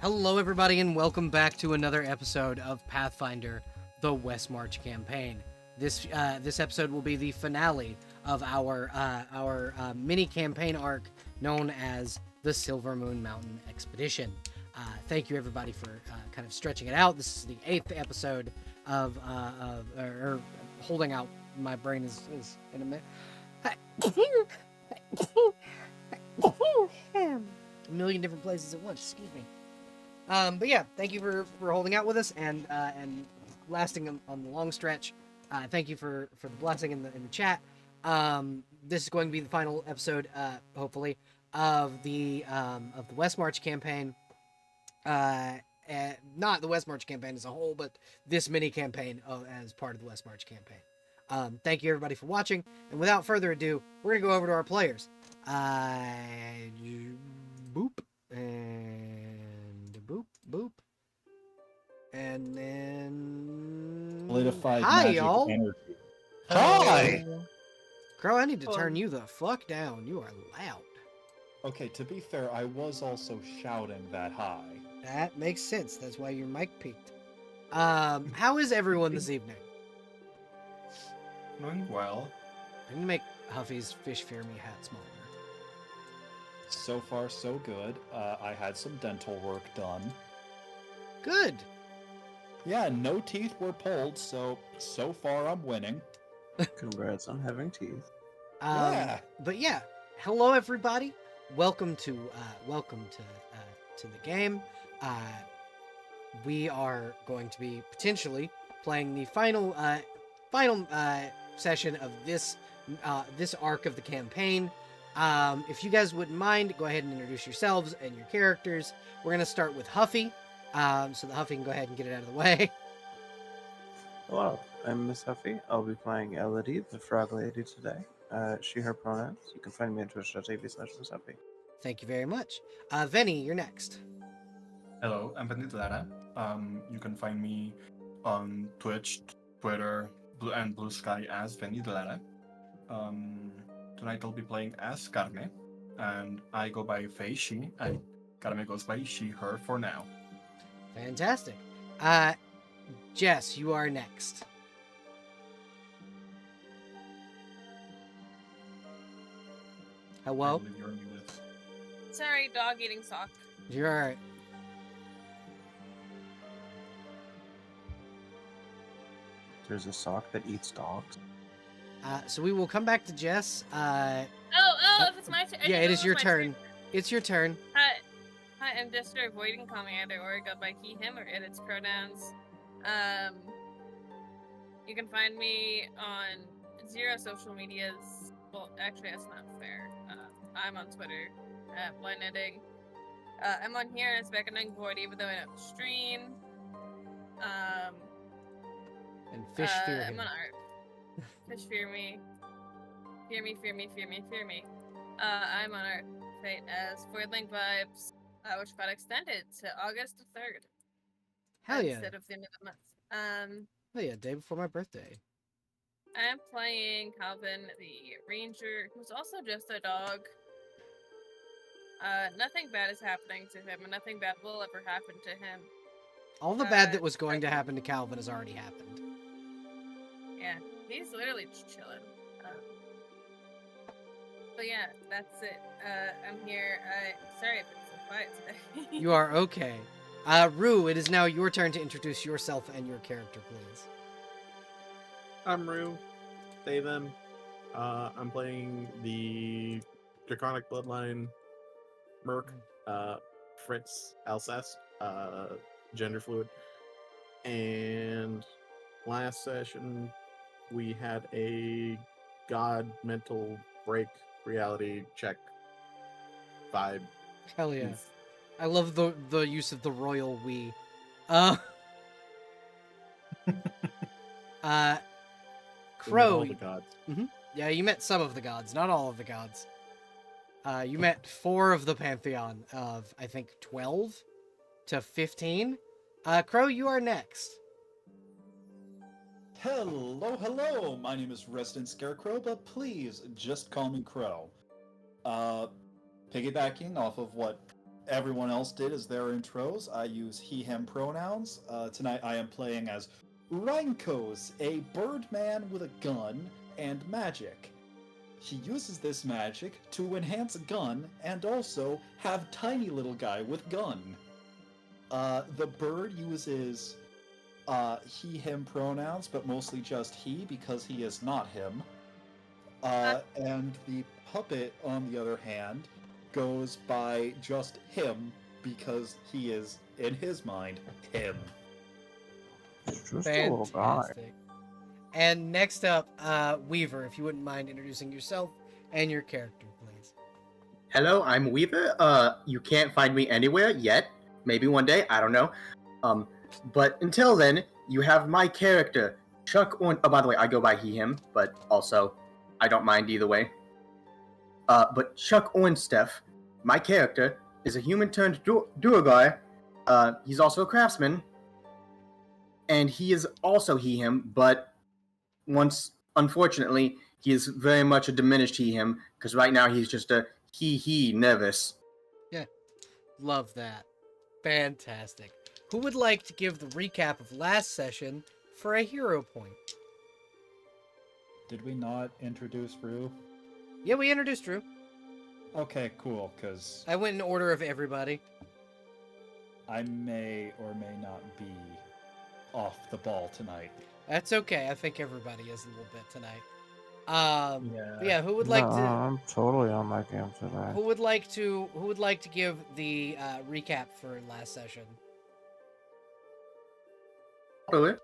Hello, everybody, and welcome back to another episode of Pathfinder: The Westmarch campaign. This episode will be the finale of our mini campaign arc known as the Silvermoon Mountain Expedition. Thank you, everybody, for kind of stretching it out. This is the 8th episode of holding out. My brain is in a minute. A million different places at once. Excuse me. But yeah, thank you for holding out with us and lasting on the long stretch. Thank you for the blessing in the chat. This is going to be the final episode, hopefully, of the Westmarch campaign. Not the Westmarch campaign as a whole, but this mini campaign as part of the Westmarch campaign. Thank you, everybody, for watching. And without further ado, we're gonna go over to our players. Boop and boop boop, and then solidified hi, magic y'all. energy. Hi! Crow, I need to turn you the fuck down. You are loud. Okay, to be fair, I was also shouting that high. That makes sense. That's why your mic peaked. How is everyone this evening? Doing well. I'm gonna make Huffy's Fish Fear Me hat smaller. So far, so good. I had some dental work done. Good. Yeah, no teeth were pulled, so far I'm winning. Congrats on having teeth. Yeah. But yeah, hello everybody. Welcome to the game. We are going to be potentially playing the final session of this arc of the campaign. If you guys wouldn't mind, go ahead and introduce yourselves and your characters. We're gonna start with Huffy, so that Huffy can go ahead and get it out of the way. Hello, I'm Miss Huffy. I'll be playing Elodie, the Frog Lady, today. She, her pronouns. You can find me on twitch.tv/Miss Huffy. Thank you very much. Venny, you're next. Hello, I'm Pathfinder. You can find me on Twitch, Twitter, and Blue Sky as Pathfinder. Tonight I'll be playing as Carme, and I go by Faye, she, and Carme goes by she, her for now. Fantastic. Jess, you are next. Hello? I believe you're muted. Sorry, dog eating sock. You're all right. There's a sock that eats dogs. So we will come back to Jess. If it's my turn. Yeah, it is your turn. It's your turn. Hi, I'm just avoiding calling me either or. Go by he, him, or it. It's pronouns. You can find me on 0 social medias. Well, actually, that's not fair. I'm on Twitter at Blind Knitting. I'm on here as Beckoning Void, even though I don't stream. And Fish Fear I'm him. on art. Fish fear me. Fear me, fear me, fear me, fear me. I'm on art fate as Foiling Vibes, which got extended to August 3rd. Hell yeah. Instead of the end of the month. Hell yeah, day before my birthday. I'm playing Calvin, the ranger, who's also just a dog. Nothing bad is happening to him, and nothing bad will ever happen to him. All the bad that was going to happen to Calvin has already happened. Yeah, he's literally just chilling. But yeah, that's it. I'm here. Sorry if it's so quiet today. You are okay. Rue, it is now your turn to introduce yourself and your character, please. I'm Rue. They, them. I'm playing the Draconic Bloodline Merc, Fritz Alcest, gender fluid. And last session, we had a god mental break reality check vibe. Hell yeah. Oof. I love the use of the royal we. Crow. All the gods. Yeah, you met some of the gods, not all of the gods. You met 4 of the pantheon of, I think, 12 to 15. Crow, you are next. Hello. My name is Resident Scarecrow, but please just call me Crow. Piggybacking off of what everyone else did as their intros, I use he/him pronouns. Tonight I am playing as Rainkos, a birdman with a gun and magic. He uses this magic to enhance a gun and also have tiny little guy with gun. The bird uses he/him pronouns, but mostly just he because he is not him. And the puppet, on the other hand, goes by just him because he is, in his mind, him. It's just a little guy. Fantastic. And next up, Weaver, if you wouldn't mind introducing yourself and your character, please. Hello, I'm Weaver. You can't find me anywhere yet. Maybe one day, I don't know. But until then, you have my character, Chuck Orn. Oh, by the way, I go by he/him, but also, I don't mind either way. But Chuck Ornsteff, my character, is a human turned Duergar. He's also a craftsman. And he is also he/him, but unfortunately, he is very much a diminished he/him, because right now he's just a he nervous. Yeah, love that. Fantastic. Who would like to give the recap of last session for a hero point? Did we not introduce Rue? Yeah, we introduced Drew. Okay, cool, because I went in order of everybody. I may or may not be off the ball tonight. That's okay. I think everybody is a little bit tonight. Yeah. Who would No, like to? I'm totally on that game today. Who would like to give the recap for last session? Really?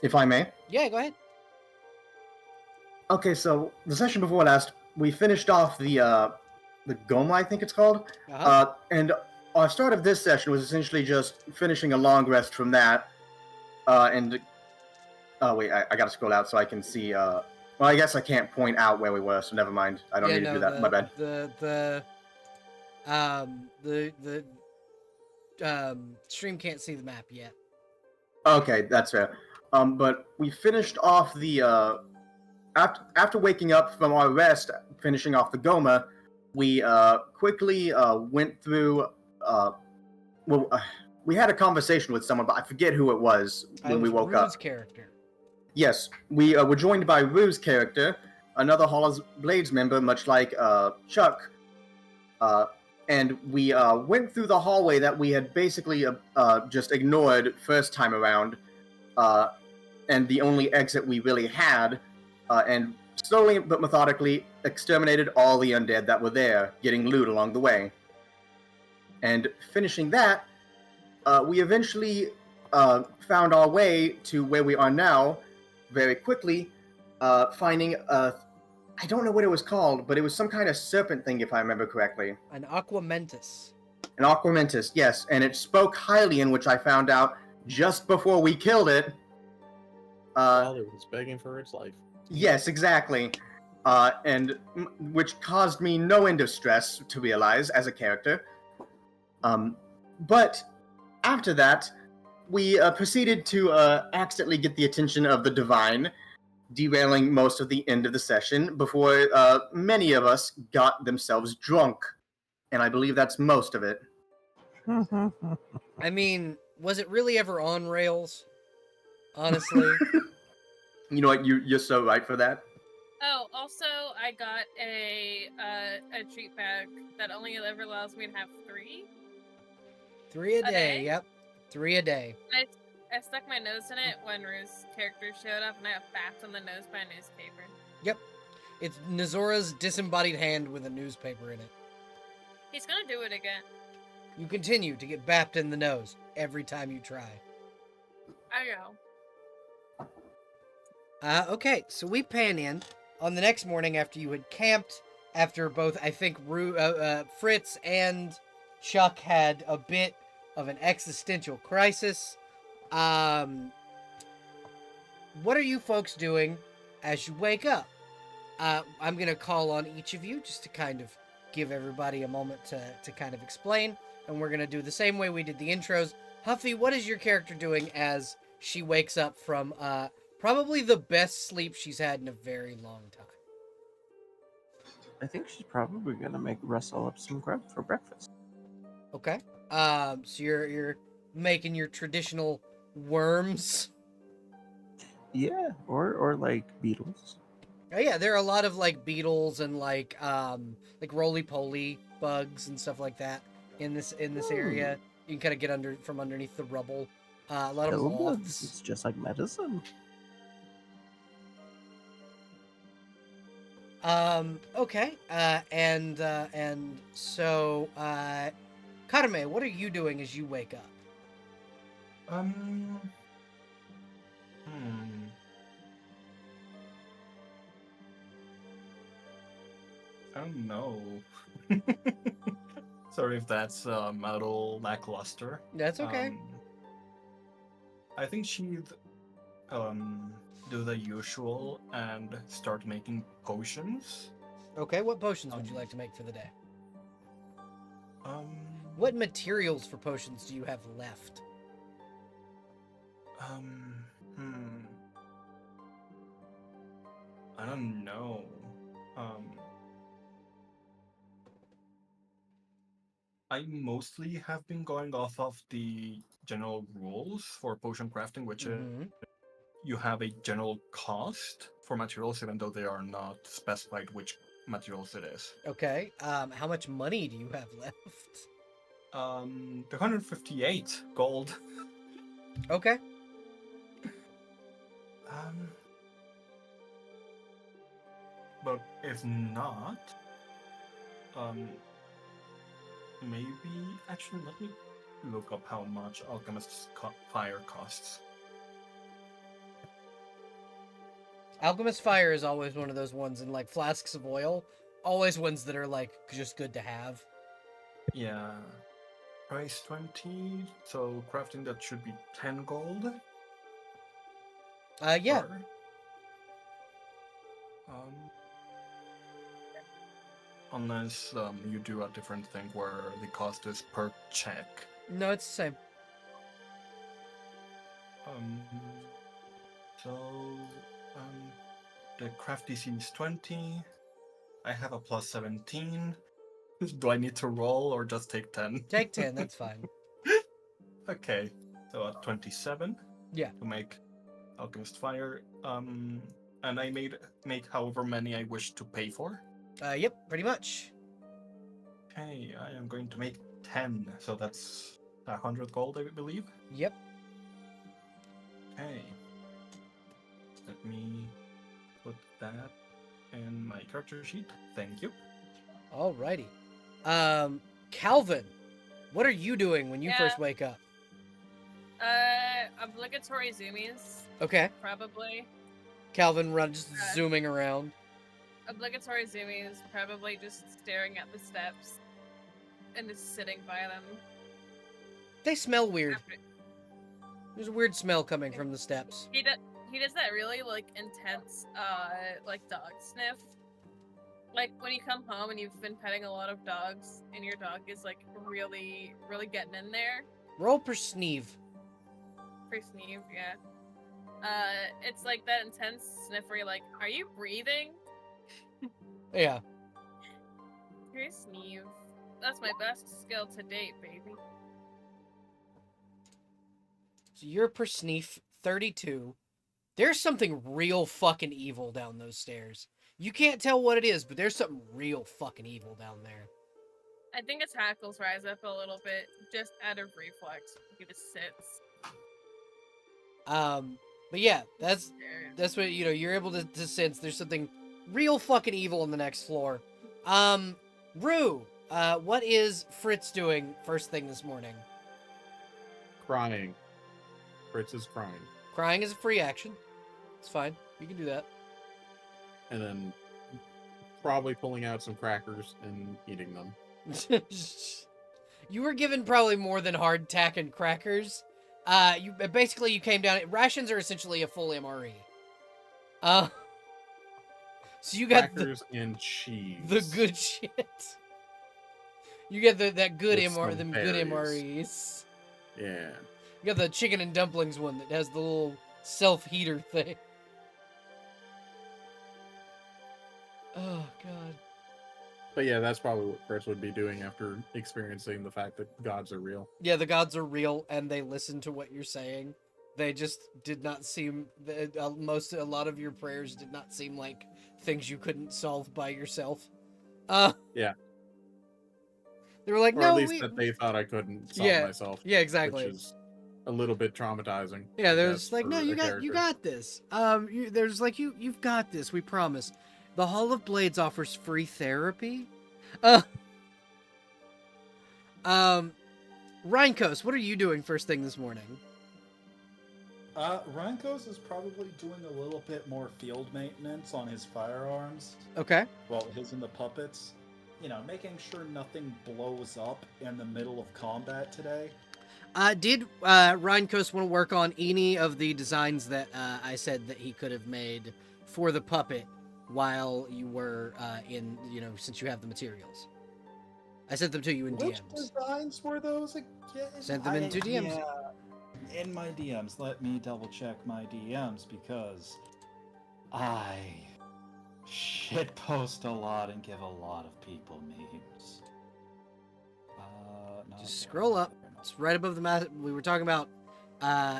If I may. Yeah, go ahead. Okay, so the session before last, we finished off the Goma, I think it's called. Uh-huh. And our start of this session was essentially just finishing a long rest from that. Oh wait, I gotta scroll out so I can see. Well, I guess I can't point out where we were, so never mind. I don't need to do that. My bad. The stream can't see the map yet. Okay, that's fair. But we finished off the after waking up from our rest, finishing off the Goma, we quickly went through. We had a conversation with someone, but I forget who it was when we woke up. Rue's character. Yes, we were joined by Rue's character, another Hollow's Blades member, much like Chuck. And we went through the hallway that we had basically just ignored first time around, and the only exit we really had, and slowly but methodically exterminated all the undead that were there, getting loot along the way. And finishing that, we eventually found our way to where we are now, very quickly, finding I don't know what it was called, but it was some kind of serpent thing, if I remember correctly. An Aquamentus. An Aquamentus, yes, and it spoke Hylian, which I found out just before we killed it. While it was begging for its life. Yes, exactly. And which caused me no end of stress to realize as a character. But after that, we proceeded to accidentally get the attention of the Divine, derailing most of the end of the session before many of us got themselves drunk. And I believe that's most of it. I mean, was it really ever on rails? Honestly. You know what? You're so right for that. Oh, also, I got a treat bag that only ever allows me to have 3. 3 a A day, day? yep. 3 a day. I stuck my nose in it when Rue's character showed up, and I got bapped on the nose by a newspaper. Yep. It's Nazora's disembodied hand with a newspaper in it. He's gonna do it again. You continue to get bapped in the nose every time you try. I know. Okay, so we pan in on the next morning after you had camped, after both, I think, Fritz and Chuck had a bit of an existential crisis. What are you folks doing as you wake up? I'm going to call on each of you just to kind of give everybody a moment to kind of explain, and we're going to do the same way we did the intros. Huffy, what is your character doing as she wakes up from probably the best sleep she's had in a very long time? I think she's probably gonna make Russell up some grub for breakfast. Okay. So you're making your traditional worms. Yeah, or like beetles. Oh yeah, there are a lot of like beetles and like roly poly bugs and stuff like that in this area. You can kind of get from underneath the rubble. A lot of Pill bugs. moths. It's just like medicine. Okay. And so Karame, what are you doing as you wake up? Hmm. I don't know. Sorry if that's a little lackluster. That's okay. I think she'd do the usual and start making potions. Okay, what potions would you like to make for the day? Um, What materials for potions do you have left? I don't know. I mostly have been going off of the general rules for potion crafting, which is you have a general cost for materials, even though they are not specified which materials it is. Okay. How much money do you have left? 258 gold. Okay. But if not, maybe actually let me look up how much Alchemist's Fire costs. Alchemist Fire is always one of those ones in like flasks of oil. Always ones that are like just good to have. Yeah. Price 20, so crafting that should be 10 gold. Yeah. Per. Unless you do a different thing where the cost is per check. No, it's the same. So the craft DC is 20. I have a plus 17. Do I need to roll or just take 10? Take 10, that's fine. Okay, so at 27. Yeah. To make Alchemist Fire. And I make however many I wish to pay for. Yep, pretty much. Okay, I am going to make 10, so that's 100 gold, I believe. Yep. Okay. Let me put that in my character sheet. Thank you. Alrighty. Calvin, what are you doing when you first wake up? Obligatory zoomies. Okay. Probably. Calvin runs zooming around. Obligatory zoomies, probably just staring at the steps and just sitting by them. They smell weird. There's a weird smell coming from the steps. He does that really like intense like dog sniff. Like when you come home and you've been petting a lot of dogs and your dog is like really getting in there. Roll per sneeve. Per sneeve, yeah. It's like that intense sniff where you're like, are you breathing? Yeah. Here's sneeze. That's my best skill to date, baby. So you're per sneef 32. There's something real fucking evil down those stairs. You can't tell what it is, but there's something real fucking evil down there. I think its hackles rise up a little bit, just out of reflex. He just sits. But yeah, that's what, you're able to sense there's something real fucking evil on the next floor. Rue, what is Fritz doing first thing this morning? Crying. Fritz is crying. Crying is a free action. It's fine. You can do that. And then probably pulling out some crackers and eating them. You were given probably more than hardtack and crackers. You came down. Rations are essentially a full MRE. So you got crackers and cheese. The good shit. You get that good With them some good berries. MREs. Yeah. You got the chicken and dumplings one that has the little self-heater thing. Oh, God. But yeah, that's probably what Chris would be doing after experiencing the fact that gods are real. Yeah, the gods are real, and they listen to what you're saying. They just did not seem. A lot of your prayers did not seem like things you couldn't solve by yourself. Yeah. They were like, Or at no, least that they thought I couldn't solve yeah, myself. yeah, exactly. Which is a little bit traumatizing. Yeah, I they're guess, just like, no, for you a got character. this. There's like you've got this. We promise. The Hall of Blades offers free therapy. Rhinkos, what are you doing first thing this morning? Rankos is probably doing a little bit more field maintenance on his firearms. Okay. Well, his and the puppets. You know, making sure nothing blows up in the middle of combat today. Did Rhinkos want to work on any of the designs that I said that he could have made for the puppet while you were since you have the materials? I sent them to you in Which DMs. designs were those again? Sent them into DMs. Yeah, in my DMs. Let me double check my DMs because I shitpost a lot and give a lot of people memes. Just scroll up. It's right above the we were talking about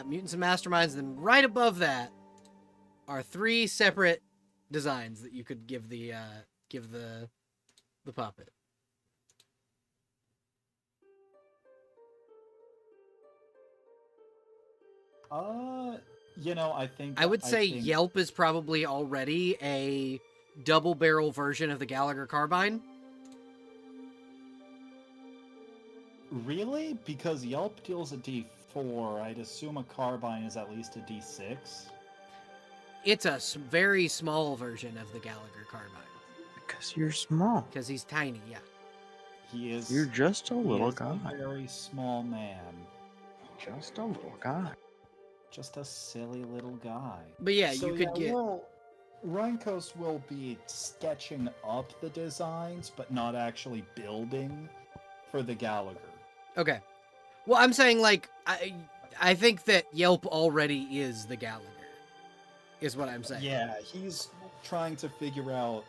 mutants and masterminds, and then right above that are 3 separate designs that you could give the puppet. I would say think... Yelp is probably already a double barrel version of the Gallagher carbine. Really? Because Yelp deals a D4, I'd assume a carbine is at least a D6. It's a very small version of the Gallagher carbine. Because you're small. Because he's tiny, yeah. He is. You're just a little guy. A very small man. Just a little guy. Just a silly little guy. But yeah, you could get... Rhinkos will be sketching up the designs, but not actually building for the Gallagher. Okay. Well, I'm saying, like, I think that Yelp already is the Gallagher, is what I'm saying. Yeah, he's trying to figure out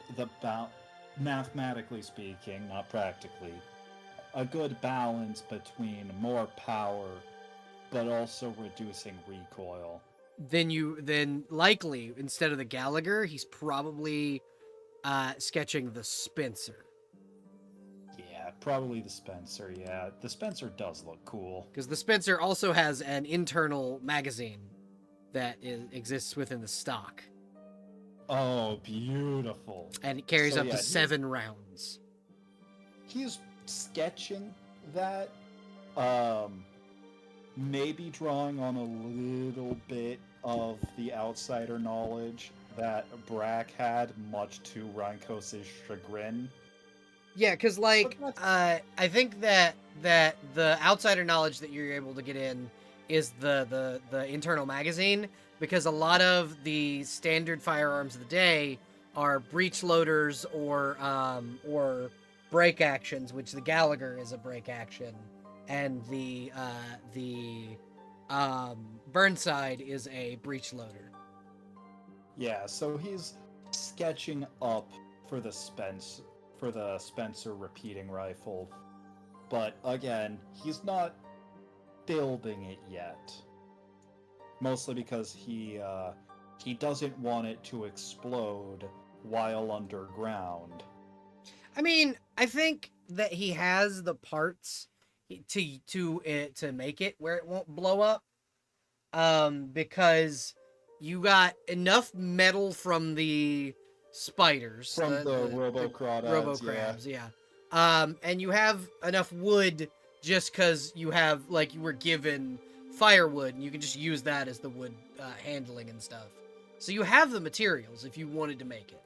mathematically speaking, not practically, a good balance between more power, but also reducing recoil. Then likely, instead of the Gallagher, he's probably sketching the Spencer. Yeah, probably the Spencer, yeah. The Spencer does look cool. Because the Spencer also has an internal magazine that exists within the stock. Oh, beautiful. And it carries up to 7 rounds. He's sketching that, maybe drawing on a little bit of the outsider knowledge that Brack had, much to Rhinkos' chagrin. Yeah, because, like, I think that the outsider knowledge that you're able to get in is the internal magazine, because a lot of the standard firearms of the day are breech loaders or break actions, which the Gallagher is a break action, and the Burnside is a breech loader. Yeah, so he's sketching up for the Spencer repeating rifle, but again, he's not building it yet. Mostly because he doesn't want it to explode while underground. I mean, I think that he has the parts to make it where it won't blow up. Because you got enough metal from the spiders, From the Robocrabs, yeah. And you have enough wood just because you have, like, you were given firewood, and you can just use that as the wood handling and stuff. So you have the materials if you wanted to make it.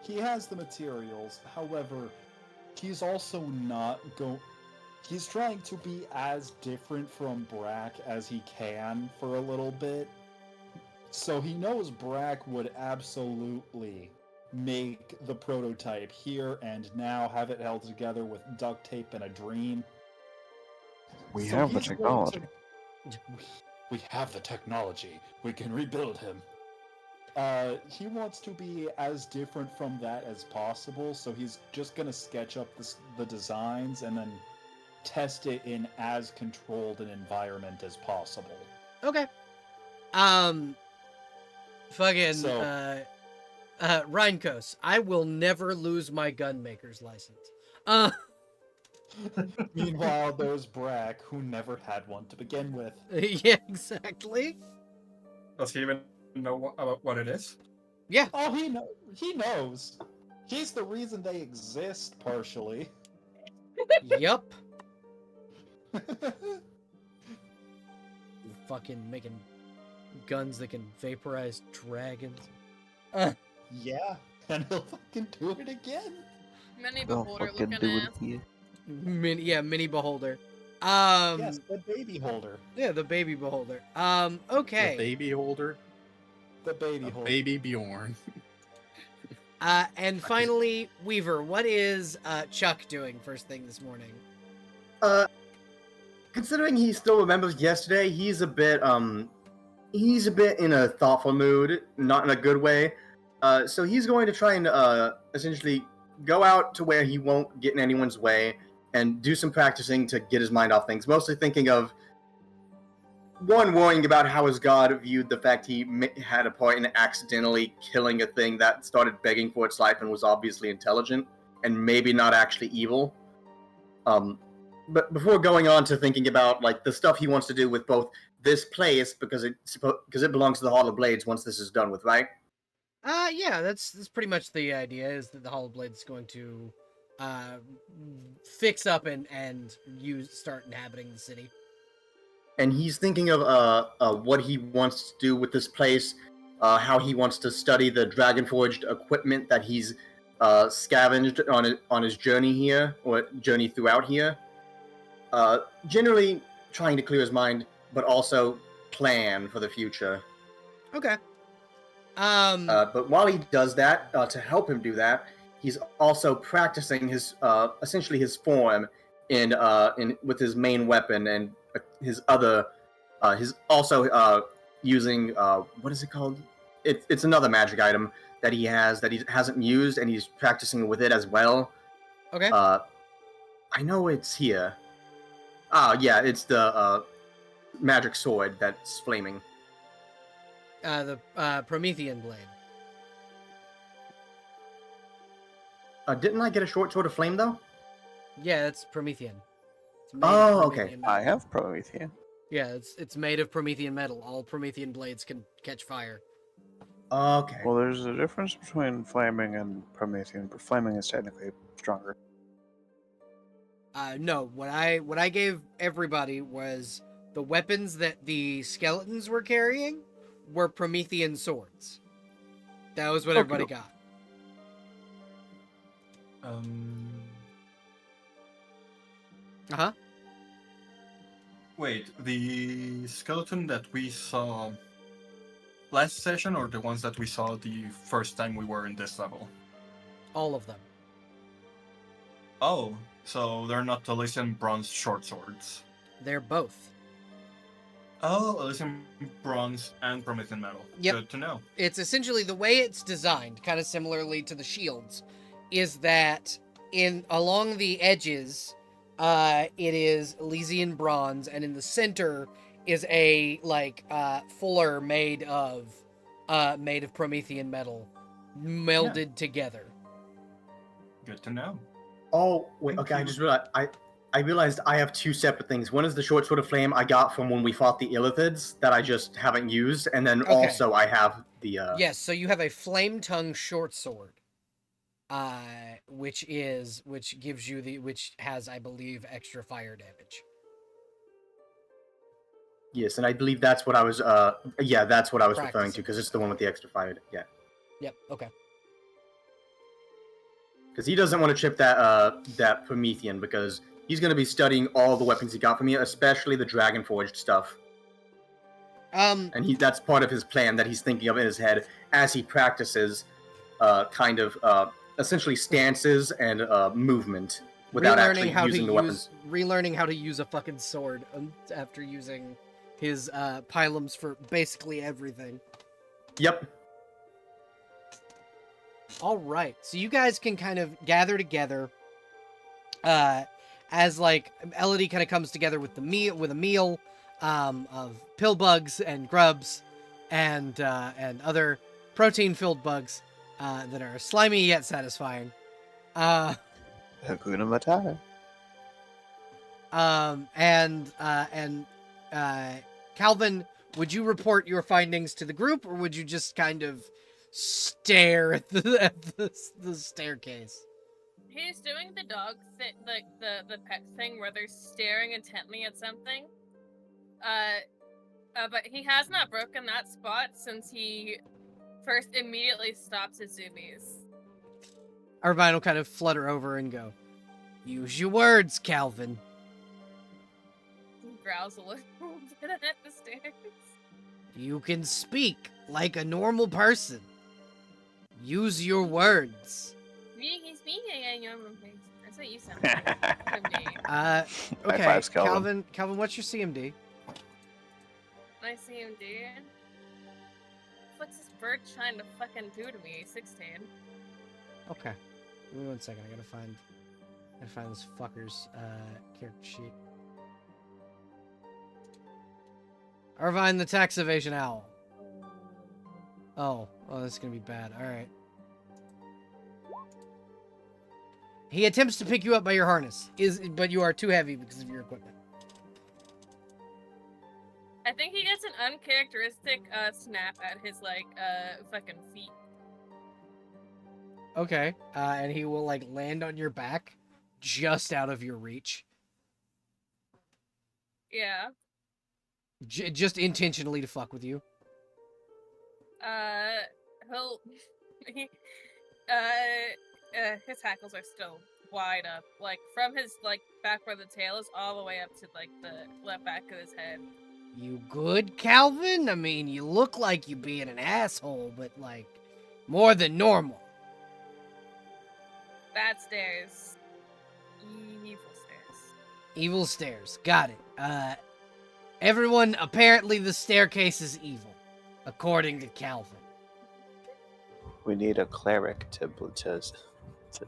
He has the materials, however, he's also he's trying to be as different from Brack as he can for a little bit. So he knows Brack would absolutely make the prototype here and now, have it held together with duct tape and a dream. We have the technology. We have the technology. We can rebuild him. He wants to be as different from that as possible, so he's just gonna sketch up the designs and then test it in as controlled an environment as possible. Okay. Fucking So- Rhinkos, I will never lose my gunmaker's license. Meanwhile, there's Brack, who never had one to begin with. Yeah, exactly. Does he even know about what it is? Yeah. Oh, he knows. He's the reason they exist, partially. Yup. Fucking making guns that can vaporize dragons. Yeah, and he'll fucking do it again. Mini They'll beholder fucking looking do it ass. here. Mini beholder. Yes, the baby holder. Yeah, the baby beholder. The Okay. baby holder. The baby A holder. baby Bjorn. And finally, Weaver, what is Chuck doing first thing this morning? Considering he still remembers yesterday, he's a bit in a thoughtful mood, not in a good way. So he's going to try and essentially go out to where he won't get in anyone's way and do some practicing to get his mind off things. Mostly thinking of worrying about how his god viewed the fact he had a part in accidentally killing a thing that started begging for its life and was obviously intelligent and maybe not actually evil. But before going on to thinking about like the stuff he wants to do with both this place because it belongs to the Hall of Blades once this is done with, right? Yeah, that's pretty much the idea, is that the Hollow Blade's going to fix up and start inhabiting the city. And he's thinking of what he wants to do with this place, how he wants to study the Dragonforged equipment that he's scavenged on his journey here, or journey throughout here. Generally trying to clear his mind, but also plan for the future. Okay. But while he does that, to help him do that, he's also practicing his essentially his form in with his main weapon and his other his also using what is it called? It's another magic item that he hasn't used, and he's practicing with it as well. Okay. I know it's here. Yeah, it's the magic sword that's flaming. The Promethean blade. Didn't I get a short sword of flame though? Yeah, that's Promethean. It's made Oh, of okay. Promethean metal. I have Promethean. Yeah, it's made of Promethean metal. All Promethean blades can catch fire. Okay. Well, there's a difference between flaming and Promethean, but flaming is technically stronger. No, what I gave everybody was the weapons that the skeletons were carrying were Promethean swords. That was what everybody got. Uh-huh. Wait, the skeleton that we saw last session, or the ones that we saw the first time we were in this level? All of them. Oh, so they're not Elysian bronze short swords. They're both. Oh, Elysian bronze and Promethean metal. Yep. Good to know. It's essentially the way it's designed, kind of similarly to the shields, is that along the edges, it is Elysian bronze, and in the center is a fuller made of Promethean metal, melded together. Good to know. Oh, wait, okay, I just realized I realized I have two separate things. One is the short sword of flame I got from when we fought the Illithids that I just haven't used, and then also I have the Yes, so you have a flame tongue short sword. Which gives you which has, I believe, extra fire damage. Yes, and I believe that's what I was that's what I was referring to, Practicing. because it's the one with the extra fire. Yeah. Yep, okay. Because he doesn't want to chip that Promethean, because he's going to be studying all the weapons he got from me, especially the Dragonforged stuff. And that's part of his plan that he's thinking of in his head as he practices essentially stances and movement without actually using the weapons. Relearning how to use a fucking sword after using his pylums for basically everything. Yep. All right. So you guys can kind of gather together as like Elodie kind of comes together with a meal of pill bugs and grubs and other protein-filled bugs that are slimy yet satisfying. Hakuna Matata. Calvin, would you report your findings to the group, or would you just kind of stare at the staircase? He's doing the dog thing, like the pet thing where they're staring intently at something. But he has not broken that spot since he first immediately stops his zoomies. Irvine will kind of flutter over and go, "Use your words, Calvin." He growls a little bit at the stairs. You can speak like a normal person. Use your words. He's speaking at your face. That's what you sound like to me. Okay, fives, Calvin. Calvin, what's your CMD? I see him, dude. What's this bird trying to fucking do to me? 16. Okay. Give me 1 second. I gotta find this fucker's character sheet. Irvine the tax evasion owl. Oh, this is gonna be bad. All right. He attempts to pick you up by your harness, but you are too heavy because of your equipment. I think he gets an uncharacteristic snap at his fucking feet. Okay. And he will like land on your back, just out of your reach. Yeah. Just intentionally to fuck with you. He'll his hackles are still wide up, like from his back where the tail is all the way up to the left back of his head. You good, Calvin? I mean, you look like you being an asshole, but more than normal. Bad stairs. Evil stairs. Evil stairs. Got it. Everyone, apparently the staircase is evil, according to Calvin. We need a cleric to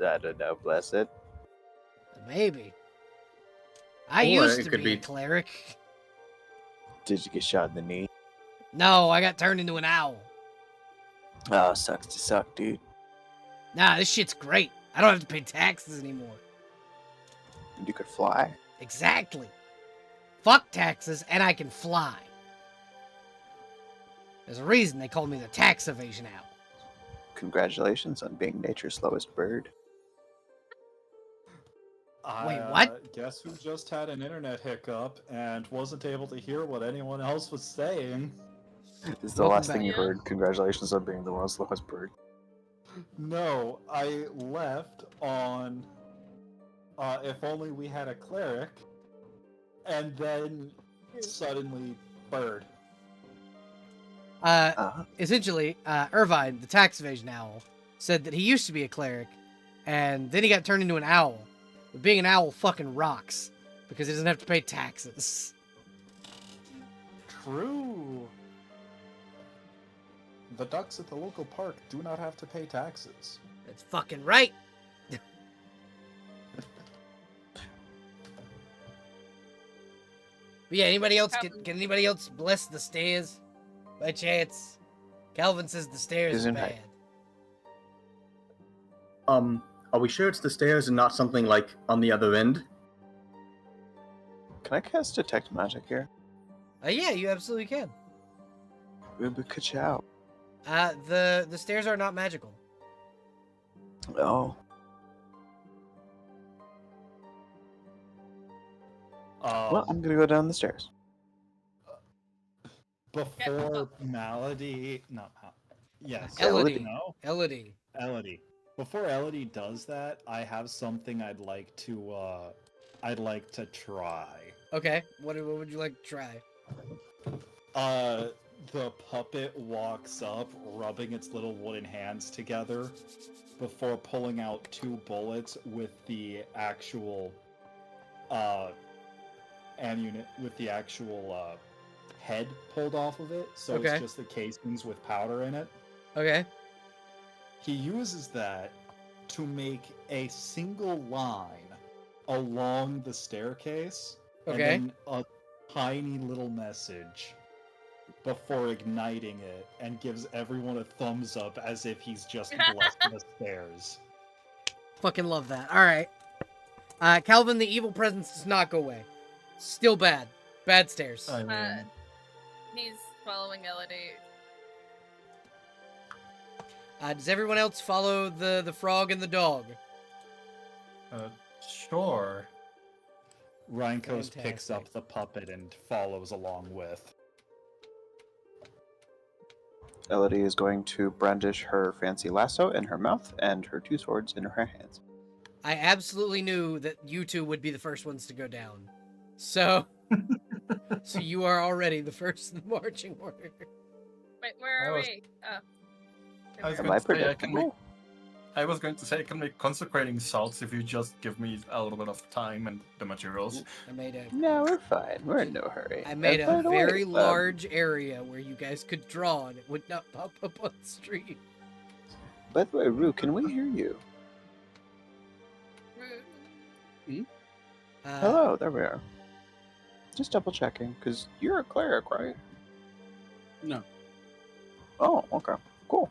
I don't know, bless it. Maybe. I Or used it to could be a be- cleric. Did you get shot in the knee? No, I got turned into an owl. Oh, sucks to suck, dude. Nah, this shit's great. I don't have to pay taxes anymore. You could fly. Exactly. Fuck taxes, and I can fly. There's a reason they call me the tax evasion owl. Congratulations on being nature's slowest bird. Wait, what? Guess who just had an internet hiccup and wasn't able to hear what anyone else was saying? This is the Welcome last thing back. you heard. Congratulations on being the world's slowest bird. No, I left on if only we had a cleric, and then suddenly bird. Essentially, Irvine, the tax evasion owl, said that he used to be a cleric, and then he got turned into an owl. But being an owl fucking rocks, because he doesn't have to pay taxes. True. The ducks at the local park do not have to pay taxes. That's fucking right. But yeah, anybody else? Can anybody else bless the stairs? By chance? Calvin says the stairs are Isn't bad. it? Are we sure it's the stairs and not something like on the other end? Can I cast detect magic here? Yeah, you absolutely can. Ka-chow. The stairs are not magical. Oh. Well, I'm gonna go down the stairs. Before Malady, yes, Elodie. No, Elodie. Elodie. Before Elodie does that, I have something I'd like to try. Okay, what would you like to try? The puppet walks up, rubbing its little wooden hands together, before pulling out 2 bullets with the actual head pulled off of it, so Okay. it's just the casings with powder in it. Okay. he uses that to make a single line along the staircase, Okay. and then a tiny little message before igniting it, and gives everyone a thumbs up as if he's just blessing the stairs. Fucking love that. All right. Calvin, the evil presence does not go away. Still bad. Bad stairs. I mean, He's following Elodie. Does everyone else follow the frog and the dog? sure. Rhinkos picks Fantastic. up the puppet and follows along with. Elodie is going to brandish her fancy lasso in her mouth and her 2 swords in her hands. I absolutely knew that you two would be the first ones to go down. So, so you are already the first in the marching order. Wait, where I are was- we? Oh. I was Am going I to say I can make. predictable? I was going to say I can make consecrating salts if you just give me a little bit of time and the materials. I made a No, we're fine. We're in no hurry. I made By a the way, very large area where you guys could draw and it would not pop up on the street. By the way, Rue, can we hear you? Rude. Hello, there we are. Just double checking, because you're a cleric, right? No. Oh, okay. Cool.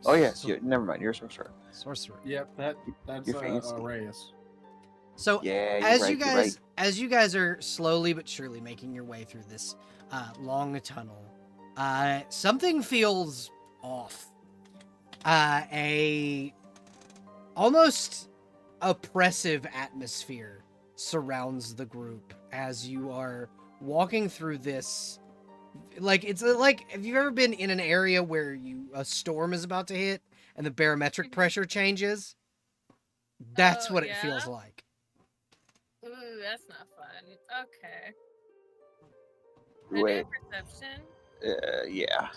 Oh, yes. So- Never mind. You're a sorcerer. Sorcerer. Yep, that's You're fancy. Reyes. So Yeah, you're as right, you you're guys right. as you guys are slowly but surely making your way through this long tunnel, something feels off. A almost oppressive atmosphere surrounds the group as you are walking through this. Like it's like, have you ever been in an area where a storm is about to hit and the barometric pressure changes? That's Oh, what it yeah? feels like. Ooh, that's not fun. Okay. Can I do Wait, a perception? yeah.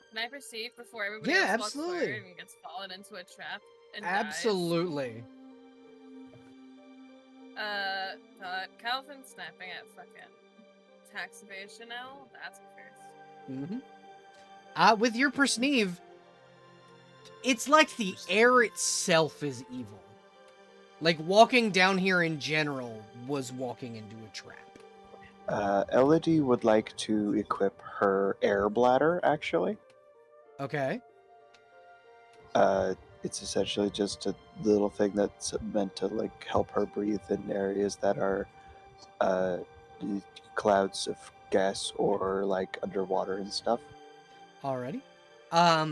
Can I perceive before everybody Yeah, else walks absolutely. forward and gets fallen into a trap and dies? Absolutely. Calvin's snapping at fucking tax evasion now? That's a first. With your perceive, it's like the air itself is evil. Like walking down here in general was walking into a trap. Elodie would like to equip her air bladder, actually. Okay. It's essentially just a little thing that's meant to like help her breathe in areas that are clouds of gas or like underwater and stuff. Alrighty. Uh,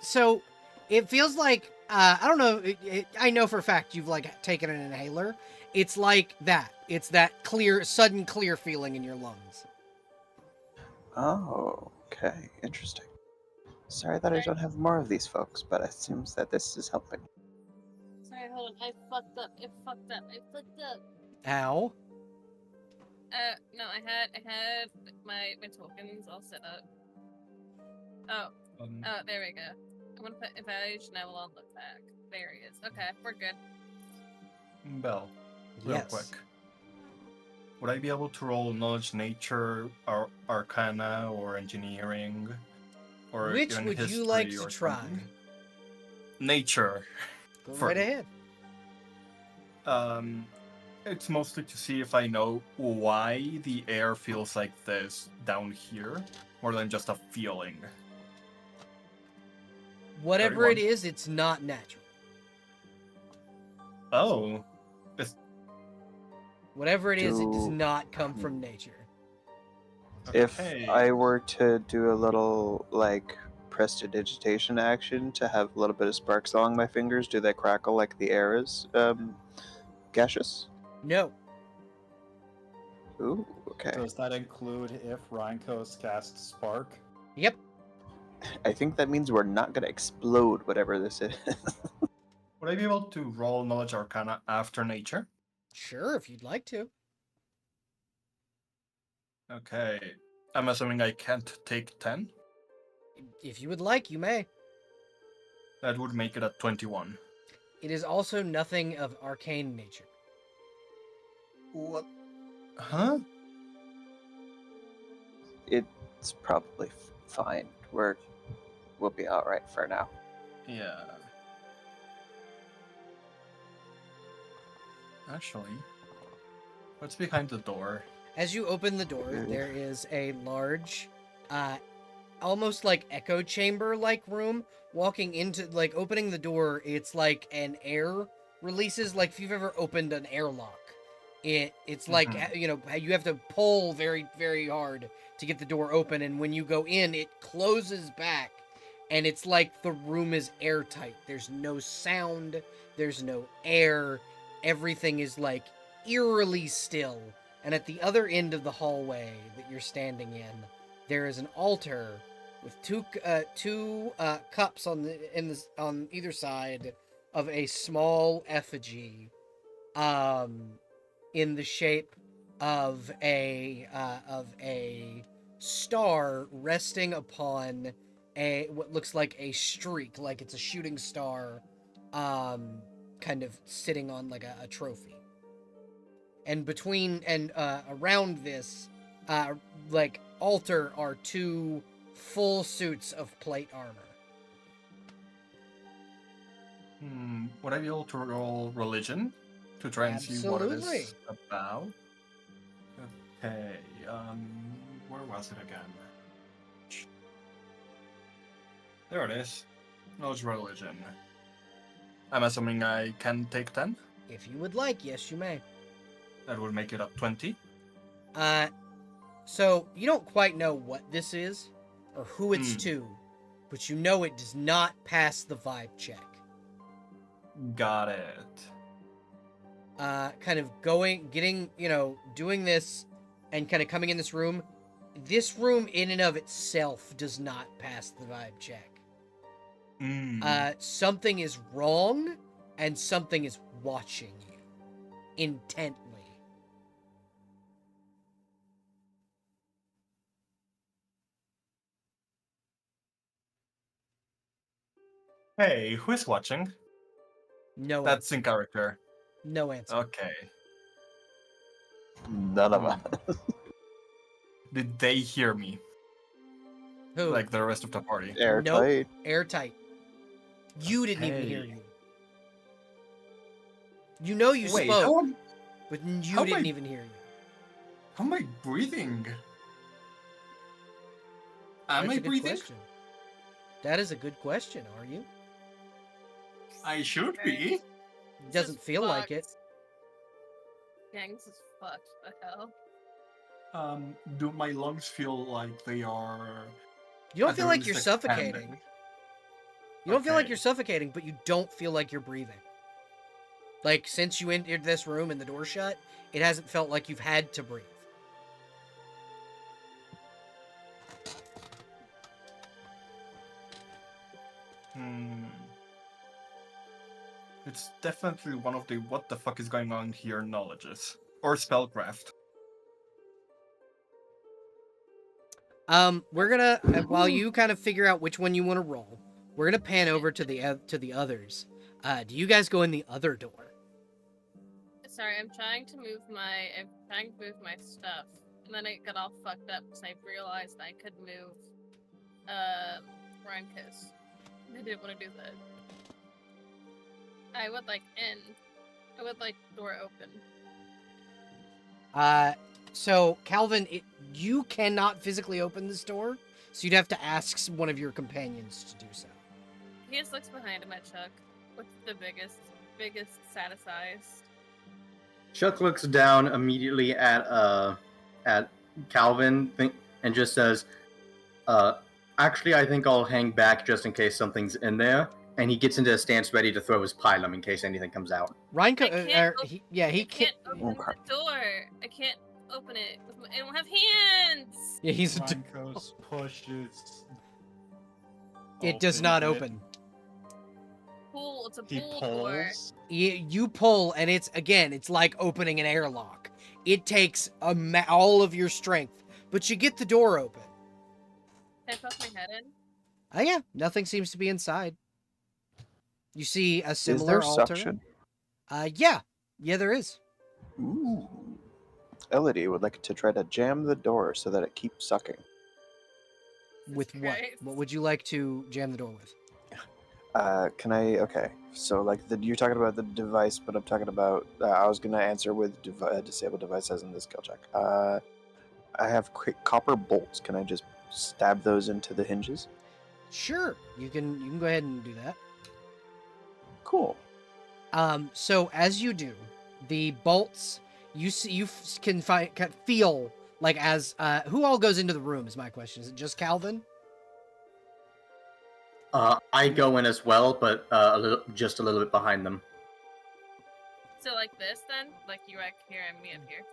So it feels like I don't know. I know for a fact you've like taken an inhaler. It's like that. It's that clear, sudden clear feeling in your lungs. Oh, okay, interesting. Sorry that I don't have more of these folks, but it seems that this is helping. Sorry, hold on. I fucked up. I fucked up. Ow. No, I had my tokens all set up. Oh, there we go. I'm gonna put evaluation. I will all look back. There he is. Okay, we're good. Belle, real Yes. quick. Would I be able to roll knowledge, nature, or arcana, or engineering, or Which even would you history like to or try? something? Nature. Go For- right ahead. It's mostly to see if I know why the air feels like this down here, more than just a feeling. Whatever it 31. is, it's not natural. Oh, Whatever it is, it does Do- not come from nature. If okay. I were to do a little like prestidigitation action to have a little bit of sparks along my fingers, do they crackle like the air is gaseous? No. Ooh, okay. Does that include if Rhinkos casts Spark? Yep. I think that means we're not gonna explode whatever this is. Would I be able to roll knowledge arcana after nature? Sure, if you'd like to. Okay. I'm assuming I can't take 10? If you would like, you may. That would make it a 21. It is also nothing of arcane nature. What? Huh? It's probably fine. We're we'll be all right for now. Yeah. Actually, what's behind the door? As you open the door, there is a large, almost like echo chamber-like room. Walking into, like, opening the door, it's like an air releases, like if you've ever opened an airlock. It's like, you know, you have to pull very, very hard to get the door open, and when you go in, it closes back, and it's like the room is airtight. There's no sound, there's no air, everything is, like, eerily still. And at the other end of the hallway that you're standing in, there is an altar with two cups on either side of a small effigy, in the shape of a star resting upon what looks like a streak, like it's a shooting star, kind of sitting on like a trophy. And between and around this like altar are two full suits of plate armor. Would I be able to roll religion to try and see what it Absolutely. is about? Okay, where was it again? There it is. Knowledge religion. I'm assuming I can take 10? If you would like, yes, you may. That would make it up 20. So you don't quite know what this is or who it's to, but you know it does not pass the vibe check. Got it. Kind of doing this and kind of coming in this room. This room in and of itself does not pass the vibe check. Something is wrong and something is watching you intently. Hey, who is watching? No That's answer. in character. No answer. Okay. None of us. Did they hear me? Who? Like the rest of the party? Airtight. Nope. Airtight. You didn't even hear Okay. you. You know you Wait, spoke, but you how am didn't I- even hear you. How am I breathing? Am That's I a good breathing? question. That is a good question. Are you? I should be. It doesn't feel like it. Gang, this is fucked. The hell? Do my lungs feel like they are? You don't at feel the like you're least suffocating. expanding? You don't feel like Okay. you're suffocating, but you don't feel like you're breathing. Like, since you entered this room and the door shut, it hasn't felt like you've had to breathe. It's definitely one of the what the fuck is going on here knowledges. Or spellcraft. We're gonna while you kind of figure out which one you want to roll, we're gonna pan over to the others. Do you guys go in the other door? Sorry, I'm trying to move my stuff, and then it got all fucked up because I realized I could move Rankus. I didn't want to do that. I would like door open. So Calvin, you cannot physically open this door, so you'd have to ask one of your companions to do so. He just looks behind him at Chuck. What's the biggest, saddest eyes? Chuck looks down immediately at Calvin and just says, actually, I think I'll hang back just in case something's in there. And he gets into a stance ready to throw his pilum in case anything comes out. Ryan, I can't he I can't. can't open the door. I can't open it. I don't have hands. Yeah, he's. Rankos pushes. It does not it. open. Pull. It's a He pull door. pulls. You pull, and it's like opening an airlock. It takes all of your strength, but you get the door open. Can I poke my head in? Oh yeah, nothing seems to be inside. You see a Is similar there altar. suction? Yeah, there is. Ooh. Elodie would like to try to jam the door so that it keeps sucking. With what? Christ. What would you like to jam the door with? Can I? Okay. So like you're talking about the device, but I'm talking about. I was gonna answer with disable device as in the skill check. I have quick copper bolts. Can I just stab those into the hinges? Sure, you can go ahead and do that. Cool. So as you do, the bolts can feel like as who all goes into the room is my question. Is it just Calvin? I go in as well, but just a little bit behind them. So like this then? Like you right here and me up here?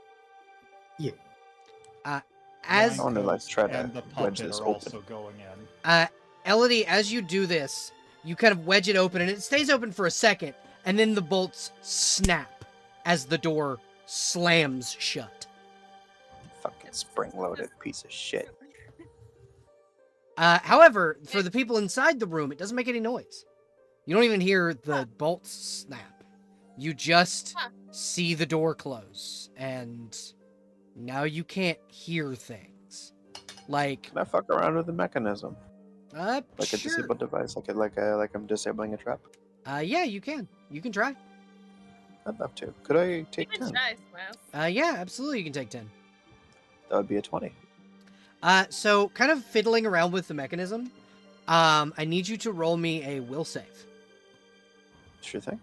As I wanna, like, try to and the wedge puppet this are open. also going in. Elodie, as you do this, you kind of wedge it open, and it stays open for a second, and then the bolts snap as the door slams shut. Fucking spring-loaded piece of shit. However, for the people inside the room, it doesn't make any noise. You don't even hear the bolts snap. You just see the door close, and now you can't hear things. Like, Can I fuck around with the mechanism? like Like a sure. disabled device, like I'm disabling a trap. Yeah, you can. You can try. I'd love to. Could I You take can 10? try, Smiles. Yeah, absolutely. You can take 10. That would be a 20. So kind of fiddling around with the mechanism. I need you to roll me a will save. Sure thing.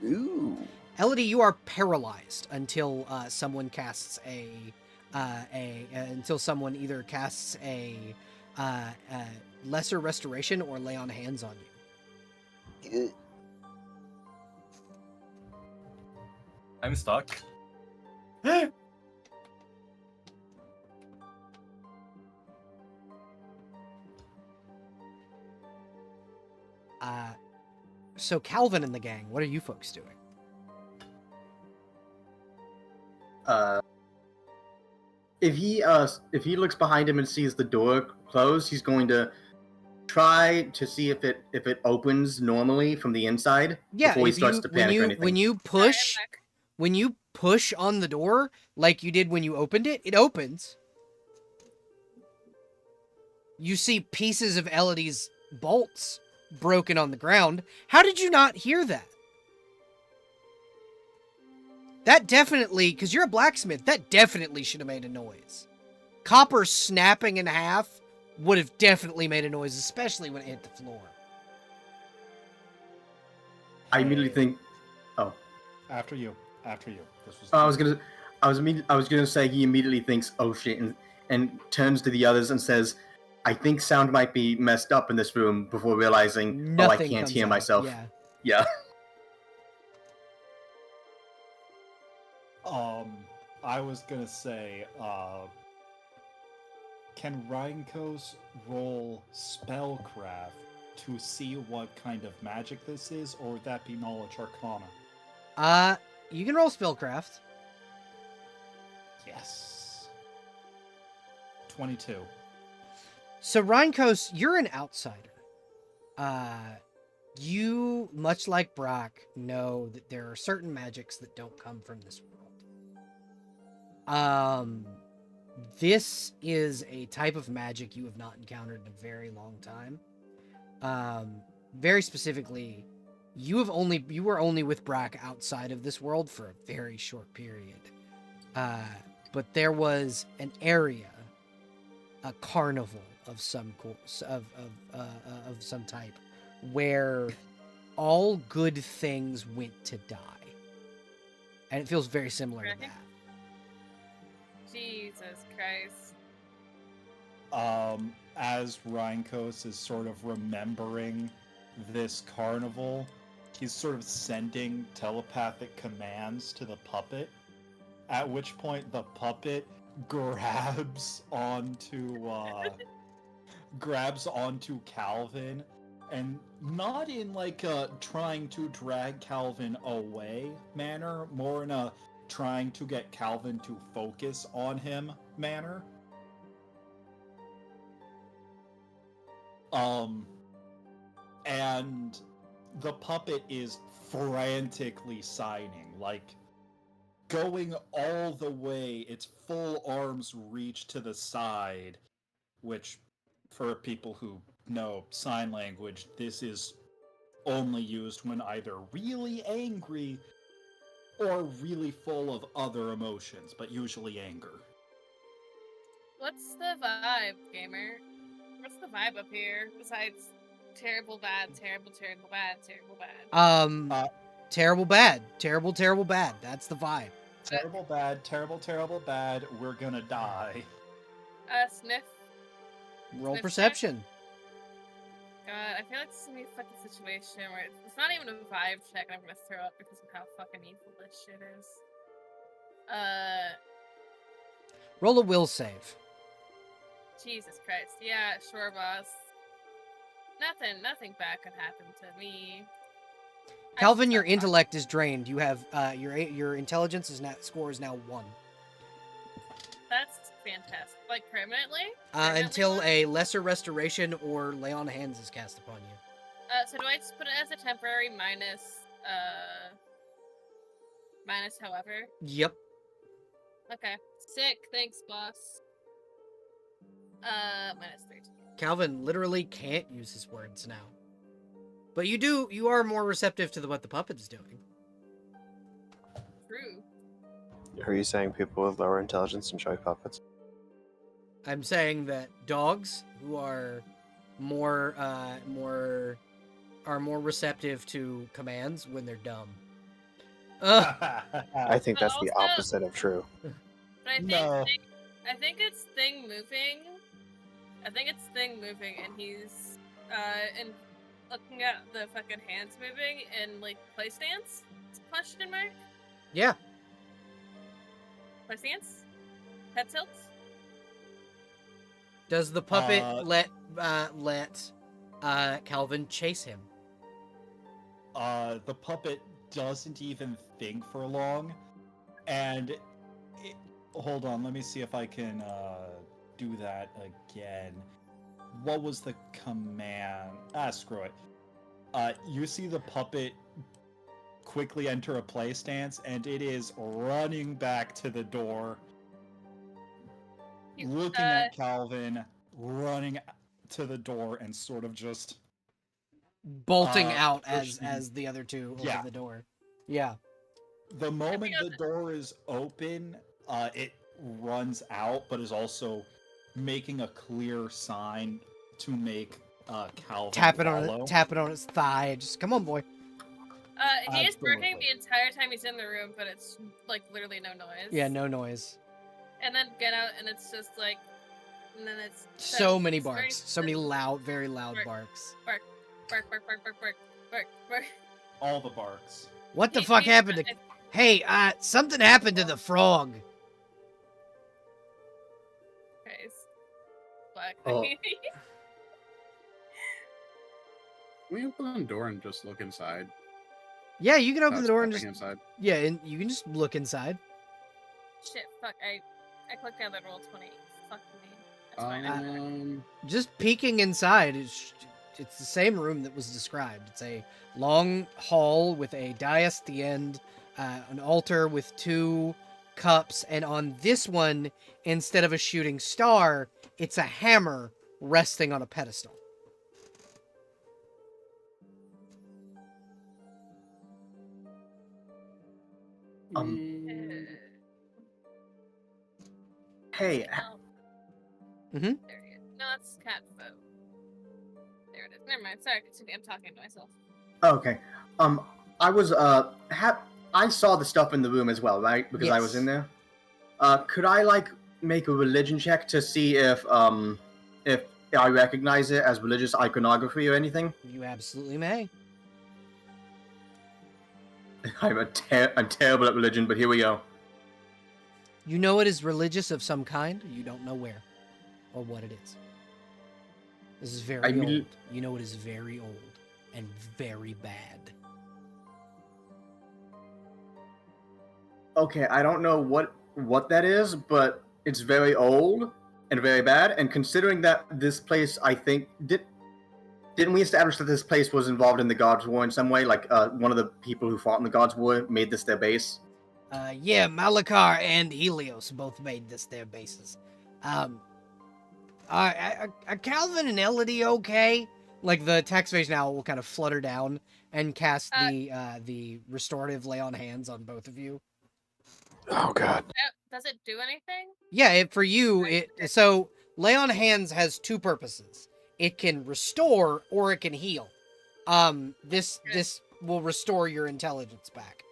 Ooh. Elodie, you are paralyzed until someone casts until someone either casts a lesser restoration or lay on hands on you. I'm stuck. So Calvin and the gang, what are you folks doing? If he looks behind him and sees the door closed, he's going to try to see if it opens normally from the inside before he starts to panic or anything. When you push on the door like you did when you opened it, it opens. You see pieces of Elodie's bolts broken on the ground. How did you not hear that? That definitely, because you're a blacksmith, that definitely should have made a noise. Copper snapping in half would have definitely made a noise, especially when it hit the floor. I immediately think, After you. This was. I was gonna say he immediately thinks, oh shit, and turns to the others and says, I think sound might be messed up in this room before realizing, I Nothing can't comes hear out. myself. Yeah. Yeah. I was gonna say, can Rheinkos roll spellcraft to see what kind of magic this is, or would that be knowledge arcana? You can roll spellcraft. Yes. 22. So Rheinkos, you're an outsider. You, much like Brock, know that there are certain magics that don't come from this world. This is a type of magic you have not encountered in a very long time. Very specifically, you were only with Brock outside of this world for a very short period. But there was an area, a carnival of some course of some type, where all good things went to die, and it feels very similar to that. Jesus Christ. As Rheinkos is sort of remembering this carnival, he's sort of sending telepathic commands to the puppet, at which point the puppet grabs onto Calvin, and not in like a trying to drag Calvin away manner, more in a trying to get Calvin to focus on him manner. And the puppet is frantically signing, like going all the way, its full arms reach to the side, which, for people who know sign language, this is only used when either really angry or really full of other emotions, but usually anger. What's the vibe, gamer? What's the vibe up here besides terrible, bad, terrible, terrible, bad, terrible, bad? Terrible bad. Terrible, terrible bad. That's the vibe. Terrible bad, terrible, terrible bad, we're gonna die. Sniff. Roll Sniff perception. God, I feel like this is gonna be a fucking situation where it's not even a vibe check and I'm gonna throw up because of how fucking evil this shit is. Roll a will save. Jesus Christ. Yeah, sure, boss. Nothing bad could happen to me. Calvin, your intellect is drained. You have your intelligence score is now 1. That's fantastic. Like permanently? Until a lesser restoration or lay on hands is cast upon you. So do I just put it as a temporary minus however? Yep. Okay. Sick. Thanks, boss. Minus 13. Calvin literally can't use his words now. But you are more receptive to what the puppet's doing. True. Are you saying people with lower intelligence enjoy puppets? I'm saying that dogs who are more receptive to commands when they're dumb. I think that's the also- opposite of true. But I think No. I think it's thing moving. And he's and looking at the fucking hands moving and like play stance? Question mark? Yeah. Play stance? Head tilts? Does the puppet let Calvin chase him? The puppet doesn't even think for long, and hold on, let me see if I can do that again. What was the command? Screw it. You see the puppet quickly enter a play stance, and it is running back to the door, looking at Calvin, running to the door, and sort of just Bolting out pushing- as the other two Yeah. open the door. Yeah. the moment the door is open, it runs out, but is also making a clear sign to make Calvin follow. Tap it on his thigh. Just come on, boy. He is working Absolutely. the entire time he's in the room, but it's like literally no noise. Yeah, no noise. And then get out, and it's just like, and then it's So many it's very barks. So many loud, very loud Bark. barks. bark, bark, bark, bark, bark, bark, bark, bark. All the barks. What the fuck happened to? Hey, something happened to the frog. Guys, black. Oh. Can we open the door and just look inside? Yeah, you can open Without the door and stepping just inside. yeah, and you can just look inside. Shit, fuck! I clicked on the roll 20. Fuck me. That's fine. Just peeking inside is it's the same room that was described. It's a long hall with a dais at the end, an altar with 2 cups, and on this one, instead of a shooting star, it's a hammer resting on a pedestal. Hey, Mhm. There it is. No, that's cat foe. There it is. Never mind. Sorry, continue. I'm talking to myself. okay. I was I saw the stuff in the room as well, right? Because I was Yes. in there. Could I like make a religion check to see if I recognize it as religious iconography or anything? You absolutely may. I'm terrible at religion, but here we go. You know it is religious of some kind. You don't know where or what it is. This is very I mean- old. You know it is very old and very bad. Okay, I don't know what that is, but it's very old and very bad. And considering that this place, I think didn't we establish that this place was involved in the Gods' War in some way? Like one of the people who fought in the Gods' War made this their base. Yeah, Malakar and Helios both made this their bases. Are Calvin and Elodie okay? Like the text phase now will kind of flutter down and cast the restorative lay on hands on both of you. Oh God. Does it do anything? Yeah, for you, so lay on hands has two purposes. It can restore or it can heal. This will restore your intelligence back.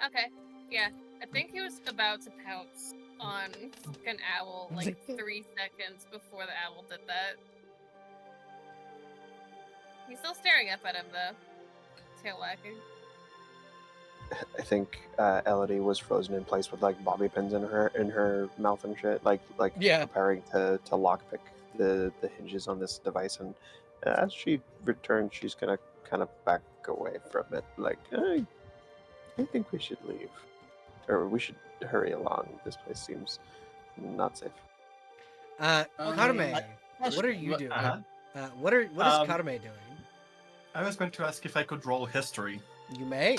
Okay, yeah. I think he was about to pounce on an owl like 3 seconds before the owl did that. He's still staring up at him though. Tail wagging. I think Elodie was frozen in place with like bobby pins in her mouth and shit, like Yeah. preparing to lockpick the hinges on this device. And as she returns, she's gonna kind of back away from it, like I think we should leave, or we should hurry along. This place seems not safe. Karame, what are you doing? What is Karame doing? I was going to ask if I could roll history. You may.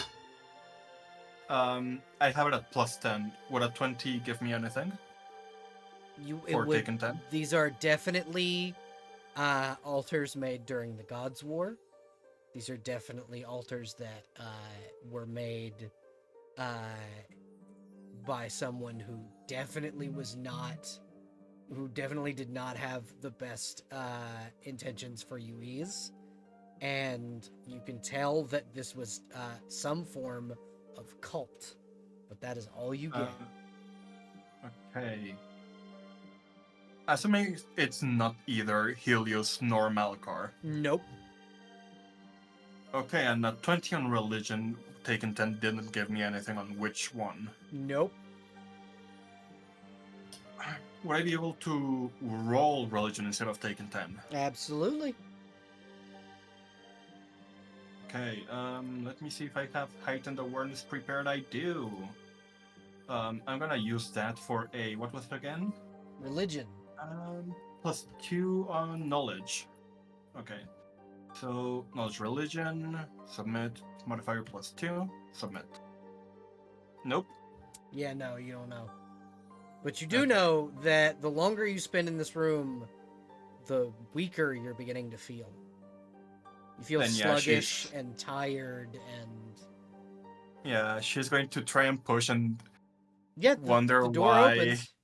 I have it at +10. Would a 20 give me anything? Taken 10? These are definitely altars made during the Gods' War. These are definitely altars that were made by someone who definitely did not have the best intentions for UEs. And you can tell that this was some form of cult, but that is all you get. Okay. Assuming it's not either Helios nor Malachar. Nope. Okay, and a 20 on religion taken 10 didn't give me anything on which one. Nope. Would I be able to roll religion instead of taking 10? Absolutely. Okay, let me see if I have heightened awareness prepared. I do. I'm gonna use that for a, what was it again? Religion. +2 on knowledge. Okay. So, knowledge religion, submit, modifier +2, submit. Nope. Yeah, no, you don't know. But you do know that the longer you spend in this room, the weaker you're beginning to feel. You feel sluggish and tired and... Yeah, she's going to try and push and wonder the door why. Opens.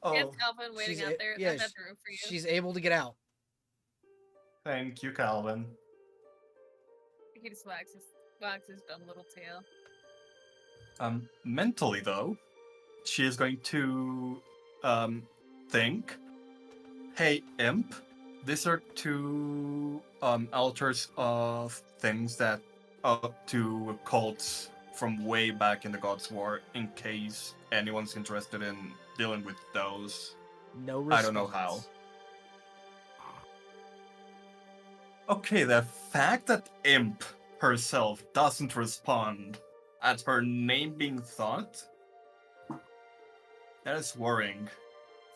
Oh, yes, Calvin waiting out there. Yeah, that's the room for you. She's able to get out. Thank you, Calvin. He just wags his dumb little tail. Mentally though, she is going to think, hey, imp, these are two altars of things that to cults from way back in the Gods' War, in case anyone's interested in dealing with those. No response. I don't know how. Okay, the fact that Imp herself doesn't respond at her name being thought, that is worrying.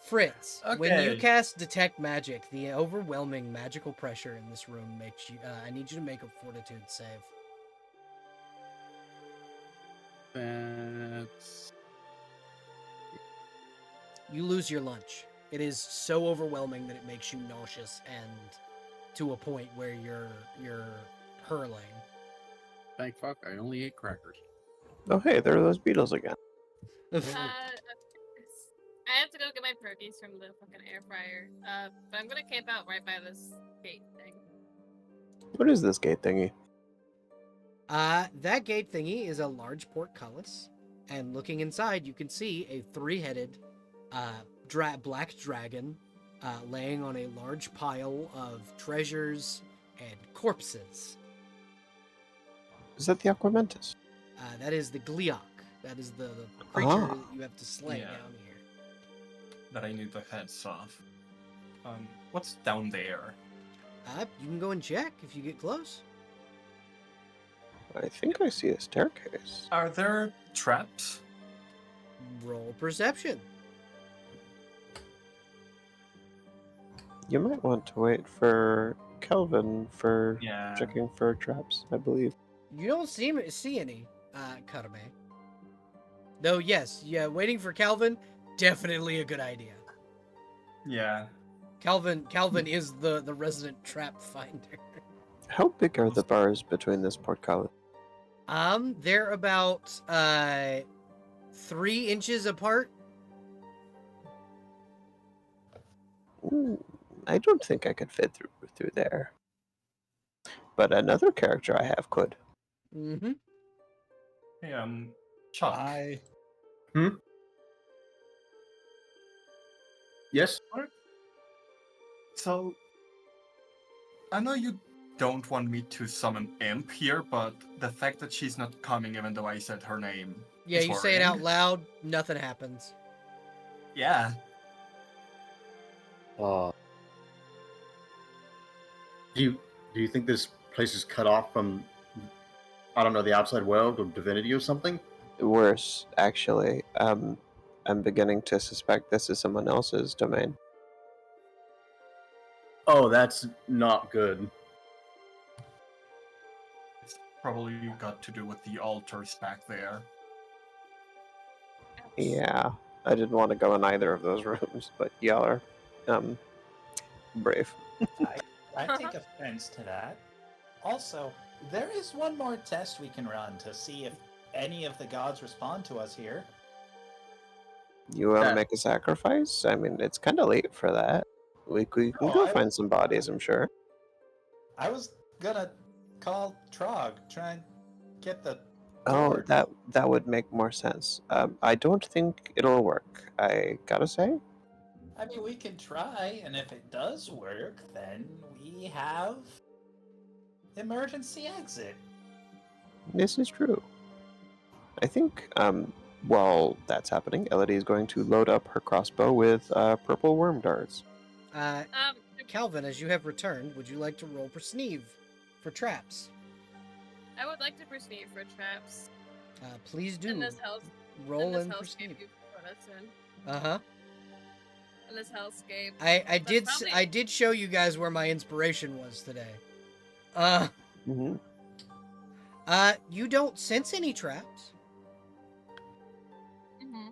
Fritz, when you cast Detect Magic, the overwhelming magical pressure in this room makes you... I need you to make a Fortitude save. That's... You lose your lunch. It is so overwhelming that it makes you nauseous and to a point where you're hurling. Thank fuck, I only ate crackers. Oh hey, there are those beetles again. I have to go get my proteins from the fucking air fryer. But I'm gonna camp out right by this gate thing. What is this gate thingy? That gate thingy is a large portcullis, and looking inside, you can see a 3-headed black dragon laying on a large pile of treasures and corpses. Is that the Aquamentus? That is the Gliok. That is the creature that you have to slay down here. That I need the heads off. What's down there? You can go and check if you get close. I think I see a staircase. Are there traps? Roll perception. You might want to wait for Kelvin for Yeah. checking for traps, I believe. You don't see any, Karame. Though, yes, waiting for Calvin, definitely a good idea. Yeah. Calvin is the resident trap finder. How big are the bars between this portcullis? They're about 3 inches apart. Ooh, I don't think I could fit through there. But another character I have could. Mm-hmm. Hey, Chuck. Yes. So, I know you don't want me to summon Imp here, but the fact that she's not coming even though I said her name Yeah, is you say it out worrying. loud, nothing happens. Yeah. Do you think this place is cut off from, I don't know, the outside world or divinity or something? Worse, actually. I'm beginning to suspect this is someone else's domain. Oh, that's not good. It's probably got to do with the altars back there. Yeah, I didn't want to go in either of those rooms, but y'all are, brave. I take offense to that. Also, there is one more test we can run to see if any of the gods respond to us here. You want to That- make a sacrifice? I mean, it's kind of late for that. We can Oh, go I- find some bodies, I'm sure. I was gonna call Trog, try and get the Oh, door. that would make more sense. I don't think it'll work. I gotta say. I mean, we can try, and if it does work, then we have emergency exit. This is true. I think, while that's happening, Elodie is going to load up her crossbow with purple worm darts. Calvin, as you have returned, would you like to roll perceive for traps? I would like to perceive for traps Please do. in this house. Roll in this and hellscape perceive. you put us in. Uh-huh. In this hellscape. I did show you guys where my inspiration was today. Mm-hmm. You don't sense any traps. Mm-hmm.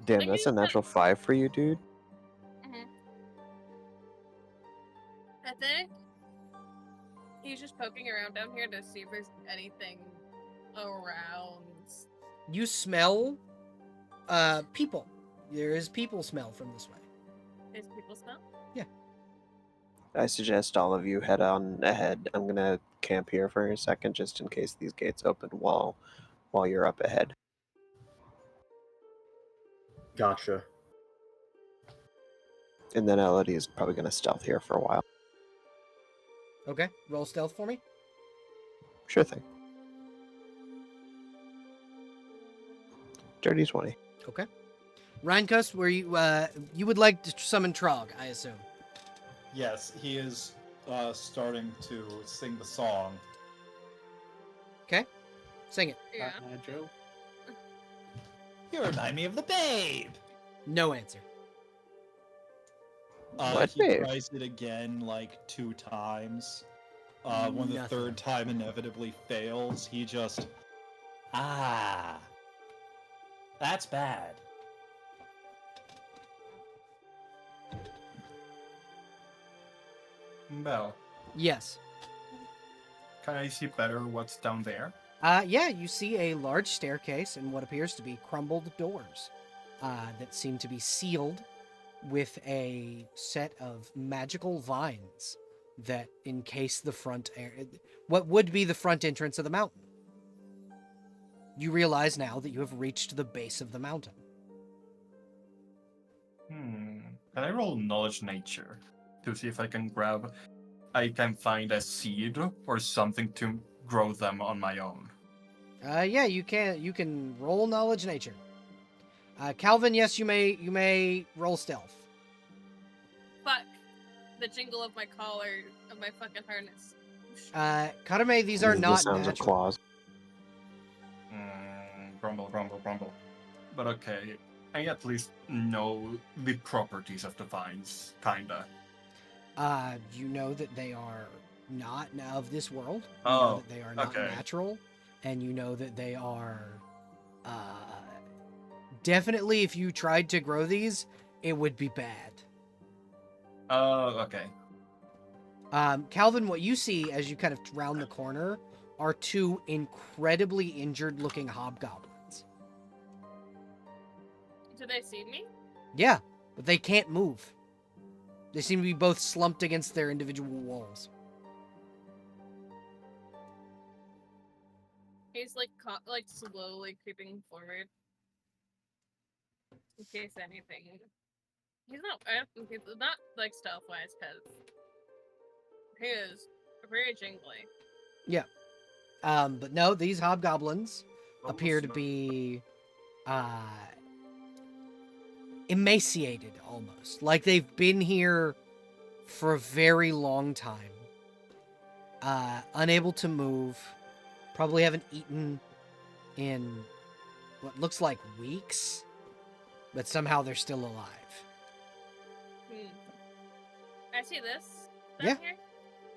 Damn, Like that's you a said- natural 5 for you, dude. I think he's just poking around down here to see if there's anything around. You smell people. There is people smell from this way. His people smell. I suggest all of you head on ahead. I'm gonna camp here for a second, just in case these gates open while you're up ahead. Gotcha. And then Elodie is probably gonna stealth here for a while. Okay, roll stealth for me. Sure thing. Dirty 20. Okay. Rhincus, where you would like to summon Trog, I assume. Yes, he is starting to sing the song. Okay, sing it. Yeah. Joe. You remind me of the babe! No answer. What He babe? tries it again like 2 times. When the Nothing. 3rd time inevitably fails, he just... Ah. That's bad. Belle, Yes. can I see better what's down there? Yeah, you see a large staircase and what appears to be crumbled doors that seem to be sealed with a set of magical vines that encase the front what would be the front entrance of the mountain. You realize now that you have reached the base of the mountain. Can I roll knowledge nature to see if I can find a seed or something to grow them on my own? Yeah, you can roll knowledge nature. Calvin, yes, you may roll stealth. Fuck. The jingle of my collar, of my fucking harness. Karame, these are The not sounds of natural. claws. Grumble, grumble, grumble. But okay, I at least know the properties of the vines, kinda. You know that they are not of this world. You Oh, know that they are not okay. natural, and you know that they are definitely if you tried to grow these, it would be bad. Oh, okay. Calvin, what you see as you kind of round the corner are two incredibly injured-looking hobgoblins. Do they see me? Yeah, but they can't move. They seem to be both slumped against their individual walls. He's like slowly creeping forward. In case anything. He's not like stealth wise, because he is very jingly. Yeah. But no, these hobgoblins appear to Almost be emaciated almost. Like they've been here for a very long time. Unable to move. Probably haven't eaten in what looks like weeks. But somehow they're still alive. I see this Yeah. down here.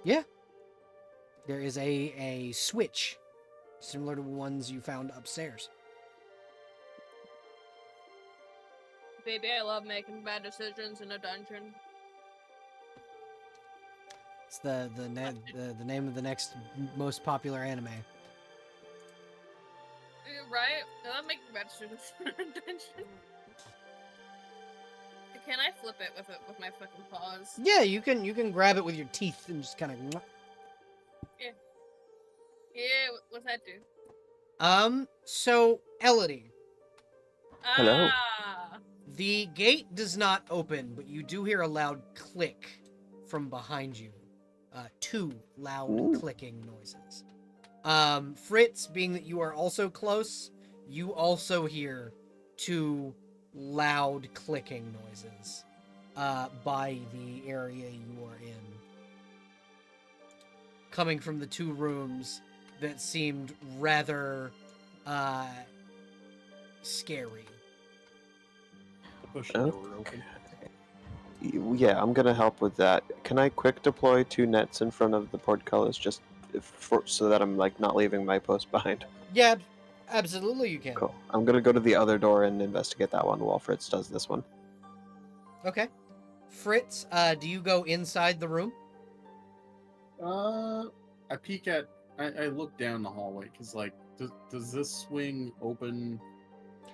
Yeah. There is a switch similar to the ones you found upstairs. Baby, I love making bad decisions in a dungeon. It's the name of the next most popular anime. Right? I love making bad decisions in a dungeon. Can I flip it with my fucking paws? Yeah, you can grab it with your teeth and just kind of. Yeah, what's that do? So Elodie, Hello. Ah! the gate does not open, but you do hear a loud click from behind you. Two loud Ooh. clicking noises. Fritz, being that you are also close, you also hear two loud clicking noises by the area you are in, coming from the two rooms that seemed rather scary. Push the door open. Yeah, I'm gonna help with that. Can I quick deploy 2 nets in front of the portcullis just so that I'm like not leaving my post behind? Yeah, absolutely you can. Cool. I'm gonna go to the other door and investigate that one while Fritz does this one. Okay. Fritz, do you go inside the room? I peek at. I look down the hallway because, like, does this swing open?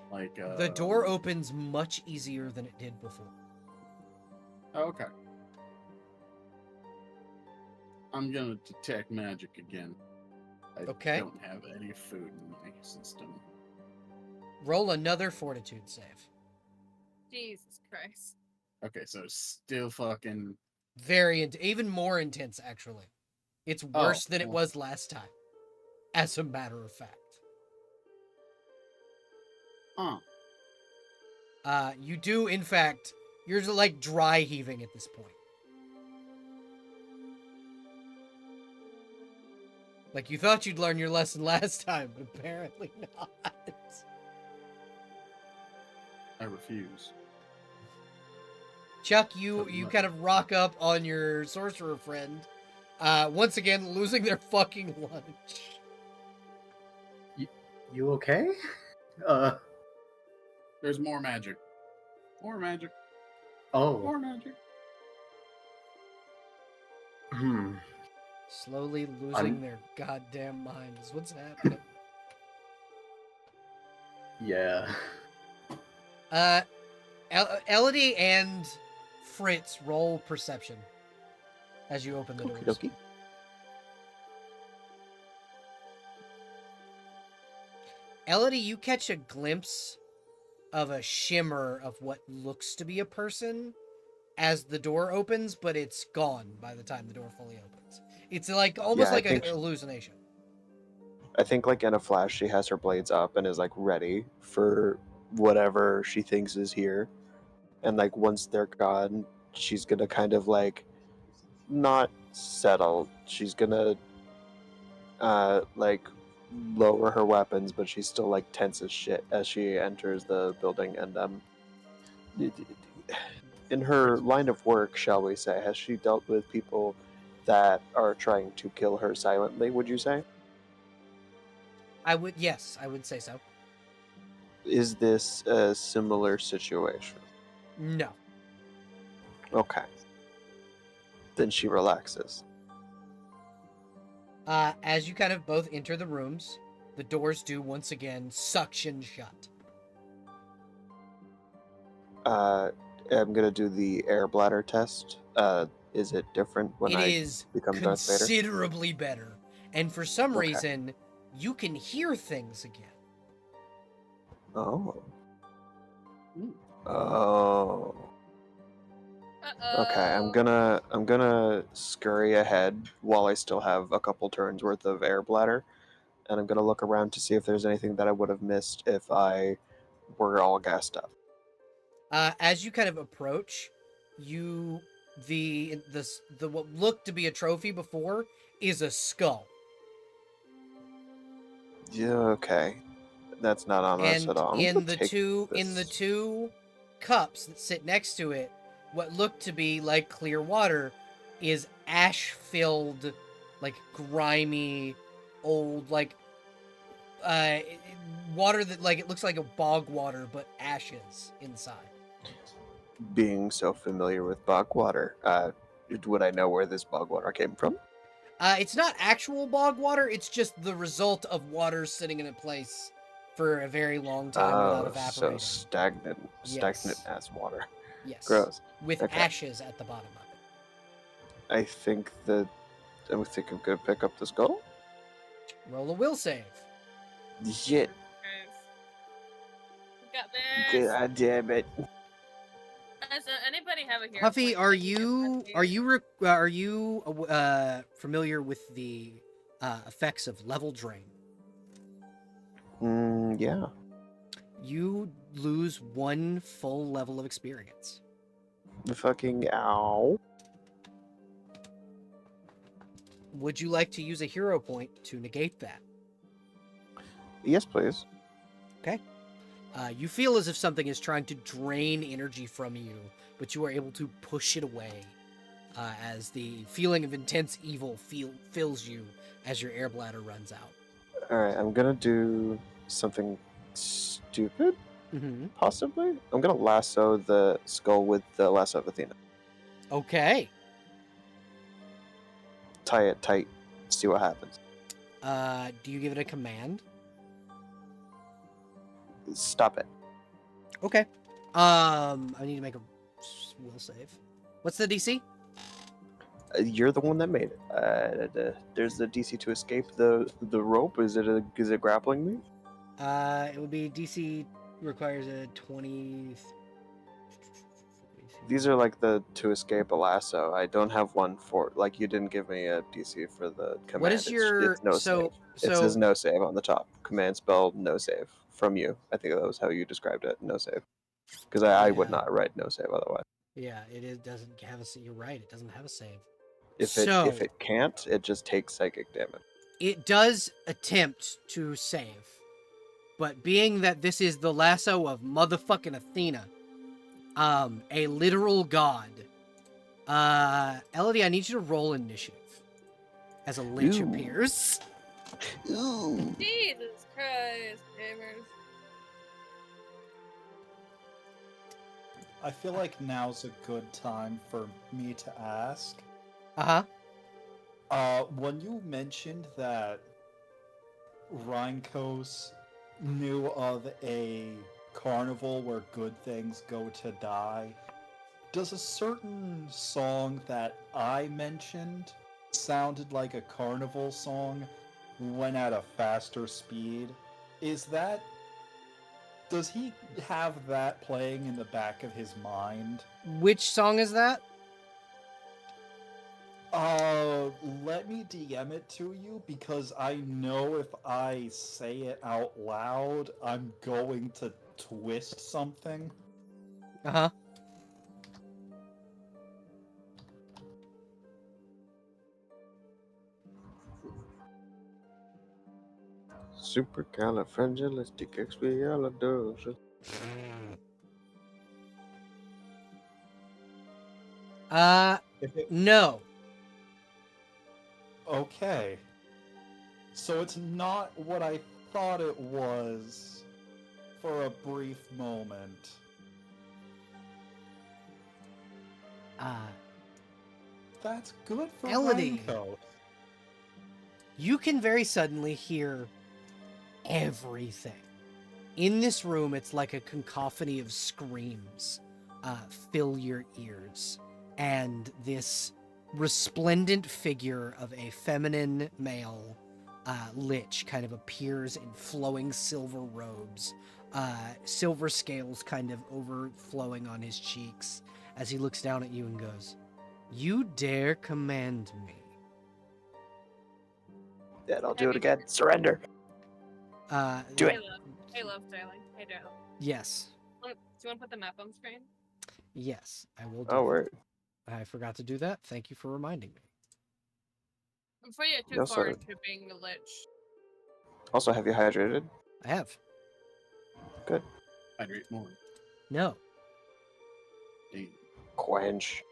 Like, The door opens much easier than it did before. Oh, okay. I'm gonna detect magic again. I Okay. don't have any food in my system. Roll another fortitude save. Jesus Christ. Okay, so still fucking. Even more intense, actually. It's worse than it was last time, as a matter of fact. You do, in fact, you're like dry heaving at this point. Like you thought you'd learn your lesson last time, but apparently not. I refuse. Chuck, you kind of rock up on your sorcerer friend, once again losing their fucking lunch. You okay? There's more magic. More magic. Oh. More magic. Slowly losing their goddamn minds. What's happening? Yeah. Elodie and Fritz roll perception as you open the doors. Okey-dokey. Elodie, you catch a glimpse of a shimmer of what looks to be a person as the door opens, but it's gone by the time the door fully opens. It's like almost like an hallucination. I think like in a flash she has her blades up and is like ready for whatever she thinks is here. And like once they're gone, she's gonna kind of like not settle. She's gonna like lower her weapons, but she's still like tense as shit as she enters the building. And in her line of work, shall we say, has she dealt with people that are trying to kill her silently, would you say? Yes, I would say so. Is this a similar situation? No. Okay. Then she relaxes. As you kind of both enter the rooms, the doors do once again suction shut. I'm gonna do the air bladder test. Is it different when It I is become Darth Vader? considerably better. And for some Okay. reason, you can hear things again. Oh. Ooh. Oh. Uh-oh. Okay, I'm gonna scurry ahead while I still have a couple turns worth of air bladder, and I'm gonna look around to see if there's anything that I would have missed if I were all gassed up. As you kind of approach, the what looked to be a trophy before is a skull. Yeah, okay. That's not on us And at all. I'm in gonna the take two two cups that sit next to it, what looked to be like clear water is ash filled, like grimy, old, like uh water that, like, it looks like a bog water but ashes inside. Being so familiar with bog water, would I know where this bog water came from? It's not actual bog water, it's just the result of water sitting in a place for a very long time without Oh, evaporating. so stagnant Yes. as water. Yes. Gross. With Okay. ashes at the bottom of it. I think I'm gonna pick up the skull. Roll a will save. Shit. Guys. We got this. God damn it. Does anybody have a hero Huffy, point are that can you familiar with the effects of level drain? Yeah. You lose 1 full level of experience. Fucking ow. Would you like to use a hero point to negate that? Yes, please. You feel as if something is trying to drain energy from you, but you are able to push it away as the feeling of intense evil fills you as your air bladder runs out. Alright, I'm gonna do something stupid, Mm-hmm. possibly. I'm gonna lasso the skull with the lasso of Athena. Okay. Tie it tight, see what happens. Do you give it a command? Stop it. Okay. I need to make a will save. What's the DC? You're the one that made it. There's the DC to escape the rope. Is it grappling me? It would be DC requires a 20. These are like the to escape a lasso. I don't have one for, like, you didn't give me a DC for the command. What is your it's no save. It says no save on the top. Command spell no save from you. I think that was how you described it. No save. Because I would Yeah. not write no save otherwise. Yeah, doesn't have a. You're right. It doesn't have a save. If it can't, it just takes psychic damage. It does attempt to save, but being that this is the lasso of motherfucking Athena, a literal god, Elodie, I need you to roll initiative as a lich Ooh. appears. Ooh. Jesus Christ, gamers. I feel like now's a good time for me to ask. When you mentioned that Rheinkos knew of a carnival where good things go to die, does a certain song that I mentioned sounded like a carnival song when at a faster speed? Does he have that playing in the back of his mind? Which song is that? Let me DM it to you because I know if I say it out loud, I'm going to twist something. Supercalifragilisticexpialidocious. No. Okay. So it's not what I thought it was. for a brief moment. That's good for Elodie. Raincoat. You can very suddenly hear everything. In this room, it's like a cacophony of screams fill your ears. And this resplendent figure of a feminine male lich kind of appears in flowing silver robes, silver scales kind of overflowing on his cheeks as he looks down at you and goes, "You dare command me?" Then I'll do it again. Surrender. Do it. Hey, love, darling. Hey, darling. Yes. Do you want to put the map on screen? Yes, I will do Oh, that. word. I forgot to do that. Thank you for reminding me. Before you get too No, far sorry. into being a lich. Also, have you hydrated? I have. Hydrate more. No. Damn. Quench.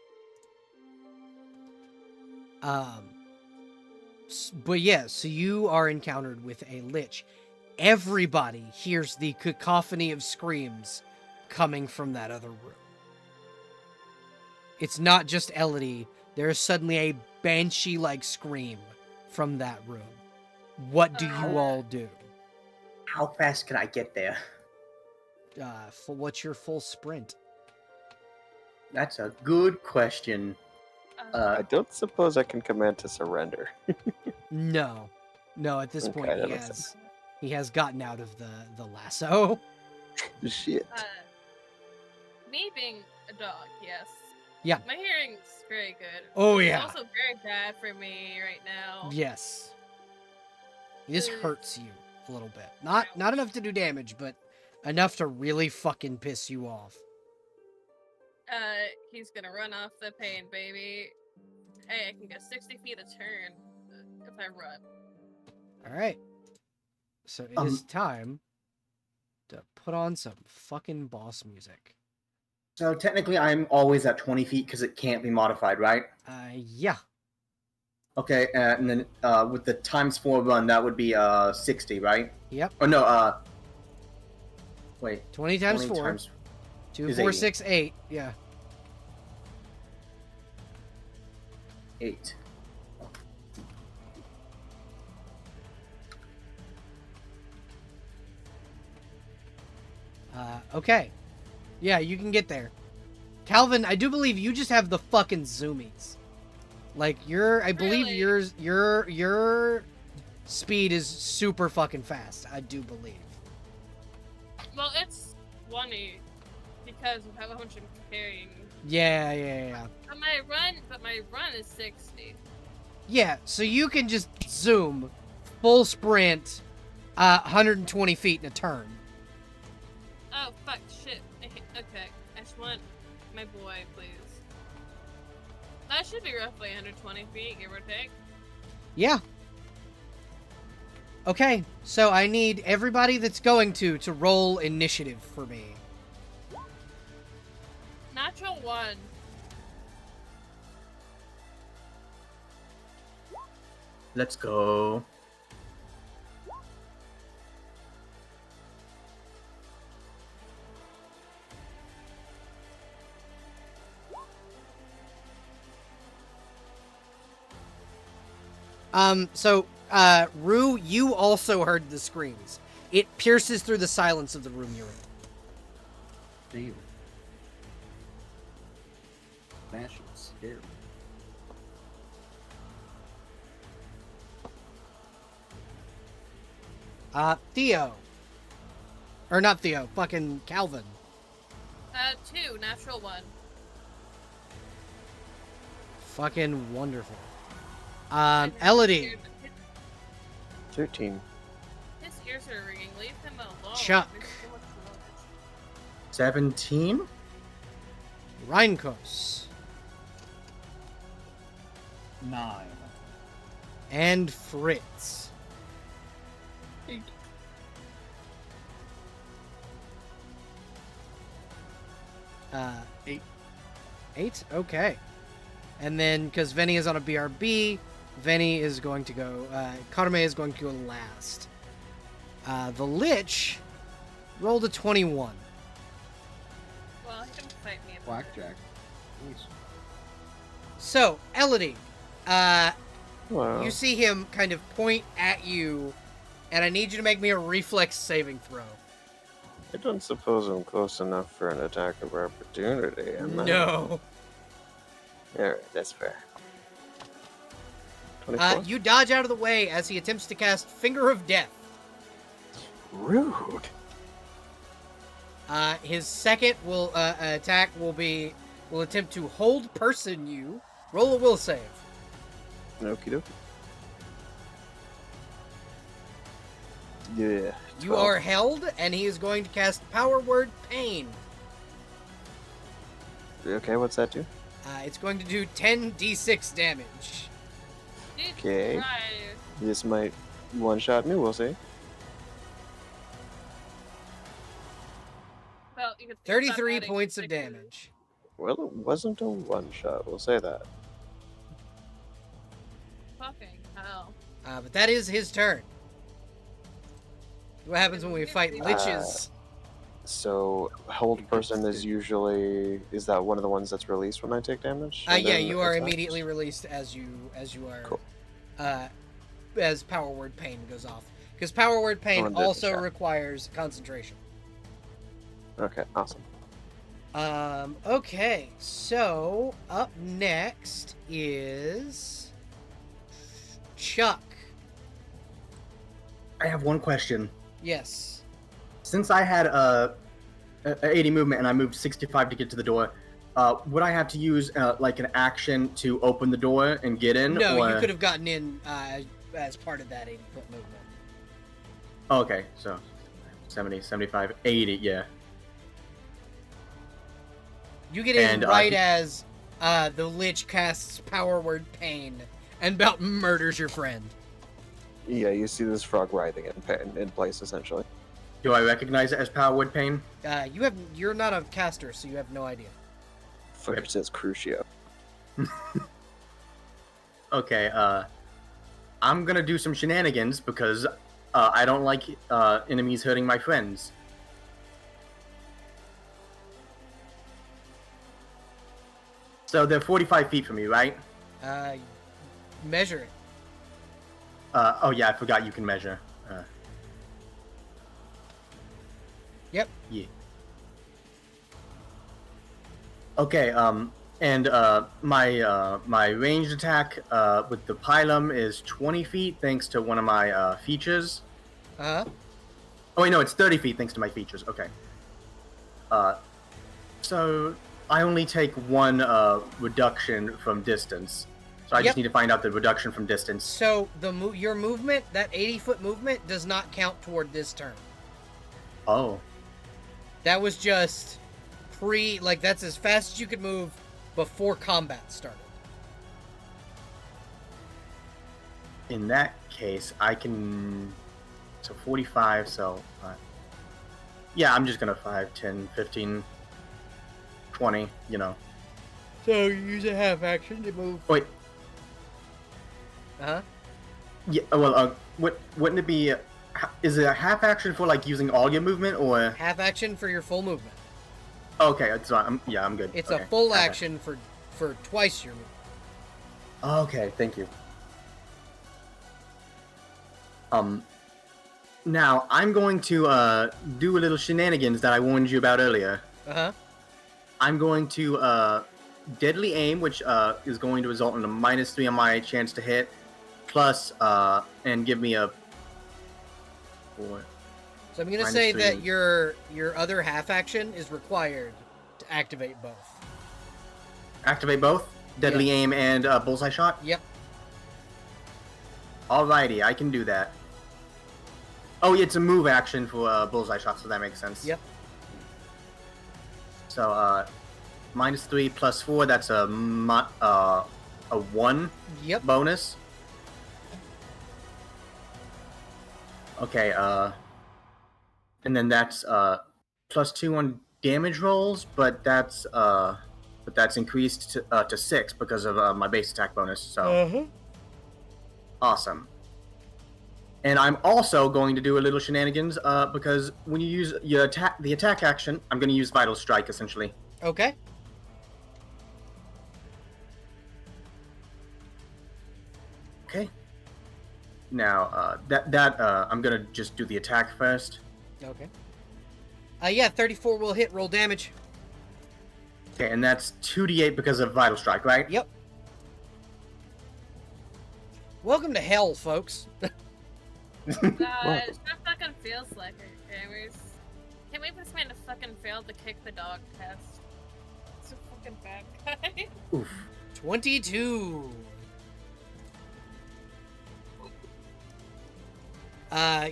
But yeah, so you are encountered with a lich. Everybody hears the cacophony of screams coming from that other room. It's not just Elodie. There is suddenly a banshee-like scream from that room. What do you all do? How fast can I get there? What's your full sprint? That's a good question. I don't suppose I can command to surrender. No. No, at this Okay, point that makes he has gotten out of the lasso. Shit. Me being a dog, yes. Yeah. My hearing's very good. Oh, It's yeah. also very bad for me right now. Yes. This hurts you a little bit. Not enough to do damage, but enough to really fucking piss you off. He's gonna run off the pain, baby. Hey, I can get 60 feet a turn if I run. Alright. So it is time to put on some fucking boss music. So technically, I'm always at 20 feet because it can't be modified, right? Yeah. Okay, and then with the ×4 run, that would be 60, right? Yep. Oh no, wait. 20 times 20 4. times 2, is 4, 80. 6, 8. Yeah. 8. Okay. Yeah, you can get there. Calvin, I do believe you just have the fucking zoomies. Like I believe Really? your speed is super fucking fast. I do believe. Well, it's 20 because of how much I'm carrying. Yeah. But my run is 60. Yeah, so you can just zoom, full sprint, 120 feet in a turn. Oh fuck, shit. Okay, I just want my boy, please. That should be roughly 120 feet, give or take. Yeah. Okay, so I need everybody that's going to roll initiative for me. Natural 1. Let's go. Rue, you also heard the screams. It pierces through the silence of the room you're in. Damn. That shit's scary. Theo. Or not Theo, fucking Calvin. 2, natural 1. Fucking wonderful. Elodie. 13. His ears are ringing. Leave him alone. Chuck. There's so much noise. 17? Reinkos. 9. And Fritz. 8. Uh, 8. 8? Okay. And then, because Venny is on a BRB, Venny is going to go, Karme is going to go last. The Lich Rolled a 21. Well, he can fight me. Blackjack. Nice. So, Elodie, Wow. you see him kind of point at you, and I need you to make me a reflex saving throw. I don't suppose I'm close enough for an attack of opportunity, am I? No. Alright, that's fair. 24? You dodge out of the way as he attempts to cast Finger of Death. Rude. His second attack will attempt to hold person you. Roll a will save. Okie dokie. Yeah. You 12. are held, and he is going to cast Power Word Pain. Okay, what's that do? It's going to do 10d6 damage. Jesus Okay. Christ. This might one-shot me, we'll see. Well, you could stop 33 adding points of sixes. damage. Well, it wasn't a one-shot, we'll say that. Fucking hell. But that is his turn. What happens when we fight liches? So, hold person is usually... Is that one of the ones that's released when I take damage? And Yeah, then you are attacked? immediately released as you are... Cool. As Power Word Pain goes off. Because Power Word Pain Someone did the also shot. requires concentration. Okay, awesome. Okay, so up next is Chuck. I have one question. Yes. Since I had 80 movement and I moved 65 to get to the door, would I have to use like an action to open the door and get in? No, or... you could have gotten in as part of that 80-foot movement. Oh, okay, so 70, 75, 80, yeah. You get in And, right as the Lich casts Power Word Pain and about murders your friend. Yeah, you see this frog writhing in place, essentially. Do I recognize it as Power Word Pain? You're not a caster, so you have no idea. Fucker says Crucio. Okay, I'm gonna do some shenanigans because I don't like enemies hurting my friends. So they're 45 feet from you, right? Measure it. Oh yeah, I forgot you can measure. Yep. Yeah. Okay, and my ranged attack with the pylum is 20 feet thanks to one of my features. Uh-huh. Oh wait, no, it's 30 feet thanks to my features. Okay. So I only take one reduction from distance. So I Yep. just need to find out the reduction from distance. So your movement, that 80-foot movement, does not count toward this turn. Oh. That was just that's as fast as you could move before combat started. In that case, I can... So 45, so... yeah, I'm just gonna 5, 10, 15, 20, you know. So you use a half action to move. Wait, Uh-huh. yeah, well, wouldn't it be... is it a half action for, like, using all your movement, or... Half action for your full movement. Okay, it's fine. I'm good. It's Okay, a full half action for twice your movement. Okay, thank you. Now, I'm going to, do a little shenanigans that I warned you about earlier. Uh-huh. I'm going to, deadly aim, which, is going to result in a -3 on my chance to hit, plus, and give me a... 4. So I'm gonna Minus say 3 that is- your other half action is required to activate both. Activate both? Deadly aim and, bullseye shot? Yep. Alrighty, I can do that. Oh, yeah, it's a move action for, bullseye shot, so that makes sense. Yep. So, -3 plus 4, that's a 1 Yep. bonus. Okay, and then that's, +2 on damage rolls, but that's increased to 6 because of, my base attack bonus, so. Uh-huh. Awesome. And I'm also going to do a little shenanigans because when you use the attack action, I'm going to use Vital Strike essentially. Okay. Okay. Now I'm going to just do the attack first. Okay. Yeah, 34 will hit. Roll damage. Okay, and that's 2d8 because of Vital Strike, right? Yep. Welcome to hell, folks. It fucking feels like it, gamers. Can't wait for this man to fucking fail to kick the dog test. It's a fucking bad guy. Oof. 22.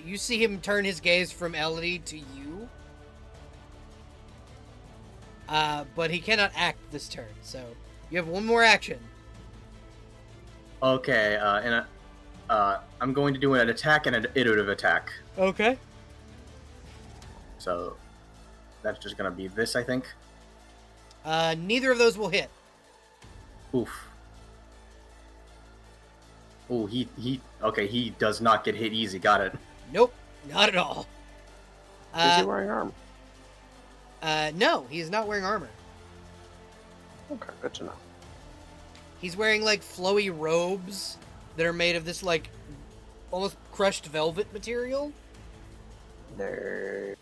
You see him turn his gaze from Elodie to you. But he cannot act this turn, so you have one more action. Okay, I'm going to do an attack and an iterative attack. Okay. So that's just going to be this, I think. Neither of those will hit. Oof. Oh, okay, he does not get hit easy, got it. Nope, not at all. Is he wearing armor? No, he's not wearing armor. Okay, good to know. He's wearing, like, flowy robes that are made of this, like, almost crushed velvet material. Nerd.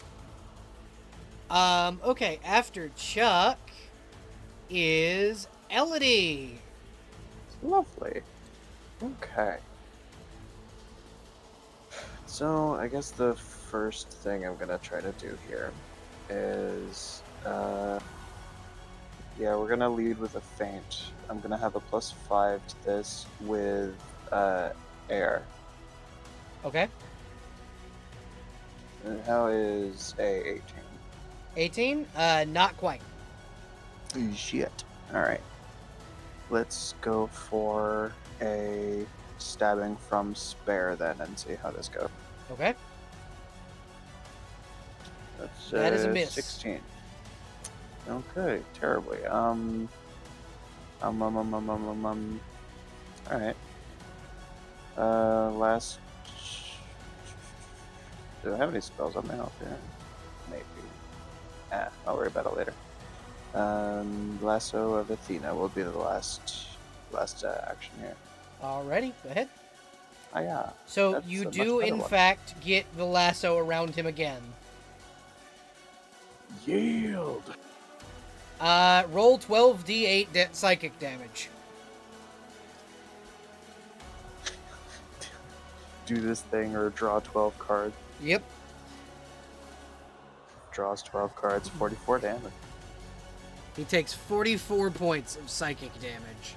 Okay, after Chuck is Elodie. Lovely. Okay. So, I guess the first thing I'm gonna try to do here is, yeah, we're gonna lead with a feint. I'm gonna have a +5 to this with, air. Okay. And how is a 18? 18? Not quite. Shit. Alright. Let's go for a stabbing from spare then and see how this goes. Okay. That's, That is a miss. 16. Okay, terribly. Alright. Last... Do I have any spells on my health here? Maybe. I'll worry about it later. Lasso of Athena will be the last action here. Alrighty, go ahead. Ah, yeah. So That's you a much do, better in one. fact, get the lasso around him again. Yield! Roll 12d8 psychic damage. Do this thing or draw 12 cards. Yep. Draws 12 cards, 44 damage. He takes 44 points of psychic damage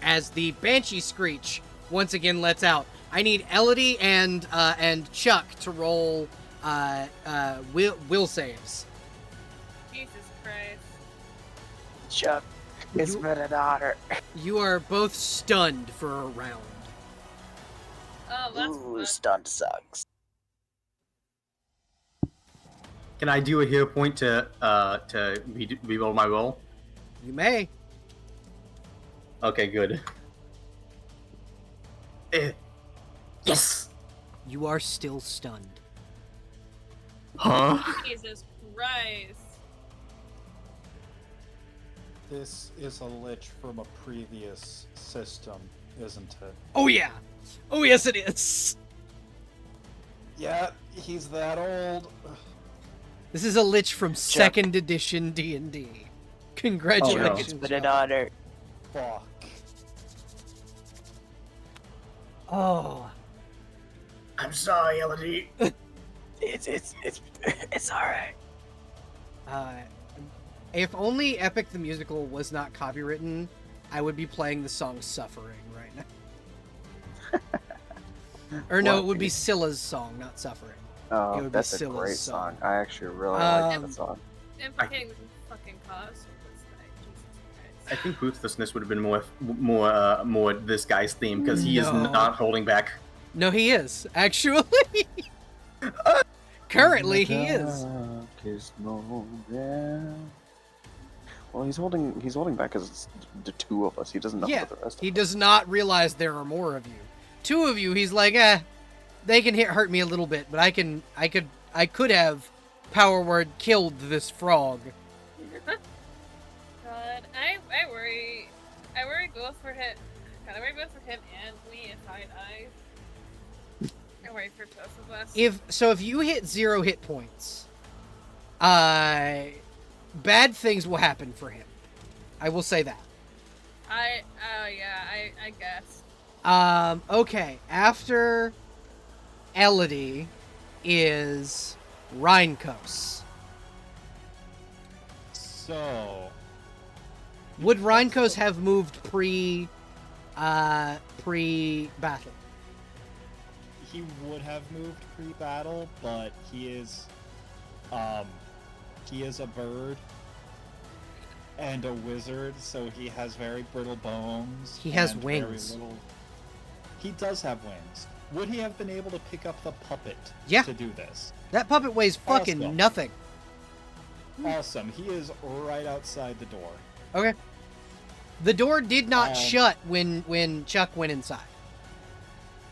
as the Banshee Screech once again lets out. I need Elodie and Chuck to roll will saves. Jesus Christ. Chuck, it's been an honor. You are both stunned for a round. Oh, that's Ooh, fun. stun sucks. Can I do a hero point to re-roll my roll? You may. Okay, good. Yes! You are still stunned. Huh? Jesus Christ. This is a lich from a previous system, isn't it? Oh yeah. Oh yes it is. Yeah, he's that old. This is a lich from 2nd edition D&D. Congratulations. It's been an honor. Fuck. Oh. I'm sorry, Elodie. It's alright. If only Epic the Musical was not copywritten, I would be playing the song Suffering right now. Or no, What? it would be Scylla's song, not Suffering. It Oh, would be that's a Scylla's great song. song. I actually really like Um, that song. Implicating the fucking cause. What's that? Jesus I Christ. think Ruthlessness would have been more this guy's theme because he is No. not holding back. No, he is, actually. Currently, he is. Well, he's holding back because it's the two of us. He doesn't know Yeah, about the rest he of us. does not realize there are more of you. Two of you, he's like, they can hurt me a little bit, but I could have power word killed this frog. God, I worry both for him. God, I worry both for him and me if I die. I worry for both of us. If you hit 0 hit points, bad things will happen for him. I will say that. I guess. Okay. After Elodie is Rheinkos. So, Would Rheinkos have moved pre-battle? he would have moved pre-battle, but he is a bird and a wizard, so he has very brittle bones. He has and very wings. little- He does have wings. Would he have been able to pick up the puppet Yeah. to do this? That puppet weighs fucking Awesome. nothing. Awesome. He is right outside the door. Okay. The door did not Um, shut when Chuck went inside.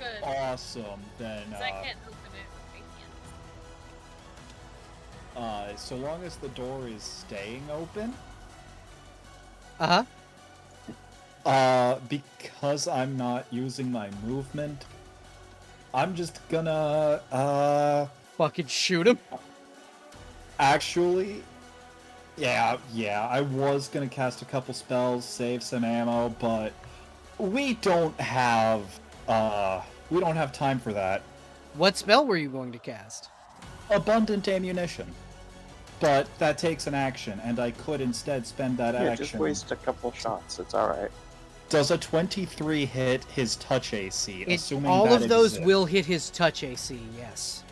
Good. Awesome. Then, 'Cause I can't open it with my hands. so long as the door is staying open, Uh-huh. because I'm not using my movement, I'm just gonna, Fucking shoot him. actually, yeah, I was gonna cast a couple spells, save some ammo, but we don't have time for that. What spell were you going to cast? Abundant ammunition. But that takes an action, and I could instead spend that Yeah, action. just waste a couple shots. It's all right. Does a 23 hit his touch AC? Assuming All that of those exists. will hit his touch AC, yes.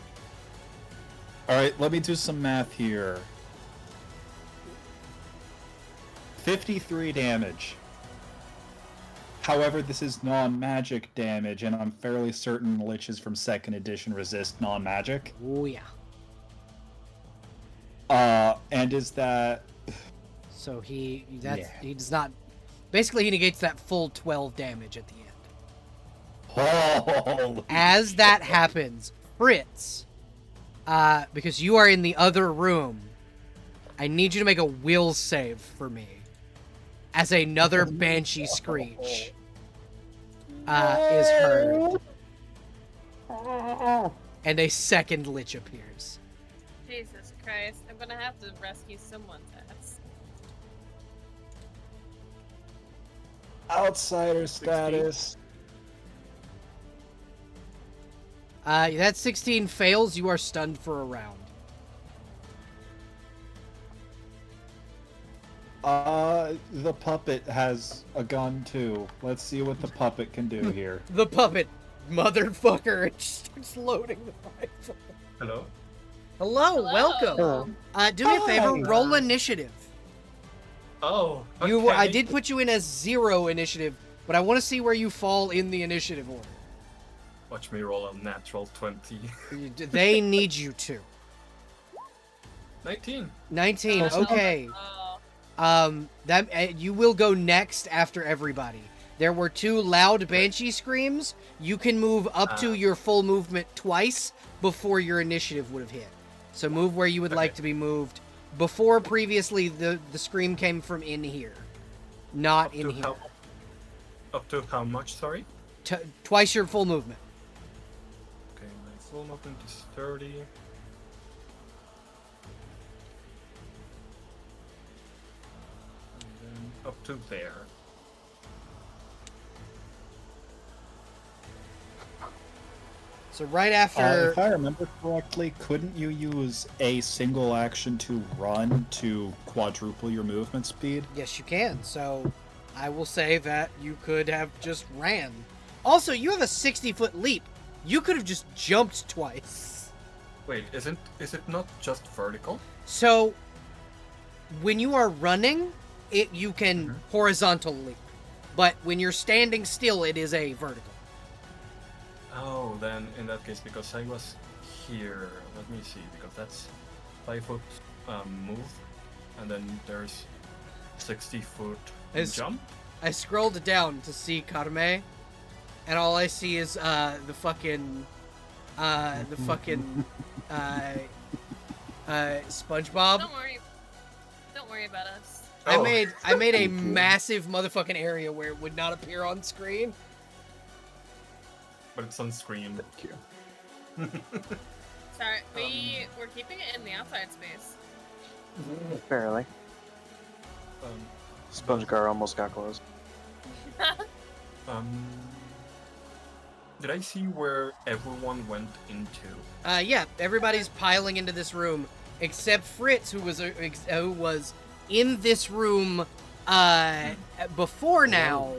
Alright, let me do some math here. 53 damage. However, this is non-magic damage, and I'm fairly certain liches from 2nd edition resist non-magic. Oh, yeah. And is that... So he Yeah. does not... Basically, he negates that full 12 damage at the end. Holy As that happens, Fritz, because you are in the other room, I need you to make a will save for me. As another Banshee Screech is heard. And a second Lich appears. Jesus Christ, I'm gonna have to rescue someone's ass. Outsider status. That 16 fails, you are stunned for a round. The puppet has a gun too. Let's see what the puppet can do here. The puppet, motherfucker, it just starts loading the rifle. Hello? Hello, welcome. Do me a favor, Hi. roll initiative. Oh, okay. You, I did put you in as 0 initiative, but I want to see where you fall in the initiative order. Watch me roll a natural 20. They need you to. 19. 19. Oh. Okay. Oh, You will go next after everybody. There were 2 loud banshee screams. You can move up to your full movement twice before your initiative would have hit. So move where you would like Okay. to be moved. Before previously, the scream came from in here, not Up in to here. Up to how much, sorry? Twice your full movement. Okay, my full movement is 30. And then up to there. So right after, If I remember correctly, couldn't you use a single action to run to quadruple your movement speed? yes, you can. So I will say that you could have just ran. Also, you have a 60-foot leap. You could have just jumped twice. Wait, is it not just vertical? So when you are running, you can horizontal leap. But when you're standing still, it is a vertical. Oh, then in that case, because I was here, let me see, because that's 5 foot move, and then there's 60 foot Is- jump. I scrolled down to see Karame, and all I see is the fucking the fucking SpongeBob. Don't worry about us. I Oh. made a Thank you. massive motherfucking area where it would not appear on screen. But it's on screen. Thank you. Sorry, we're keeping it in the outside space. Barely. Um, Sponge car almost got closed. did I see where everyone went into? Yeah, everybody's piling into this room except Fritz, who was in this room before now,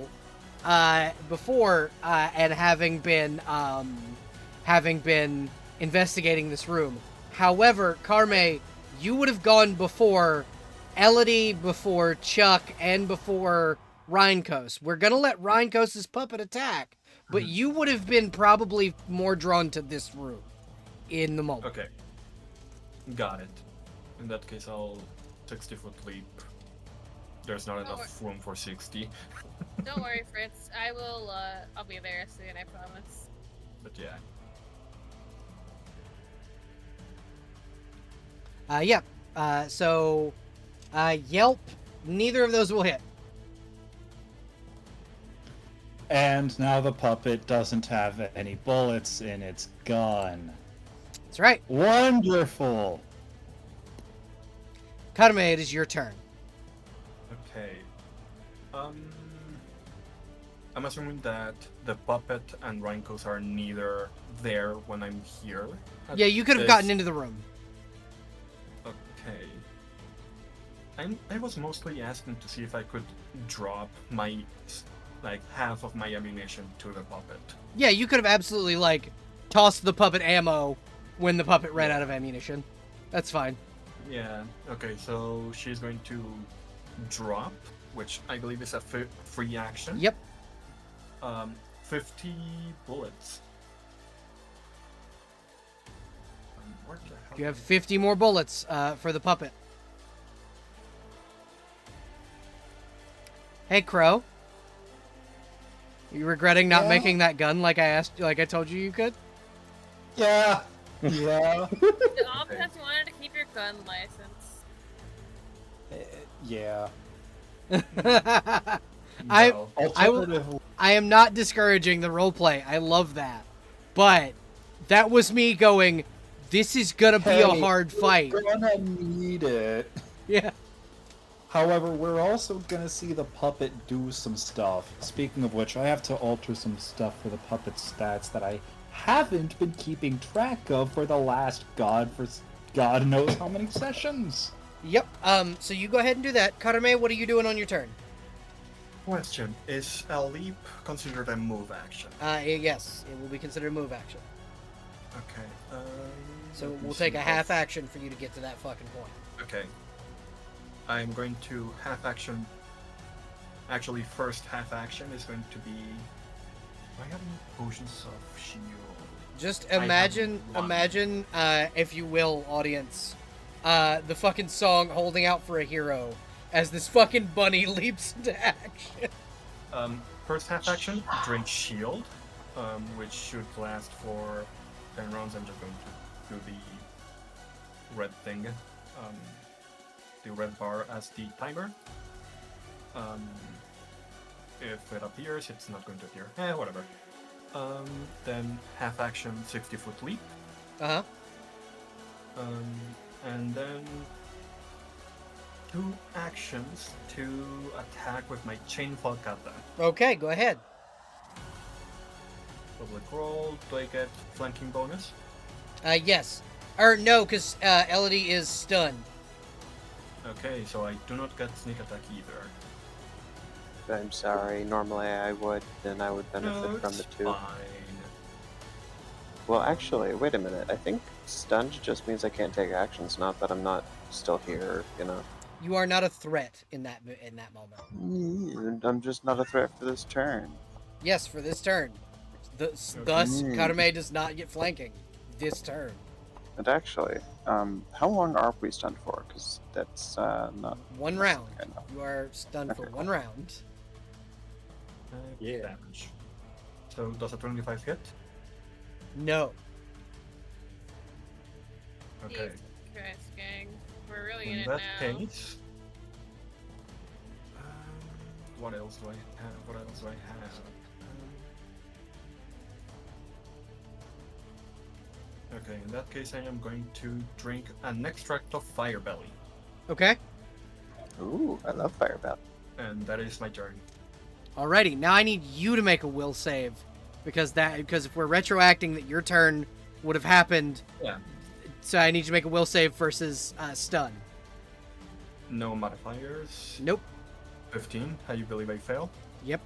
and having been investigating this room. However, Carme, you would have gone before Elodie, before Chuck, and before Rhinkos. We're gonna let Rhinkos' puppet attack, but you would have been probably more drawn to this room in the moment. Okay. Got it. In that case, I'll 60-foot leap. There's not enough room for 60. Don't worry, Fritz. I'll be there soon, I promise. But yeah. So, Yelp, neither of those will hit. And now the puppet doesn't have any bullets in its gun. That's right. Wonderful! Karame, it is your turn. Okay. I'm assuming that the puppet and Rhinkos are neither there when I'm here. at Yeah, you could have this- gotten into the room. Okay. I was mostly asking to see if I could drop my, half of my ammunition to the puppet. Yeah, you could have absolutely, tossed the puppet ammo when the puppet ran out of ammunition. That's fine. Yeah, okay, so she's going to drop, which I believe is a free action. Yep. 50 bullets. Where the hell? You have 50 more bullets for the puppet. Hey, Crow. You regretting not Yeah? making that gun like I told you you could? Yeah! Yeah. All because you wanted to keep your gun license. Yeah. I No. Alternative. I am not discouraging the roleplay. I love that. But that was me going, this is gonna be a Hey, hard fight. We're gonna need it. Yeah. However, we're also gonna see the puppet do some stuff. Speaking of which, I have to alter some stuff for the puppet stats that I haven't been keeping track of for the last God knows how many sessions. Yep. So you go ahead and do that. Karame, what are you doing on your turn? Question, is a leap considered a move action? Yes, it will be considered a move action. Okay. So let me we'll take see a half if- action for you to get to that fucking point. Okay. I'm going to half action. Actually, first half action is going to be. Do I have any potions of shield? Just I have imagine, one. if you will, audience, the fucking song "Holding Out for a Hero" as this fucking bunny leaps into action. First half action, drink shield, which should last for 10 rounds. I'm just going to do the red thing, the red bar as the timer. If it appears, it's not going to appear. Whatever. Then half action, 60-foot leap. Uh huh. And then 2 actions to attack with my chainfall kata. Okay, go ahead. Public roll. Do I get flanking bonus? Yes. Or no, because Elodie is stunned. Okay, so I do not get sneak attack either. I'm sorry. Normally I would, then I would benefit No, from the it's 2. fine. Well, actually, wait a minute. I think stunned just means I can't take actions, not that I'm not still here, you know. You are not a threat in that moment. I'm just not a threat for this turn. Yes, for this turn. Thus, Karame does not get flanking this turn. And actually, how long are we stunned for? Because that's not 1 round. I know. You are stunned for 1 round. Yeah. Damage. So does a 25 hit? No. Okay. Jesus Christ, gang. We're really in In it that now. case, what else do I have? What else do I have? Okay, in that case, I am going to drink an extract of Fire Belly, Okay. Ooh, I love Fire Bell. and that is my turn. Alrighty. Now I need you to make a will save, because if we're retroacting that your turn would have happened, Yeah. so I need you to make a will save versus stun. No modifiers. Nope. 15. I believe I fail. Yep.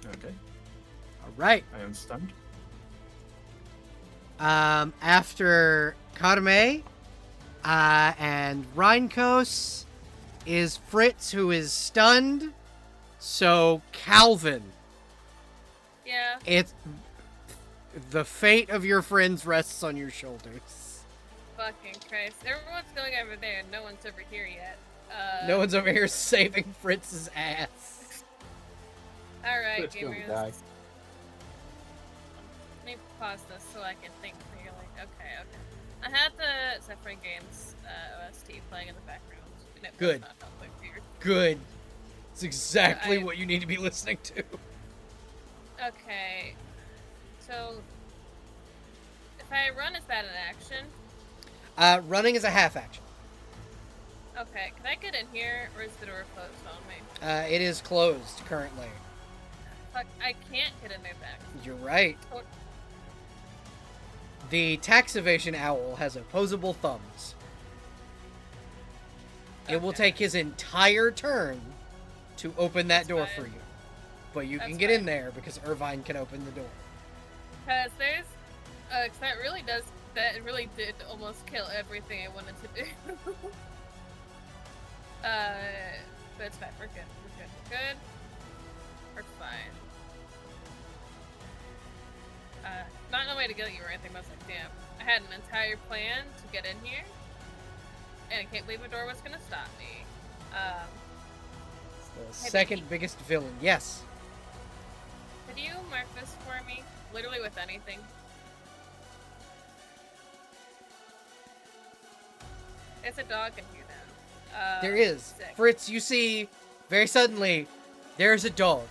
Okay, All right. I am stunned. After Karame and Rheinkos is Fritz, who is stunned. So Calvin, Yeah. it's the fate of your friends rests on your shoulders. Fucking Christ. Everyone's going over there and no one's over here yet. No one's over here saving Fritz's ass. Alright, Fritz gonna gamers. die. Let me pause this so I can think clearly. Okay. I had the Suffering Games OST playing in the background. And it was Good. not helping here. Good. It's exactly I- what you need to be listening to. Okay. So, if I run, is that an action? Running is a half action. Okay, can I get in here, or is the door closed on me? It is closed currently. Fuck, I can't get in there back. You're right. Oh. The tax evasion owl has opposable thumbs. It will Okay. take his entire turn to open that That's door fine. for you. But you can That's get in fine. there because Irvine can open the door. Because there's, cause that really did almost kill everything I wanted to do. But it's fine, we're good. We're fine. Not no way to get you or anything, but I was like, damn, I had an entire plan to get in here, and I can't believe a door was gonna stop me. It's the second Becky. biggest villain. Yes. Could you mark this for me? Literally with anything. There's a dog in here now. There is. Sick. Fritz, you see, very suddenly, there's a dog.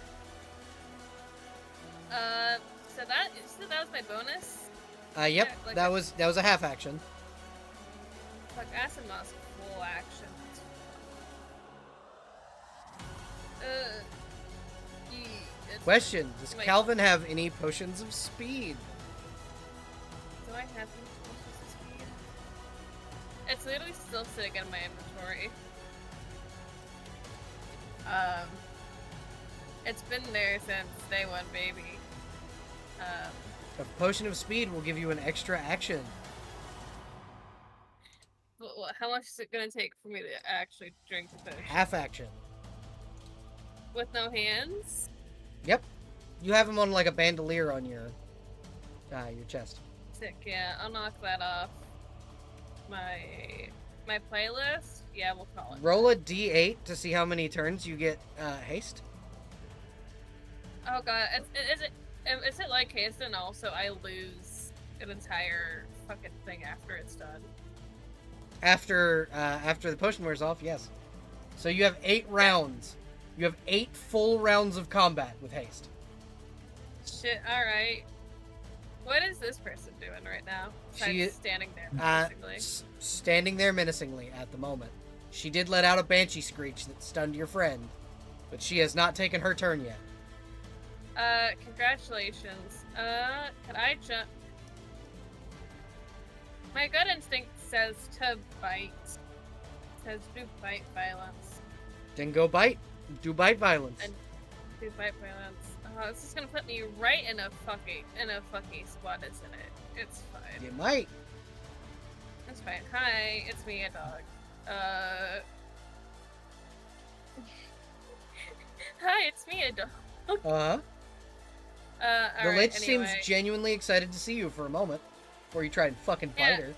So that was my bonus. Yep, Yeah, like that a- was a half action. Fuck, acid moss full action. It's- Question: does Wait. Calvin have any potions of speed? Do I have any potions of speed? It's literally still sitting in my inventory. It's been there since day one, baby. A potion of speed will give you an extra action. How much is it gonna take for me to actually drink the potion? Half action. With no hands? Yep. You have him on like a bandolier on your chest. Sick, yeah. I'll knock that off. My playlist? Yeah, we'll call it. Roll a d8 to see how many turns you get haste. Oh god, is it like haste and also I lose an entire fucking thing after it's done? After the potion wears off, yes. So you have 8 rounds. You have 8 full rounds of combat with haste. Shit, alright. What is this person doing right now? She Besides is- standing there Uh, basically. standing there menacingly at the moment. She did let out a banshee screech that stunned your friend, but she has not taken her turn yet. Congratulations. Could I jump? My gut instinct says to bite. Says do bite violence. Then go bite. Do bite violence. And do bite violence. This is gonna put me right in a fucking spot, isn't it? It's fine. You might. It's fine. Hi, it's me, a dog. Hi, it's me, a dog. Uh-huh. The Alright, Lich anyway, seems genuinely excited to see you for a moment before you try and fucking fight Yeah. her.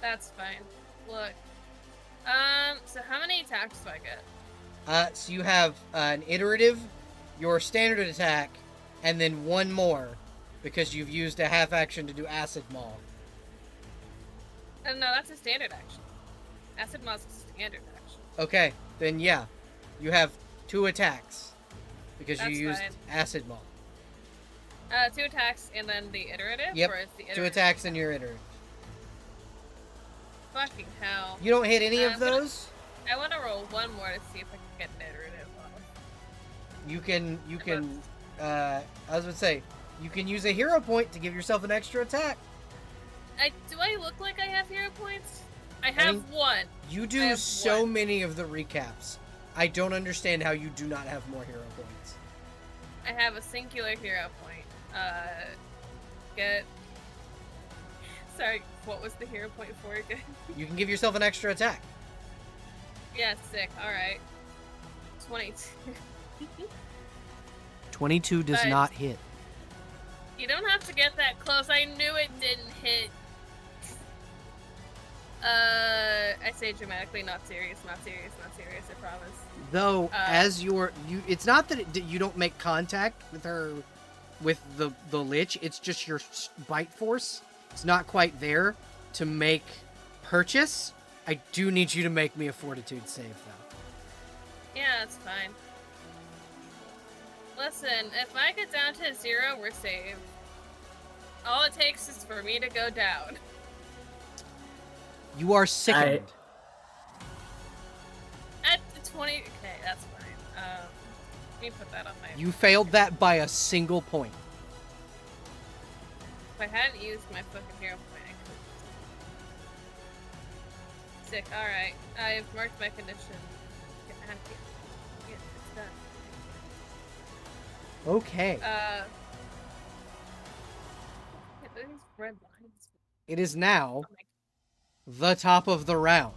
That's fine. Look. So how many attacks do I get? So you have an iterative, your standard attack, and then one more because you've used a half action to do acid maul. No, that's a standard action. Acid Maul's a standard action. Okay, then yeah, you have 2 attacks because That's you used fine. Acid Maul. 2 attacks and then the iterative? Yep, Or is the 2 iterative? attacks and your iterative. Fucking hell. You don't hit any of but those. I want to roll one more to see if I can get an iterative off. You can. I was gonna say, you can use a hero point to give yourself an extra attack. Do I look like I have hero points? I have mean, one. You I do have so one. many of the recaps. I don't understand how you do not have more hero points. I have a singular hero point. Get. Sorry, what was the hero point for again? You can give yourself an extra attack. Yeah, sick. Alright. 22. 22 does But- not hit. You don't have to get that close. I knew it didn't hit. I say dramatically, not serious, not serious, not serious, I promise. Though, as it's not that you don't make contact with her, with the lich. It's just your bite force. It's not quite there to make purchase. I do need you to make me a fortitude save, though. Yeah, that's fine. Listen, if I get down to 0, we're saved. All it takes is for me to go down. You are sickened. At 20, okay, that's fine. Let me put that on my. You failed that by a single point. If I hadn't used my fucking hero point, I could. Sick. All right, I've marked my condition. Get out of here. Yeah, it's done. Okay. Yeah, these red lines. It is now Oh my- the top of the round.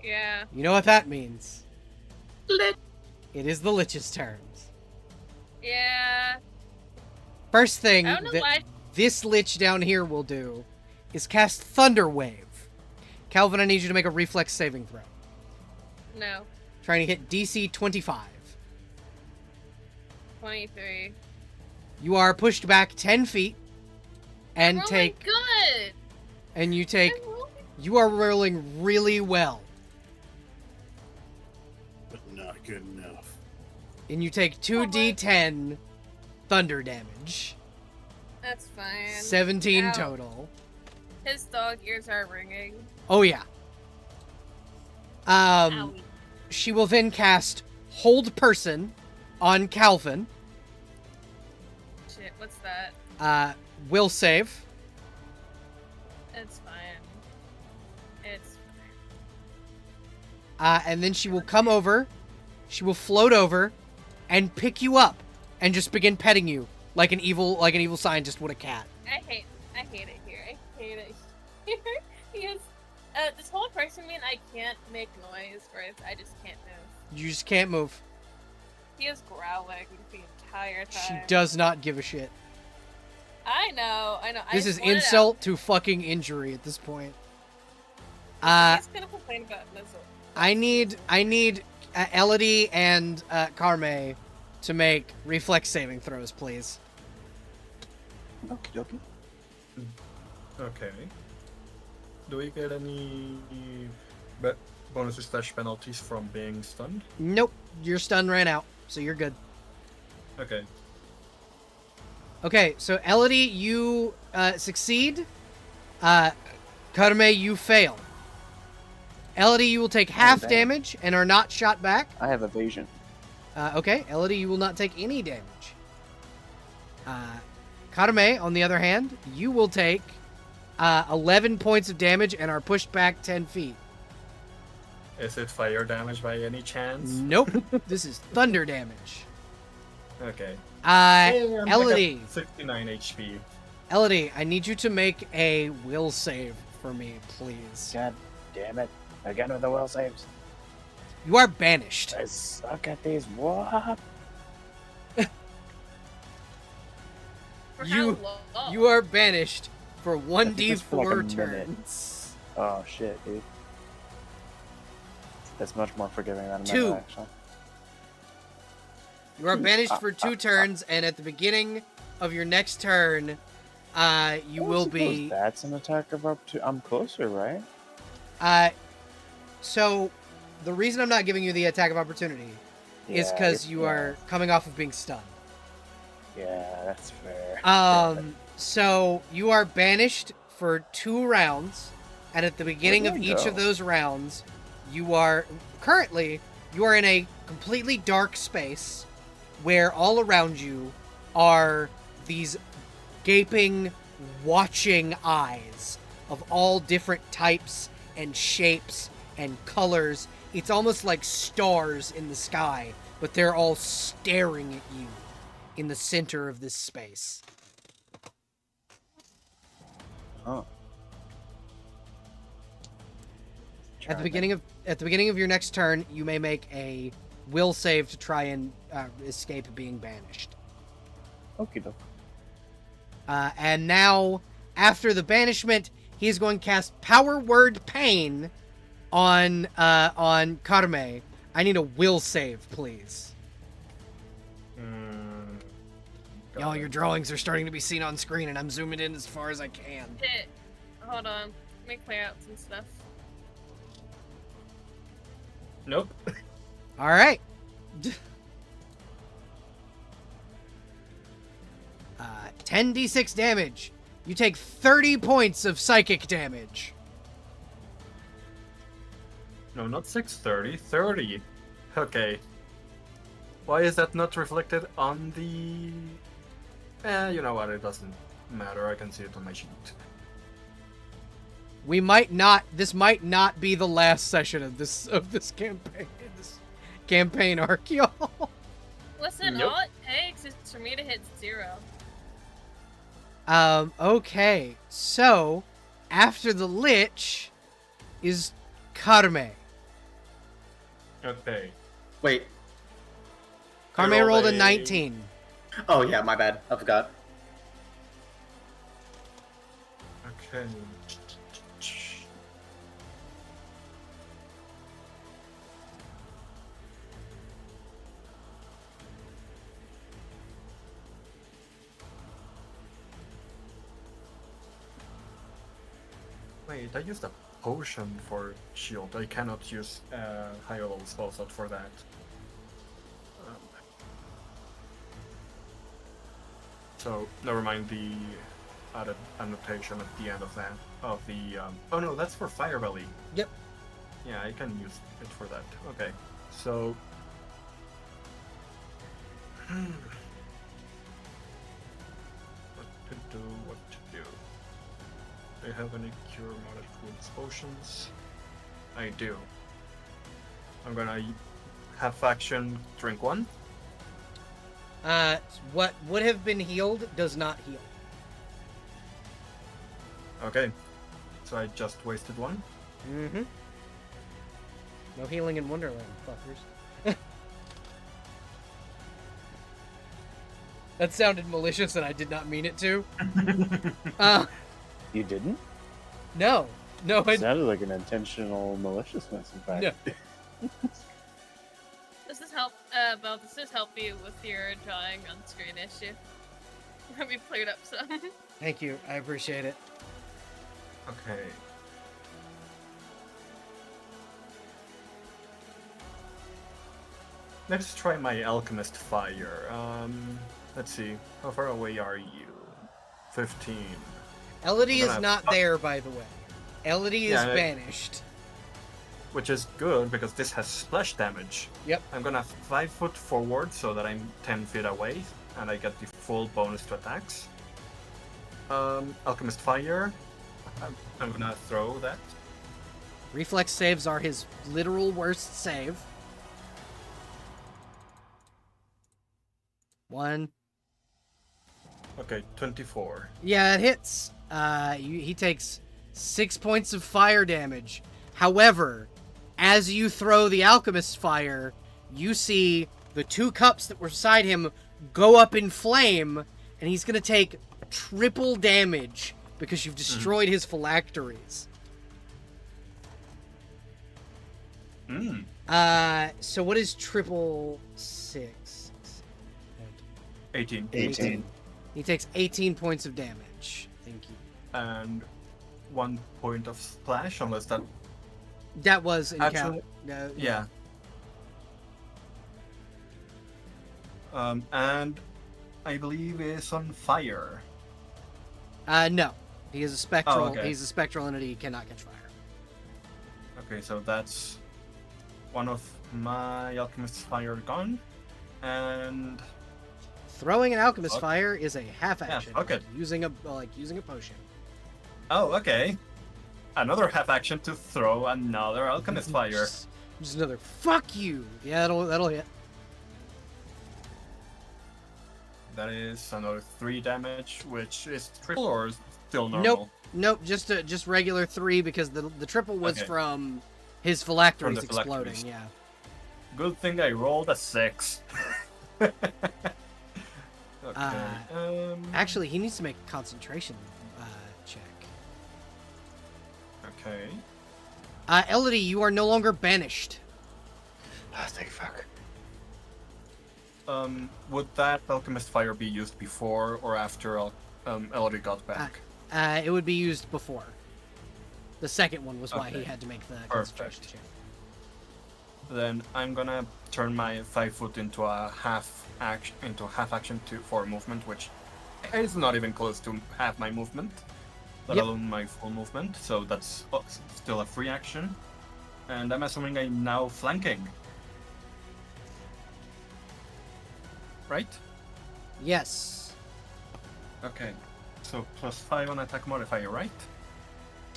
Yeah. You know what that means? It is the Lich's turns. Yeah. First thing I don't know that why. this Lich down here will do is cast Thunder Wave. Calvin, I need you to make a reflex saving throw. No. Trying to hit DC 25. 23. You are pushed back 10 feet and I'm take good. and you take I'm rolling- you are rolling really well. But not good enough. And you take 2d10 thunder damage. That's fine. 17 Ow. total. His dog ears are ringing. Oh yeah. Owie. She will then cast Hold Person on Calvin. Shit, what's that? Will save. It's fine. It's fine. And then she will come over. She will float over and pick you up and just begin petting you like an evil scientist would a cat. I hate it here. I hate it here. Because this whole person mean I can't make noise or I just can't move. You just can't move. He is growling the entire time. She does not give a shit. I know. This is just want it out. insult to fucking injury at this point. He's gonna complain about Mizzle. I need Elodie and Carme to make reflex saving throws, please. Okie dokie. Okay. Do we get any bonuses / penalties from being stunned? Nope, your stun ran out, so you're good. Okay. Okay, so Elodie, you succeed. Carme, you fail. Elodie, you will take half damn. damage and are not shot back. I have evasion. Okay, Elodie, you will not take any damage. Carme, on the other hand, you will take 11 points of damage and are pushed back 10 feet. Is it fire damage by any chance? Nope, this is thunder damage. Okay. Elodie, Elodie. 69 HP. Elodie, I need you to make a will save for me, please. God damn it. Again with the will saves. You are banished. I suck at these. What? For You- how long? You are banished for I think it's for 1d4 like a minute. turns. Oh shit, dude. That's much more forgiving than Two. I actually. You are banished for 2 turns, and at the beginning of your next turn, you will Suppose be. That's an attack of up to. I'm closer, right? So the reason I'm not giving you the attack of opportunity is because you are coming off of being stunned. Yeah, that's fair. So you are banished for 2 rounds, and at the beginning of Where'd I each go? of those rounds, you are in a completely dark space where all around you are these gaping, watching eyes of all different types and shapes and colors. It's almost like stars in the sky, but they're all staring at you in the center of this space. Huh. At the beginning of your next turn, you may make a will save to try and escape being banished. Okie doke. And now, after the banishment, he is going to cast Power Word Pain on Carme. I need a will save, please. Y'all, your drawings are starting to be seen on screen, and I'm zooming in as far as I can. Shit. Hold on. Let me clear out some stuff. Nope. All right. 10d6 damage. You take 30 points of psychic damage. No, not 630, 30. Okay. Why is that not reflected on the... you know what, it doesn't matter, I can see it on my sheet. This might not be the last session of this campaign arc, y'all. Listen, Nope. all it takes is for me to hit 0. Okay, so after the Lich is Carme. Okay. Wait. Carme rolled rolled a a- 19. Oh yeah, my bad. I forgot. Okay. Wait, I used a potion for shield. I cannot use higher level spell slot for that. So never mind the added annotation at the end of that. Of the oh no, that's for Fire Belly. Yep. Yeah, I can use it for that. Okay, so what to do? What to do? Do I have any cure modded wounds potions? I do. I'm gonna have faction drink one. What would have been healed does not heal. Okay, so I just wasted one. Mm-hmm. No healing in Wonderland, fuckers. That sounded malicious and I did not mean it to. You didn't? No. No, It sounded like an intentional maliciousness, in fact. No. Does this help, Belle, does this help you with your drawing on screen issue? Let me clear it up some. Thank you. I appreciate it. Okay. Let's try my Alchemist Fire. Let's see. How far away are you? 15. Elodie I'm is gonna- not there, by the way. Elodie is Yeah, banished. Which is good because this has splash damage. Yep. I'm gonna 5 foot forward so that I'm 10 feet away and I get the full bonus to attacks. Alchemist Fire. I'm gonna throw that. Reflex saves are his literal worst save. 1. Okay, 24. Yeah, it hits. He takes 6 points of fire damage. However, as you throw the Alchemist's Fire, you see the 2 cups that were beside him go up in flame, and he's gonna take triple damage because you've destroyed his phylacteries. So what is triple 6? 18. 18. He takes 18 points of damage. Thank you. And 1 point of splash, unless that. That was in Actually, count. Yeah. And I believe is on fire. No. He is a spectral. Oh, okay. He's a spectral entity. He cannot catch fire. Okay, so that's one of my alchemist's fire gone, and Throwing an alchemist Fuck. fire is a half action. fuck it. Using a potion. oh, okay, another half action to throw another alchemist fire. Just another fuck you. Yeah, that'll hit. That is another 3 damage, which is triple or still normal? Nope. Just regular 3 because the triple was Okay. from his phylacteries the exploding. phylacteries. Yeah. Good thing I rolled a 6. okay. Actually, he needs to make a concentration check. Okay. Elodie, you are no longer banished. Oh, thank fuck. Would that alchemist fire be used before or after Elodie got back? It would be used before. The second one was why he Okay. had to make the concentration Perfect. check. Then I'm gonna turn my 5 foot into a half action for movement, which is not even close to half my movement, let Yep. alone my full movement. So that's still a free action, and I'm assuming I'm now flanking. Right? Yes. Okay. So +5 on attack modifier, right?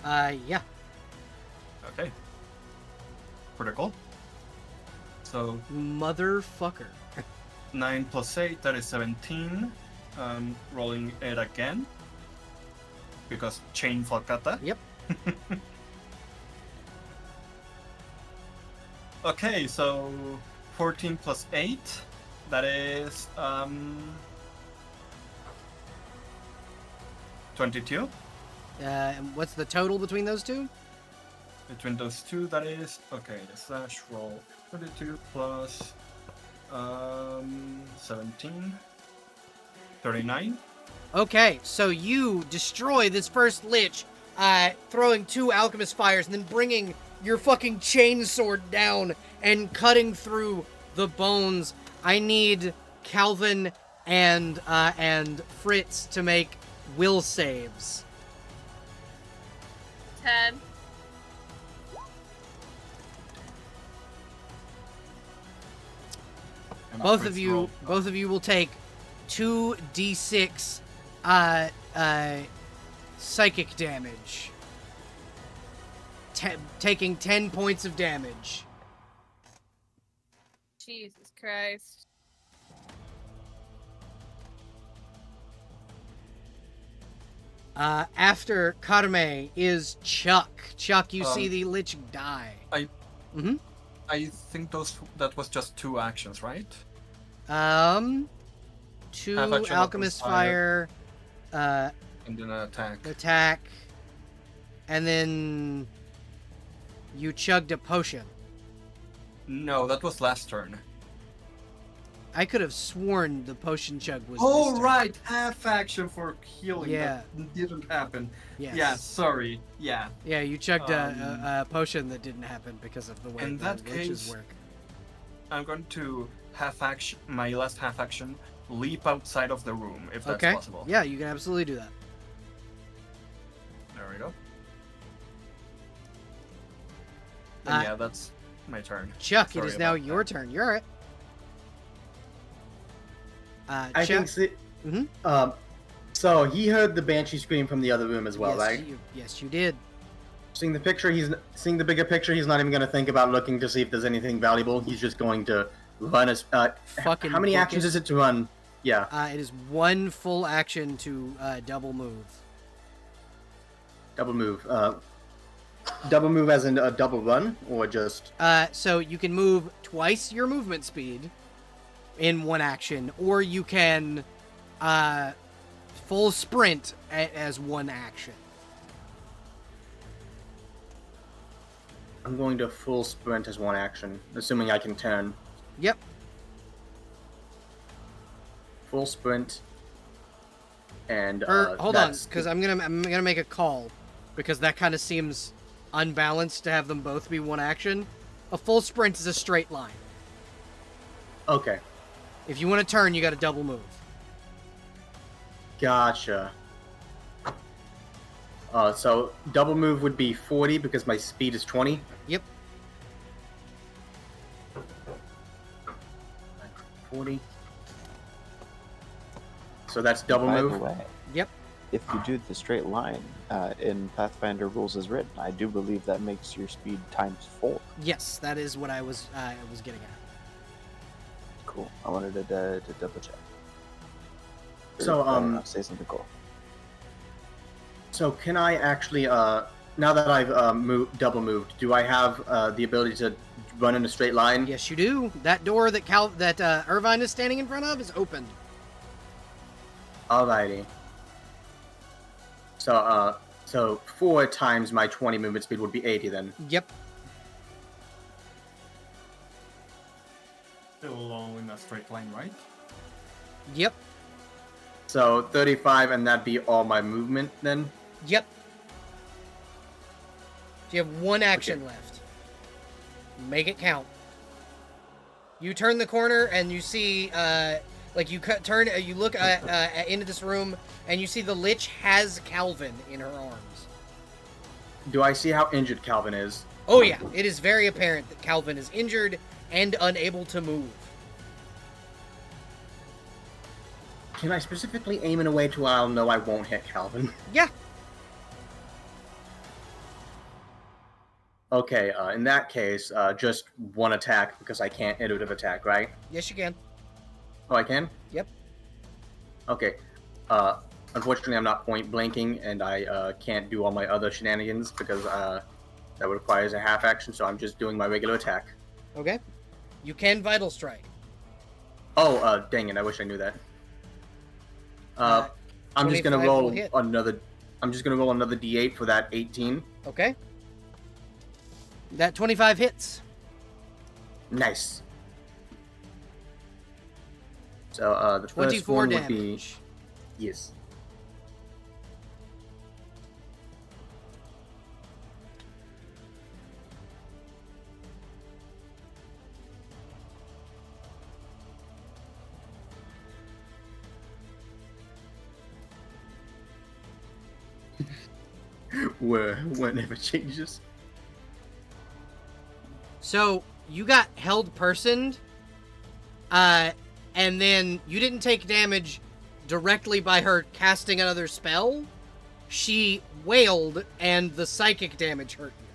Yeah. Okay. Critical. So Motherfucker. 9 + 8, that is 17. Rolling it again. Because chain falcata. Yep. Okay, so 14 + 8. That is 22. And what's the total between those two? Between those two, that is okay. The slash roll 22 plus 17, 39. Okay, so you destroy this first lich, throwing 2 alchemist fires and then bringing your fucking chainsword down and cutting through the bones. I need Calvin and Fritz to make will saves. 10. And Both Fritz of you roll. will take 2d6 psychic damage. Taking 10 points of damage. Jesus Christ. After Karme is Chuck. Chuck, you see Um, the lich die. I- Mm-hmm. I think that was just 2 actions, right? 2 Half action, alchemist fire, And then an attack. attack, and then you chugged a potion. No, that was last turn. I could have sworn the potion chug was. Oh this turn. right, half action for healing. Yeah. That didn't happen. Yes. Yeah, sorry. Yeah. Yeah, you chugged a potion that didn't happen because of the way In the that liches case, work. I'm going to my last half action, leap outside of the room if that's Okay. possible. Yeah, you can absolutely do that. There we go. Uh, And yeah, that's my turn. Chuck, Sorry it is now about your that. turn. You're alright. I Chuck, think. Mhm. So he heard the banshee scream from the other room as well, yes, right? yes, you did. Seeing the bigger picture. He's not even going to think about looking to see if there's anything valuable. He's just going to run as. Fucking How many book actions it. is it to run? Yeah, It is 1 full action to double move. double move. Double move as in a double run, or just. So you can move twice your movement speed in 1 action, or you can full sprint as 1 action. I'm going to full sprint as 1 action, assuming I can turn. Yep. Full sprint. And Hold on, that's because I'm gonna make a call, because that kind of seems unbalanced to have them both be one action. A full sprint is a straight line. okay. If you want to turn, you got to double move. Gotcha. So double move would be 40 because my speed is 20. Yep. 40. So that's double By move. the way, Yep. if you do the straight line in Pathfinder rules as written, I do believe that makes your speed times 4. Yes, that is what I was getting at. Cool. I wanted to double check. So say something cool. So can I actually now that I've double moved, do I have the ability to run in a straight line? Yes, you do. That door that Irvine is standing in front of is open. Alrighty. So 4 times my 20 movement speed would be 80 then. Yep. Still all in a straight line, right? Yep. So 35, and that'd be all my movement then. Yep. So you have one action left. Make it count. You turn the corner and you see, you look into this room and you see the Lich has Calvin in her arms. Do I see how injured Calvin is? Oh yeah, it is very apparent that Calvin is injured and unable to move. Can I specifically aim in a way to where I'll know I won't hit Calvin? Yeah. Okay, in that case, just one attack because I can't iterative attack, right? Yes, you can. Oh, I can? Yep. Okay. Unfortunately, I'm not point blanking, and I can't do all my other shenanigans because that requires a half action, so I'm just doing my regular attack. Okay. You can Vital Strike. Oh, dang it, I wish I knew that. I'm just gonna 25 roll will hit. I'm just gonna roll another D8 for that 18. Okay. That 25 hits. Nice. So the first 24 one damage. would be yes. Whenever changes. So you got held personed, and then you didn't take damage directly by her casting another spell. She wailed, and the psychic damage hurt you.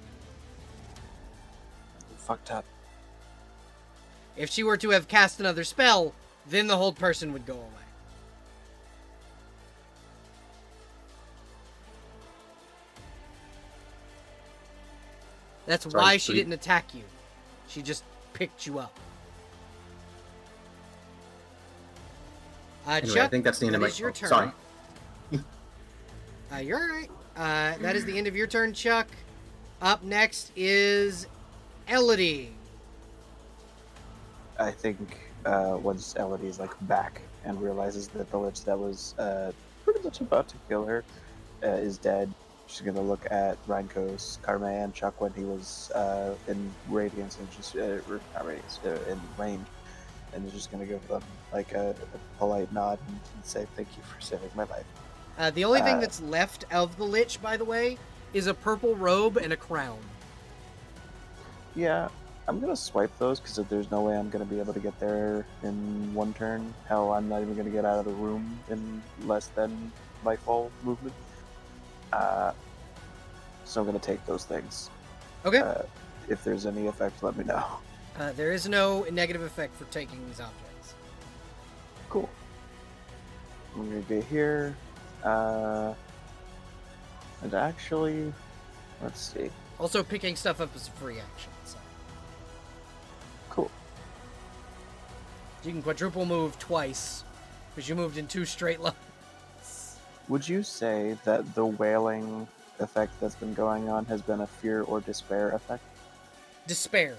Fucked up. If she were to have cast another spell, then the hold person would go away. That's Sorry, why she so didn't attack you. She just picked you up. Anyway, Chuck, I think that's the end of that my is your turn. Sorry. You're alright. That is the end of your turn, Chuck. Up next is Elodie. I think once Elodie's back and realizes that the Lich that was pretty much about to kill her is dead, she's gonna look at Rainkos, Karma, and Chuck when he was in Radiance, and just not Radiance, in Rain, and is just gonna give them a polite nod and say thank you for saving my life. The only thing that's left of the Lich, by the way, is a purple robe and a crown. Yeah, I'm gonna swipe those because there's no way I'm gonna be able to get there in one turn. Hell, I'm not even gonna get out of the room in less than my full movement. So I'm gonna take those things. Okay. If there's any effect, let me know. There is no negative effect for taking these objects. Cool. I'm gonna get here. And actually, let's see. Also, picking stuff up is a free action. So. Cool. You can quadruple move twice, because you moved in 2 straight lines. Would you say that the wailing effect that's been going on has been a fear or despair effect? Despair.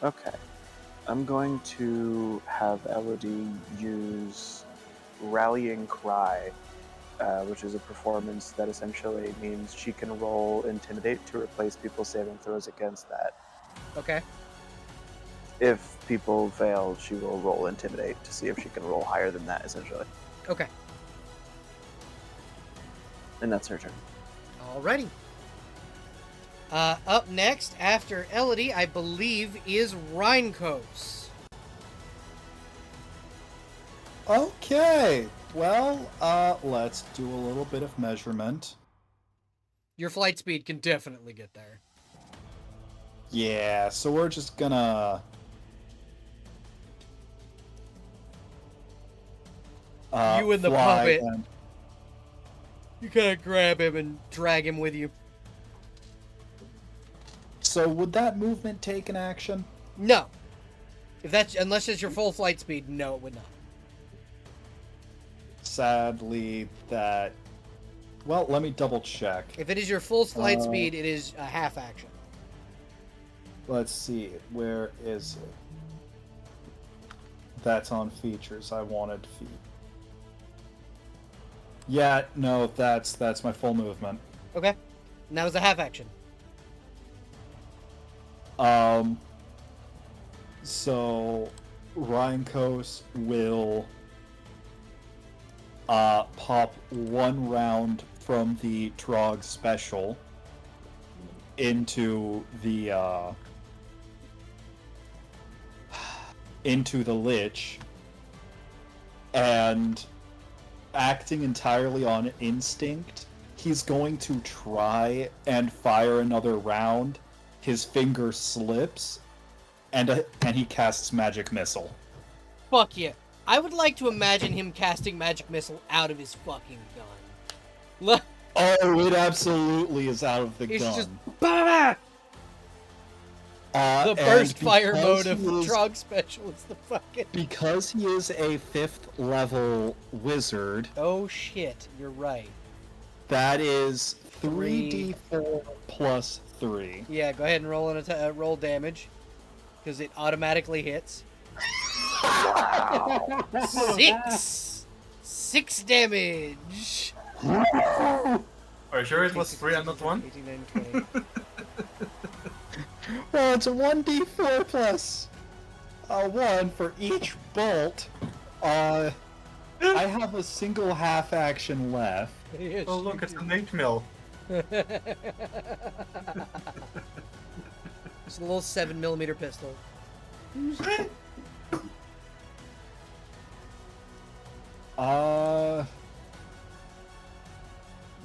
Okay. I'm going to have Elodie use Rallying Cry, which is a performance that essentially means she can roll Intimidate to replace people's saving throws against that. Okay. If people fail, she will roll Intimidate to see if she can roll higher than that, essentially. Okay. And that's her turn. Alrighty. Up next, after Elodie, I believe, is Rheinkos. Okay. Well, let's do a little bit of measurement. Your flight speed can definitely get there. Yeah, so we're just gonna... You and the fly puppet. and- You gotta grab him and drag him with you. So would that movement take an action? No. Unless it's your full flight speed, no, it would not. Sadly, that... Well, let me double check. If it is your full flight speed, it is a half action. Let's see, where is it? That's on features. I wanted feet. Yeah, no, that's my full movement. Okay. And that was a half action. So Rheinkos will pop one round from the Trog special into the Lich, and acting entirely on instinct, he's going to try and fire another round. His finger slips, and he casts Magic Missile. Fuck yeah. I would like to imagine him casting Magic Missile out of his fucking gun. Look, Oh, it absolutely is out of the it's gun. just bah! The And burst fire because mode of he is- Trog Special is the fucking... Because he is a 5th level wizard, Oh shit, you're right. that is Three. 3d4 plus 3. Yeah, go ahead and roll roll damage. Because it automatically hits. 6 damage! Are you sure it was 3 and not 1? 18, 19, 20. Well, it's a 1d4 plus 1 for each bolt. I have a single half action left. Oh look, it's an 8 mil. It's a little 7mm pistol.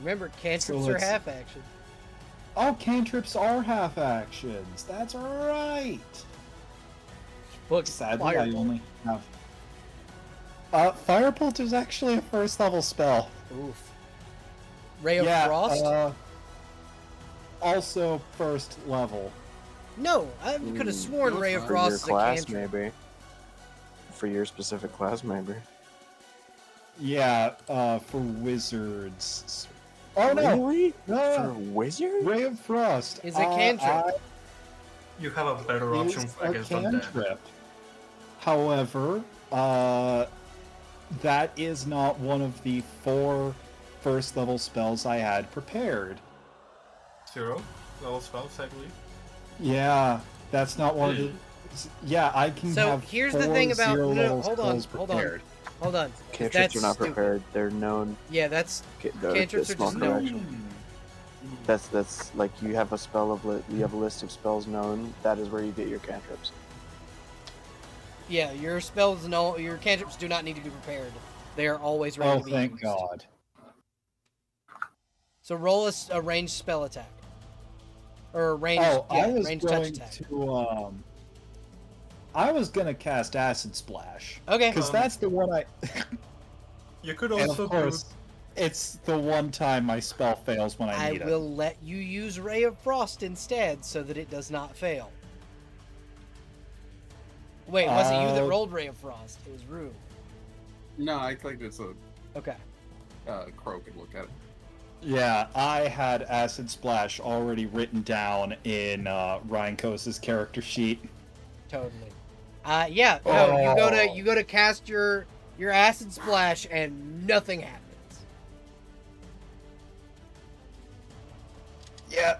Remember, cantrips So are let's- half action. Oh, cantrips are half actions. That's right. Look, Sadly, I Firebolt. only have. Firebolt is actually a 1st level spell. Oof. Ray of Frost? Also 1st level. No, I could have sworn no, Ray of for For Frost your is a class, cantrip. maybe. For your specific class, maybe. Yeah, for wizards. Oh no! Really? For No! wizard? Ray of Frost Is a cantrip. You have a better option Is a against undead. cantrip. However, that is not one of the 4 1st level spells I had prepared. 0 level spells, I believe. Yeah, that's not one of the. Yeah, I can So, have here's the 4 thing about- zero no, level hold on, spells hold on. prepared. Hold on. Cantrips That's are not stupid. prepared. They're known. Yeah, that's... Cantrips are small just known. correction. That's like you have a spell of you have a list of spells known. That is where you get your cantrips. Yeah, your spells, no, your cantrips do not need to be prepared. They are always ready Oh, to be thank used. God. So roll a ranged spell attack. Or a ranged, Oh, yeah, I was ranged touch going attack. to I was gonna cast Acid Splash Okay. because that's the one I. You could And also of course, it's the one time my spell fails when I I need will let you use Ray of Frost instead so that it does not fail. Wait, was it you that Uh, rolled Ray of Frost? It was Rue. No, I think it's a Okay. Crow could look at it. it. Yeah, I had Acid Splash already written down in Rheinkos' character sheet. Totally. Yeah. No, Oh. you go to cast your Your acid splash and nothing happens. Yeah.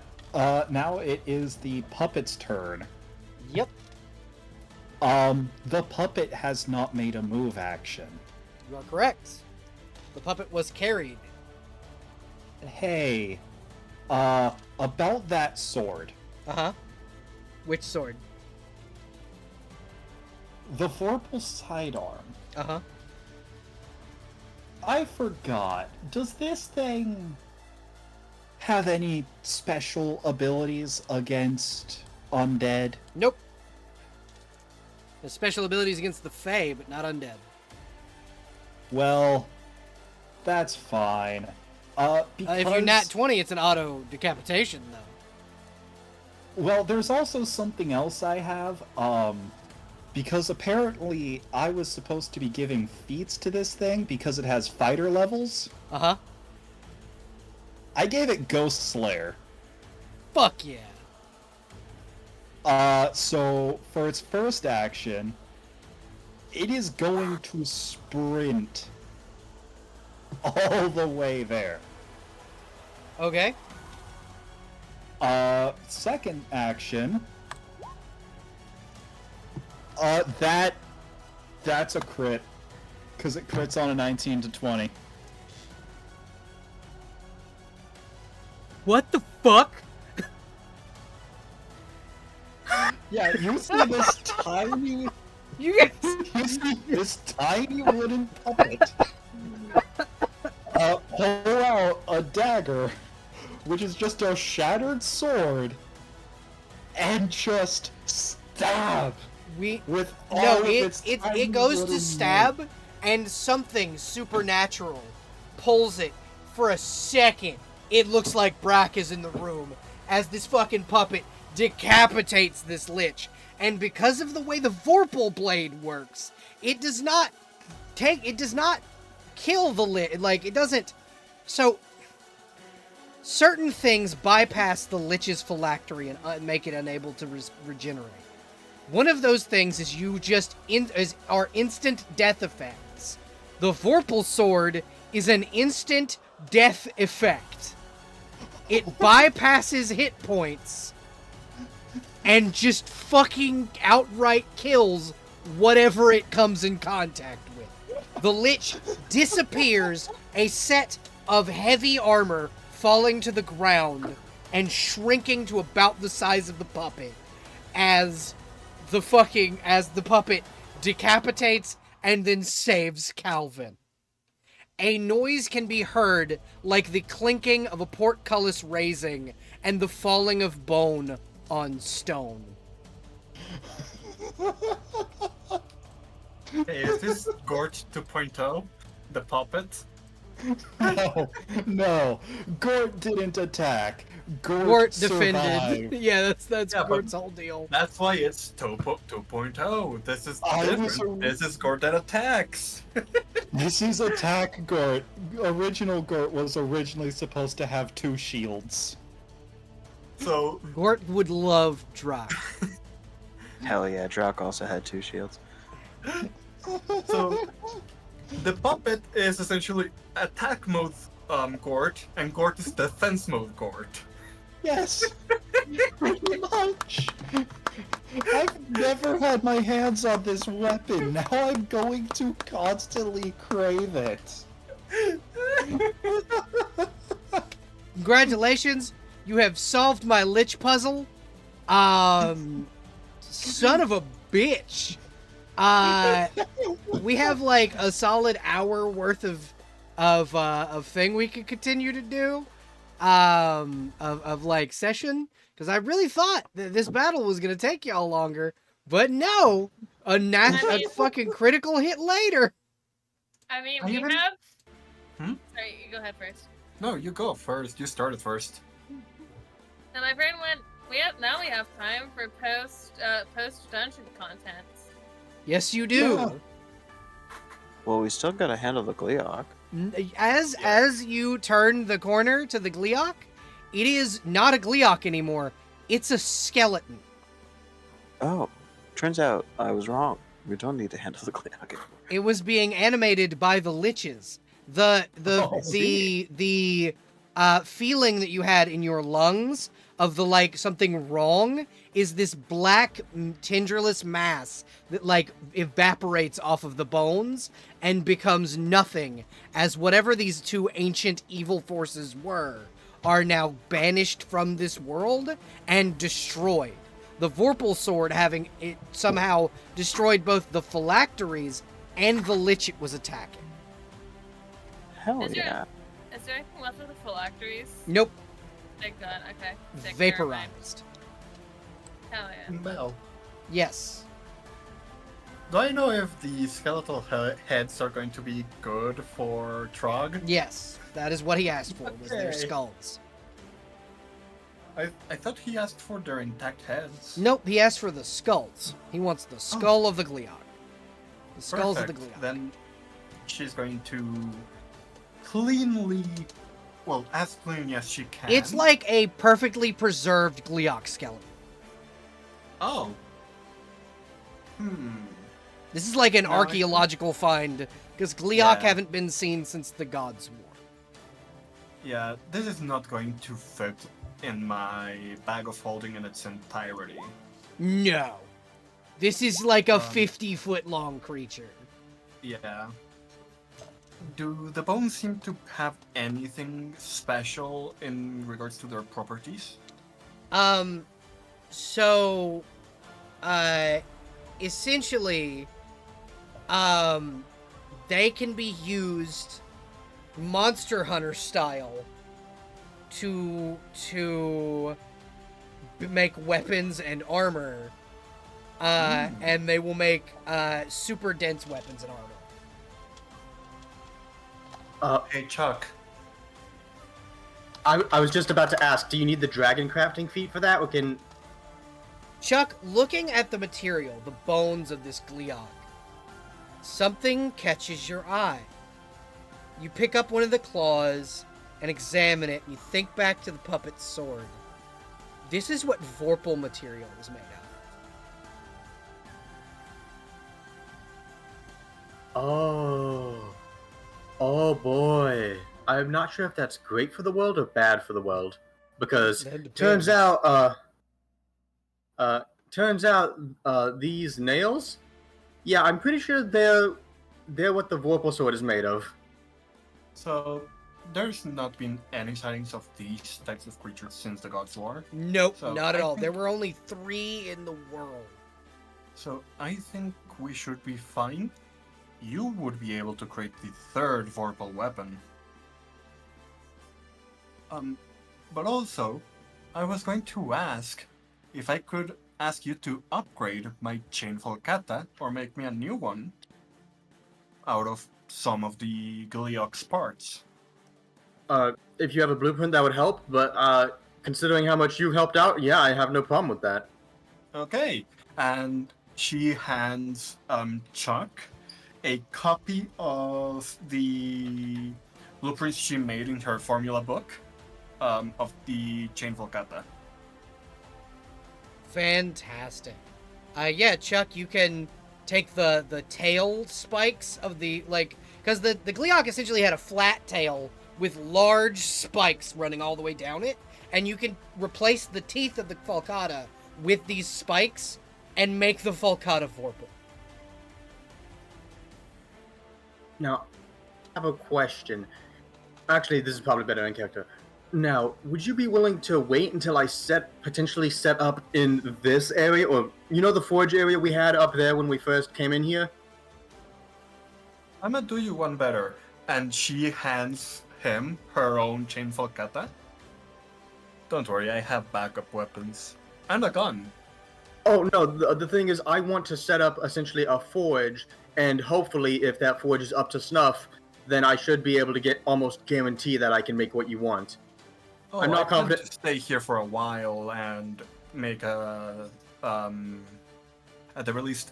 Now it is the puppet's turn. Yep. The puppet has not made a move action. You are correct. The puppet was carried. Hey, about that sword. Uh-huh. Which sword? The Vorpal sidearm. Uh-huh. I forgot. Does this thing have any special abilities against undead? Nope. There's special abilities against the Fae, but not undead. Well, that's fine. Because... If you're nat 20, it's an auto decapitation, though. Well, there's also something else I have, because apparently I was supposed to be giving feats to this thing because it has fighter levels. Uh-huh. I gave it Ghost Slayer. Fuck yeah. So for its first action, it is going to sprint all the way there. Okay. Second action, that's a crit, because it crits on a 19 to 20. What the fuck? Yeah, you see this tiny, You guys... you see this tiny wooden puppet pull out a dagger, which is just a shattered sword, and just stab with all No, of its tiny it goes little to stab, and something supernatural pulls it for a second. It looks like Brack is in the room as this fucking puppet decapitates this lich. And because of the way the Vorpal blade works, it does not kill the lich. Like, it doesn't. So, certain things bypass the lich's phylactery and make it unable to regenerate. One of those things is are instant death effects. The Vorpal sword is an instant death effect. It bypasses hit points and just fucking outright kills whatever it comes in contact with. The lich disappears, a set of heavy armor falling to the ground and shrinking to about the size of the puppet as the puppet decapitates and then saves Calvin. A noise can be heard like the clinking of a portcullis raising and the falling of bone on stone. Hey, is this Gort 2.0? The puppet? No. Gort didn't attack. Gort survived. defended. Yeah, that's Yeah, Gort's whole deal. That's why it's 2.0. This is I was different. This is Gort that attacks. This is attack Gort. Original Gort was originally supposed to have 2 shields. So, Gort would love Drak. Hell yeah, Drak also had 2 shields. so the puppet is essentially attack mode Gort, and Gort is defense mode Gort. Yes! Pretty much! I've never had my hands on this weapon. Now I'm going to constantly crave it. Congratulations, you have solved my lich puzzle. Son of a bitch. We have like a solid hour worth of thing we could continue to do. Of like session, because I really thought that this battle was gonna take y'all longer, but no, a fucking critical hit later. I mean, I we even- have. Hmm? Sorry, you go ahead first. No, you go first. You started first. So my brain went. We have time for post dungeon content. Yes, you do. Yeah. Well, we still gotta handle the Gleeok. As you turn the corner to the Gleeok, it is not a Gleeok anymore. It's a skeleton. Oh, turns out I was wrong. We don't need to handle the Gliok anymore. It was being animated by the liches. The feeling that you had in your lungs of the like something wrong is this black tinderless mass that like evaporates off of the bones and becomes nothing as whatever these two ancient evil forces were are now banished from this world and destroyed. The Vorpal sword having it somehow destroyed both the phylacteries and the lich it was attacking. Hell Is yeah. Is there anything left of the phylacteries? Nope. Thank God. Okay. Sick, Vaporized. Hell yeah. Belle, Yes. do I know if the skeletal heads are going to be good for Trog? Yes. That is what he asked for, was their Okay. skulls. I thought he asked for their intact heads. Nope, he asked for the skulls. He wants the skull of the Gliok. The skulls of the Perfect. Gliok. Then she's going to cleanly, well, as cleanly as she can. It's like a perfectly preserved Gliok skeleton. Oh. This is like an No, I- archaeological find, because Gliok Yeah. haven't been seen since the Gods' War. Yeah, this is not going to fit in my bag of holding in its entirety. No. This is like a Um, 50-foot long creature. Yeah. Do the bones seem to have anything special in regards to their properties? So, essentially, they can be used Monster Hunter style to make weapons and armor, and they will make super dense weapons and armor. Hey, Chuck. I was just about to ask, do you need the dragon crafting feat for that, or can... Chuck, looking at the material, the bones of this Gliok, something catches your eye. You pick up one of the claws and examine it, and you think back to the puppet's sword. This is what Vorpal material is made of. Oh boy. I'm not sure if that's great for the world or bad for the world. Because That turns depends. out, these nails, yeah, I'm pretty sure they're what the Vorpal sword is made of. So, there's not been any sightings of these types of creatures since the Gods' War. Nope, So, not at I all. There think- were only 3 in the world. So, I think we should be fine. You would be able to create the third Vorpal weapon. But also, I was going to ask if I could ask you to upgrade my chainful kata or make me a new one out of some of the Gliok's parts. If you have a blueprint, that would help, but considering how much you helped out, yeah, I have no problem with that. Okay, and she hands Chuck a copy of the blueprints she made in her formula book of the chainful kata. Fantastic. Yeah, Chuck, you can take the tail spikes of the, like, because the Gliok essentially had a flat tail with large spikes running all the way down it, and you can replace the teeth of the falcata with these spikes and make the falcata Vorpal. Now, I have a question. Actually, this is probably better in character. Now, would you be willing to wait until I potentially set up in this area, or you know the forge area we had up there when we first came in here? I'm gonna do you one better. And she hands him her own chainful kata. Don't worry, I have backup weapons. And a gun. Oh no, the thing is, I want to set up essentially a forge, and hopefully, if that forge is up to snuff, then I should be able to get almost guarantee that I can make what you want. Oh, I'm not I plan confident- to stay here for a while and make at the releast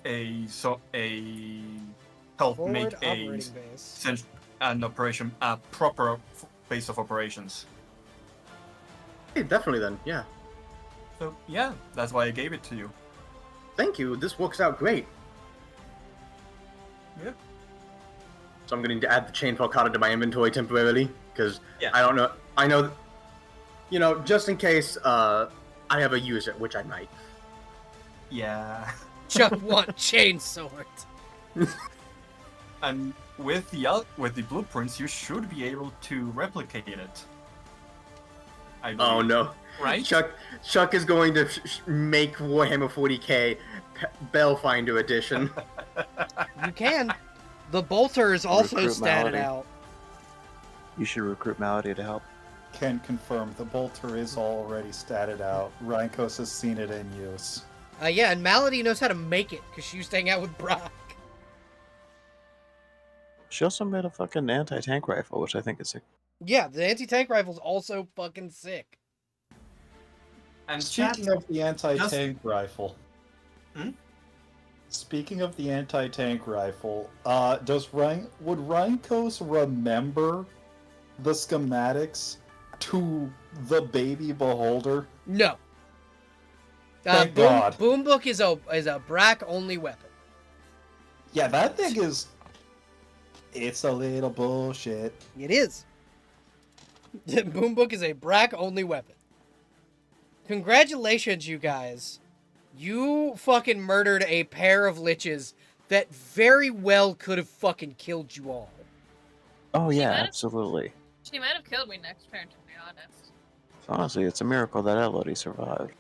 help make a proper base of operations. Hey, definitely then, yeah. So yeah, that's why I gave it to you. Thank you, this works out great. Yeah. So I'm going to add the chain falcata to my inventory temporarily, because Yeah. I don't know. I know, just in case I have a user, which I might. Yeah. Chuck want chain sword. And with the blueprints, you should be able to replicate it. I believe. Oh no! Right? Chuck is going to make Warhammer 40k Bellfinder edition. You can. The bolter is also Recruit statted Malady. out. You should recruit Malady to help. Can confirm the bolter is already statted out. Rhinkos has seen it in use. Yeah, and Malady knows how to make it because she used to hang out with Brock. She also made a fucking anti-tank rifle, which I think is sick. Yeah, the anti-tank rifle's also fucking sick. And Speaking of the anti-tank rifle. Hmm? Speaking of the anti-tank rifle, would Rhinkos remember the schematics to the baby beholder? No. Thank God. Boom Book is a Brack only weapon. Yeah, that thing is. It's a little bullshit. It is. Boom Book is a Brack only weapon. Congratulations, you guys. You fucking murdered a pair of liches that very well could have fucking killed you all. Oh She yeah, might have- absolutely. She might have killed me next turn, to be honest. Honestly, it's a miracle that Elodie survived.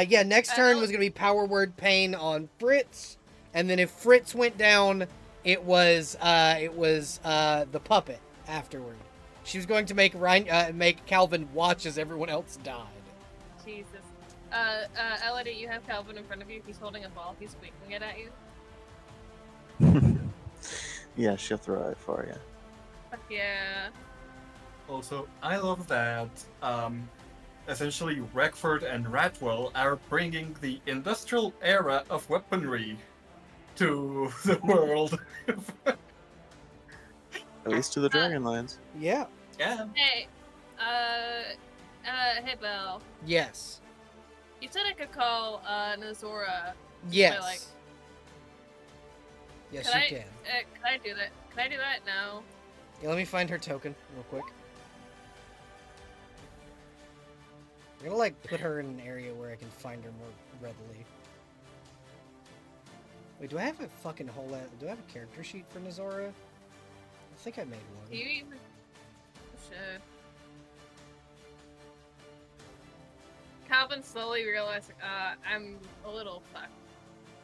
Yeah, next turn don't- was gonna be Power Word Pain on Fritz, and then if Fritz went down, it was the puppet afterward. She was going to make Calvin watch as everyone else died. Jesus. Elodie, you have Calvin in front of you. He's holding a ball. He's winking it at you. Yeah, she'll throw it for you. Fuck yeah. Also, I love that essentially Reckford and Ratwell are bringing the industrial era of weaponry to the world. At least to the Dragonlines. Yeah. Yeah. Hey, hey, Belle. Yes. You said I could call Nazora. Yes. like- Yes, Can you I- can. Can I do that? Can I do that now? Yeah, let me find her token real quick. I'm gonna put her in an area where I can find her more readily. Wait, do I have a fucking do I have a character sheet for Nazora? I think I made one. Do you even? Shit. Calvin slowly realized, I'm a little fucked.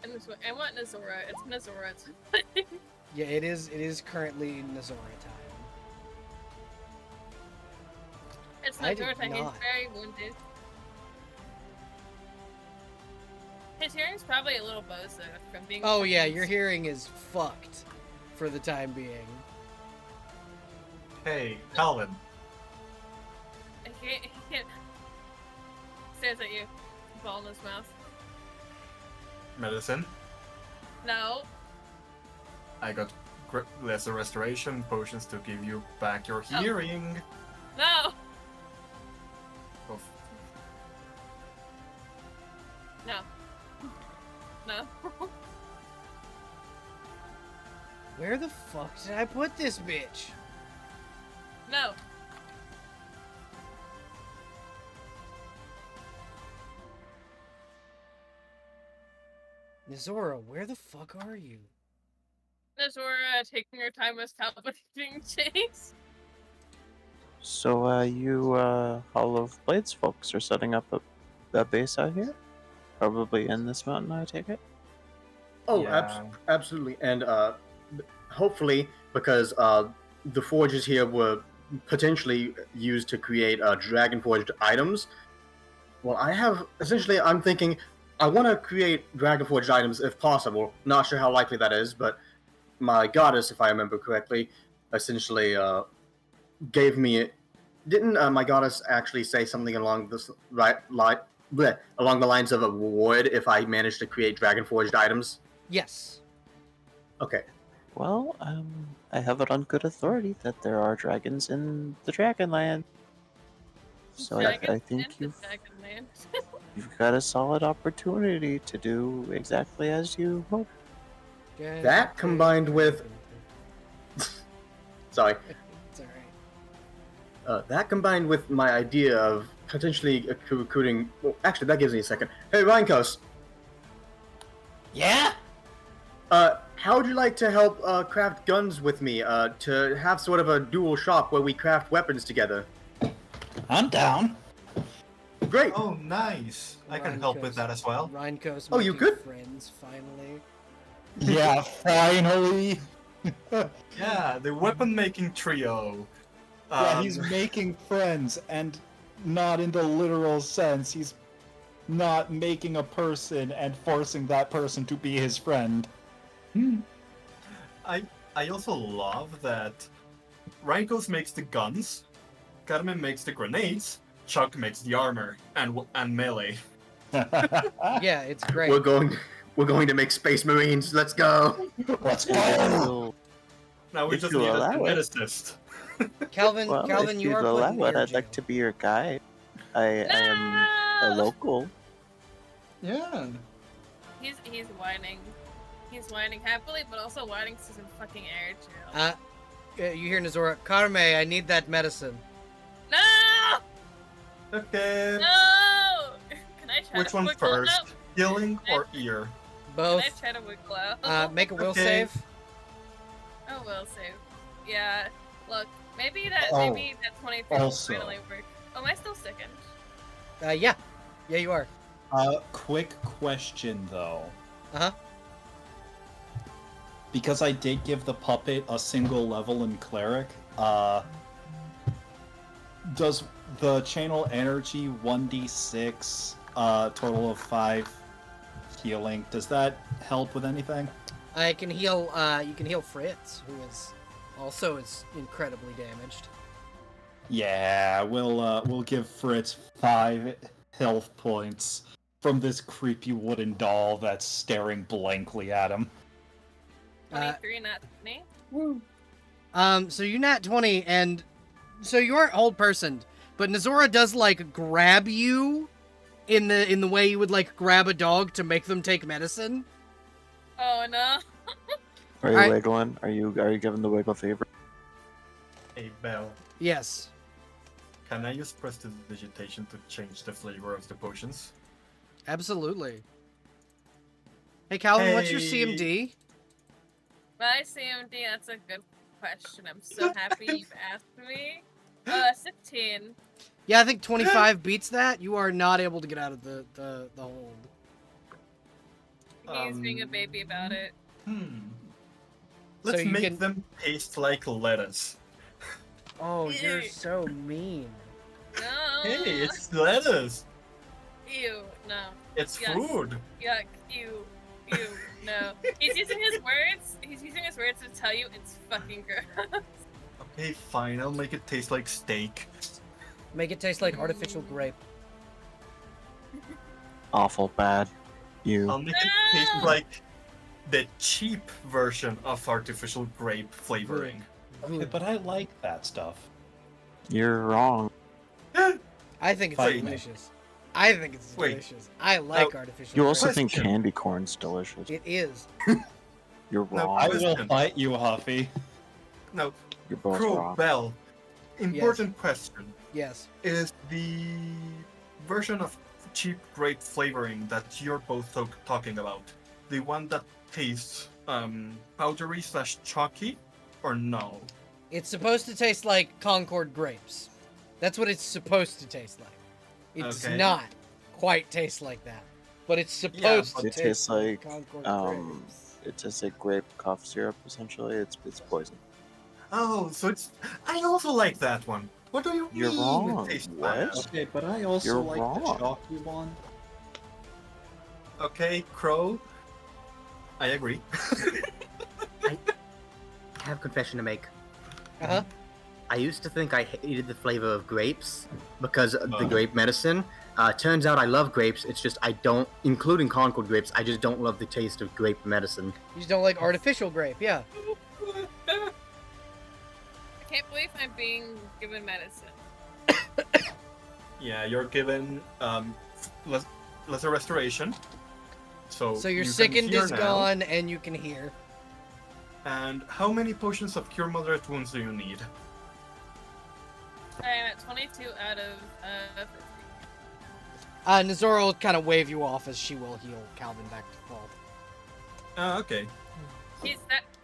I want Nazora. It's Nazora. It's Yeah, it is currently Nazora time. It's I Nazora did time. He's not. very wounded. His hearing's probably a little bozo from being. Oh yeah, trained. your hearing is fucked for the time being. Hey, Calvin. He can't. Stares at you. Ball in his mouth. Medicine. No. I got lesser restoration potions to give you back your hearing. No. Oh, No. No. Where the fuck did I put this bitch? No. Nazora, where the fuck are you? Nazora taking her time with Calvin being chased. So, you, Hall of Blades folks are setting up a base out here? Probably in this mountain, I take it? Oh, Yeah. absolutely. And hopefully, because the forges here were potentially used to create dragon forged items. Well, I'm thinking I want to create dragon forged items if possible. Not sure how likely that is, but my goddess, if I remember correctly, essentially gave me. Didn't my goddess actually say something along this along the lines of a reward if I managed to create dragon forged items? Yes. Okay. Well, I have it on good authority that there are dragons in the Dragonland. So I Dragons think and the Dragonland. you've got a solid opportunity to do exactly as you hope. That combined with- Sorry. It's alright. That combined with my idea of potentially recruiting. Well, actually, that gives me a second. Hey, Rhinkos. Yeah? How would you like to help craft guns with me? To have sort of a dual shop where we craft weapons together. I'm down. Great. Oh, nice. I can help with that as well. Rhinkos Oh, you making good? friends, finally. Yeah, finally. Yeah, the weapon making trio. Yeah, he's making friends, and not in the literal sense. He's not making a person and forcing that person to be his friend. I also love that Rhinkos makes the guns, Carmen makes the grenades, Chuck makes the armor and melee. Yeah, it's great. We're going to make Space Marines. Let's go. Let's go. Well, Now we If just you need a allow it. assist. Calvin, if you you'd are put allow in it, air I'd like jail. to be your guide. I am a No! local. Yeah. He's whining. He's whining happily, but also whining because he's in fucking air jail. You hear Nazora, Carme, I need that medicine. No! Okay. No! Can I try Which to one wiggle first? out? Healing or ear? Both. Can I try to wiggle out? Make a will Okay. save. Oh, will save. Yeah. Look, maybe that Oh, 23 will also. finally work. Oh, am I still sickened? Yeah. Yeah, you are. Quick question though. Uh-huh. Because I did give the puppet a single level in cleric, does the channel energy 1d6, total of 5 healing, does that help with anything? I can heal, you can heal Fritz, who is also incredibly damaged. Yeah, we'll give Fritz 5 health points from this creepy wooden doll that's staring blankly at him. 23, not 20? So you're not 20, and so you aren't hold personed, but Nazora does like grab you in the way you would like grab a dog to make them take medicine. Oh no. Are you Alright. wiggling? Are you giving the wiggle favor? Hey, Belle. Yes. Can I use prestidigitation to change the flavor of the potions? Absolutely. Hey Calvin, what's your Hey. CMD? My CMD, that's a good question. I'm so happy you've asked me. 16. Yeah, I think 25 beats that. You are not able to get out of the hold. He's being a baby about it. So Let's you make can- them taste like lettuce. Oh, you're Ew. so mean. No. Hey, it's lettuce. Ew, no. It's Yuck. food. Yuck, ew, no. He's using his words to tell you it's fucking gross. Okay, fine. I'll make it taste like steak. Make it taste like artificial grape. Awful bad. You. I'll make it taste No. like the cheap version of artificial grape flavoring. Okay, but I like that stuff. You're wrong. I think it's Fight me. delicious. I think it's Wait. delicious. I like artificial You grape. also think Question. candy corn's delicious. It is. You're No, wrong. I will Listen. fight you, Huffy. No, You're both Crow wrong. Bell. Important question. Yes. Is the version of cheap grape flavoring that you're both talking about the one that tastes powdery / chalky, or no? It's supposed to taste like Concord grapes. That's what it's supposed to taste like. It does Okay. not quite taste like that. But it's supposed but to it taste tastes like, Concord um, grapes. It tastes like grape cough syrup. Essentially, it's poison. Oh, so it's. I also like that one. What do you You're mean? wrong. It tastes What? bad? Okay, but I also You're like wrong. the chalky one. Okay, Crow. I agree. I have a confession to make. Uh-huh. I used to think I hated the flavor of grapes because of the Oh. grape medicine. Turns out I love grapes. It's just I don't, including Concord grapes, I just don't love the taste of grape medicine. You just don't like artificial grape, yeah. I can't believe I'm being given medicine. Yeah, you're given lesser restoration. So So your you can sickened hear is now. gone and you can hear. And how many potions of Cure Moderate Wounds do you need? I am at 22 out of 50. Nazora will kind of wave you off as she will heal Calvin back to full. Okay.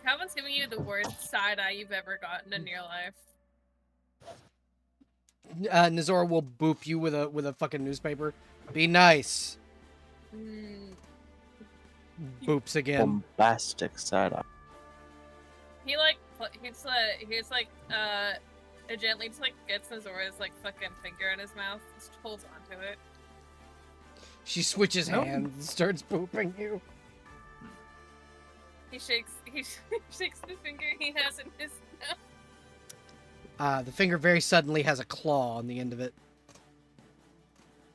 Calvin's giving you the worst side eye you've ever gotten in your life. Nazora will boop you with a fucking newspaper. Be nice. Mm. Boops again. Bombastic side eye. He gently just like gets Nazora's like fucking finger in his mouth, just holds onto it. She switches hands and starts booping you. He shakes the finger he has in his mouth. The finger very suddenly has a claw on the end of it.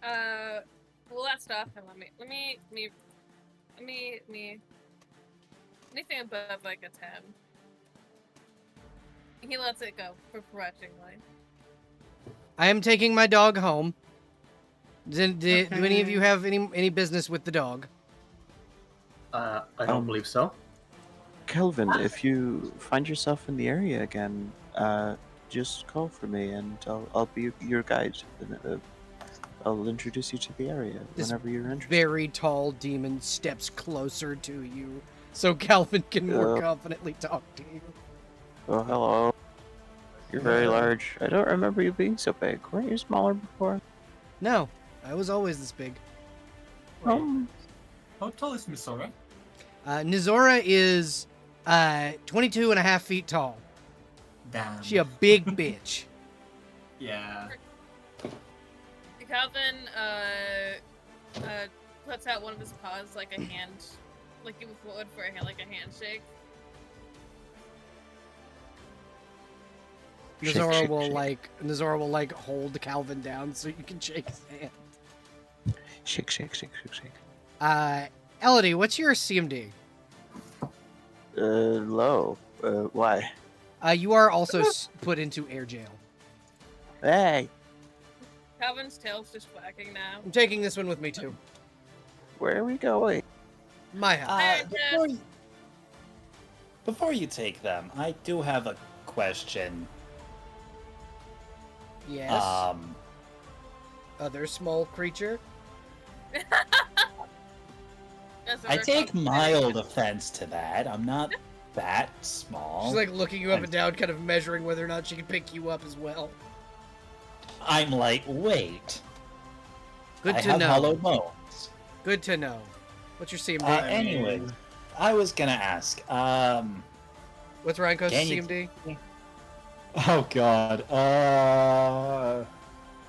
We'll let stop him. Let me anything above like a 10. He lets it go begrudgingly. I am taking my dog home. Do any of you have any business with the dog? I don't believe so. Kelvin, if you find yourself in the area again, just call for me and I'll be your guide. I'll introduce you to the area whenever you're interested. Very tall demon steps closer to you, so Calvin can more confidently talk to you. Oh, hello. You're very large. I don't remember you being so big. Weren't you smaller before? No, I was always this big. How tall is Misora? Nazora is 22 and a half feet tall. Damn. She a big bitch. Yeah. Calvin puts out one of his paws like a hand, like you would for a hand, like a handshake. Nazora will like hold Calvin down so you can shake his hand. Shake, shake, shake, shake, shake. Elodie, what's your CMD? Low. Why? You are also put into air jail. Hey, Calvin's tail's just wagging now. I'm taking this one with me too. where are we going? My house. Before you take them, I do have a question. Yes. Um, Other small creature. I take mild offense to that. I'm not that small. She's like looking you up and down, kind of measuring whether or not she can pick you up as well. I'm lightweight. Good I to have know. hollow bones. Good to know. What's your CMD? Anyway, I was gonna ask. What's Ryanco's can you- CMD? Oh God.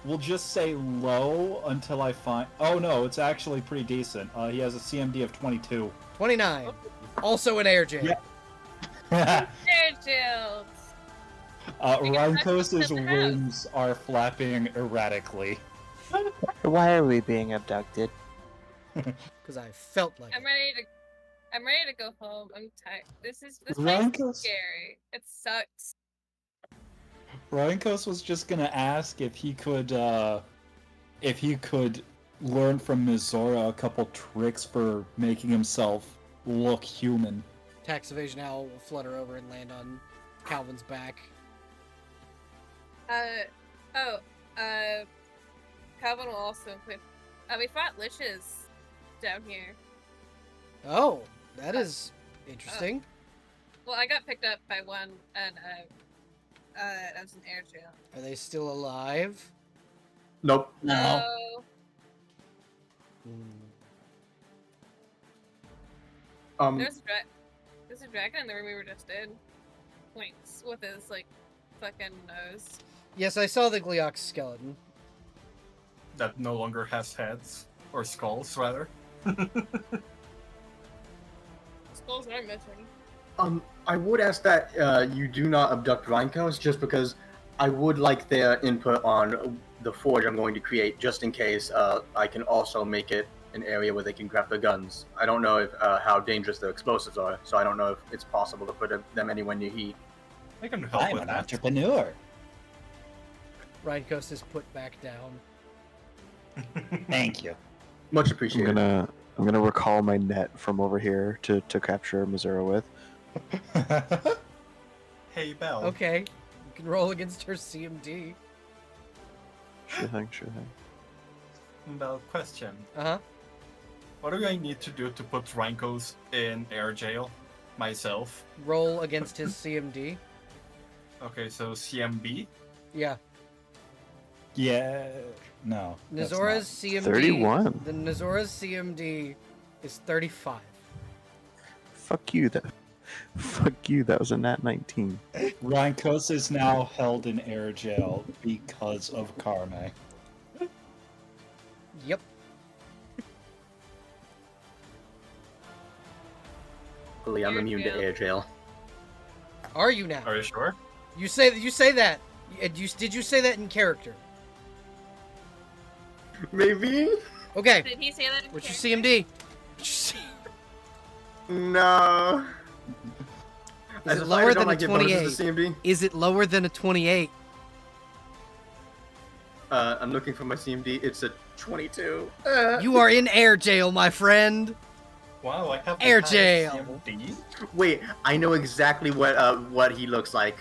We'll just say low until I find. Oh no, it's actually pretty decent. He has a CMD of 22. 29. Also an air jail. Yeah. Air jails. Rankos' wings are flapping erratically. Why are we being abducted? Because I felt like I'm it. ready to go home. I'm tired. This place Rankos- is scary. It sucks. Rankos was just gonna ask if he could learn from Mizora a couple tricks for making himself look human. Tax evasion owl will flutter over and land on Calvin's back. Calvin will also include. We fought liches down here. Oh, that is interesting. Well, I got picked up by one, and I was in air jail. Are they still alive? Nope. No. Hmm. There's a dragon in the room we were just in. Points with his like fucking nose. Yes, I saw the Gleox skeleton. That no longer has heads. Or skulls, rather. Skulls are missing. I would ask that you do not abduct Rhincos, just because I would like their input on the forge I'm going to create, just in case I can also make it an area where they can craft their guns. I don't know if how dangerous the explosives are, so I don't know if it's possible to put them anywhere near heat. I can help I'm with an that. entrepreneur. Rhincos is put back down. Thank you. Much I'm appreciated. gonna recall my net from over here to capture Missouri with. Hey, Belle. Okay. You can roll against her CMD. Sure thing, sure thing. Belle, question. Uh-huh. What do I need to do to put Rankos in air jail? Myself. Roll against his CMD. Okay, so CMB. Yeah. Yeah. No. that's Nazora's CMD. 31. The Nazora's CMD is 35. Fuck you, fuck you, that was a nat 19. not. Rankos is now held in air jail because of Karme. Yep. Luckily, I'm Air immune jail. to air jail. Are you now? Are you sure? You say that. Did you say that in character? Maybe? Okay. Did he say that? In What's your character? CMD? What's your No. Is As it a lower fighter, than don't I a get bonuses to 28? CMD? Is it lower than a 28? I'm looking for my CMD. It's a 22. You are in air jail, my friend. Wow, I have the Air highest jail. CMD. Wait, I know exactly what he looks like.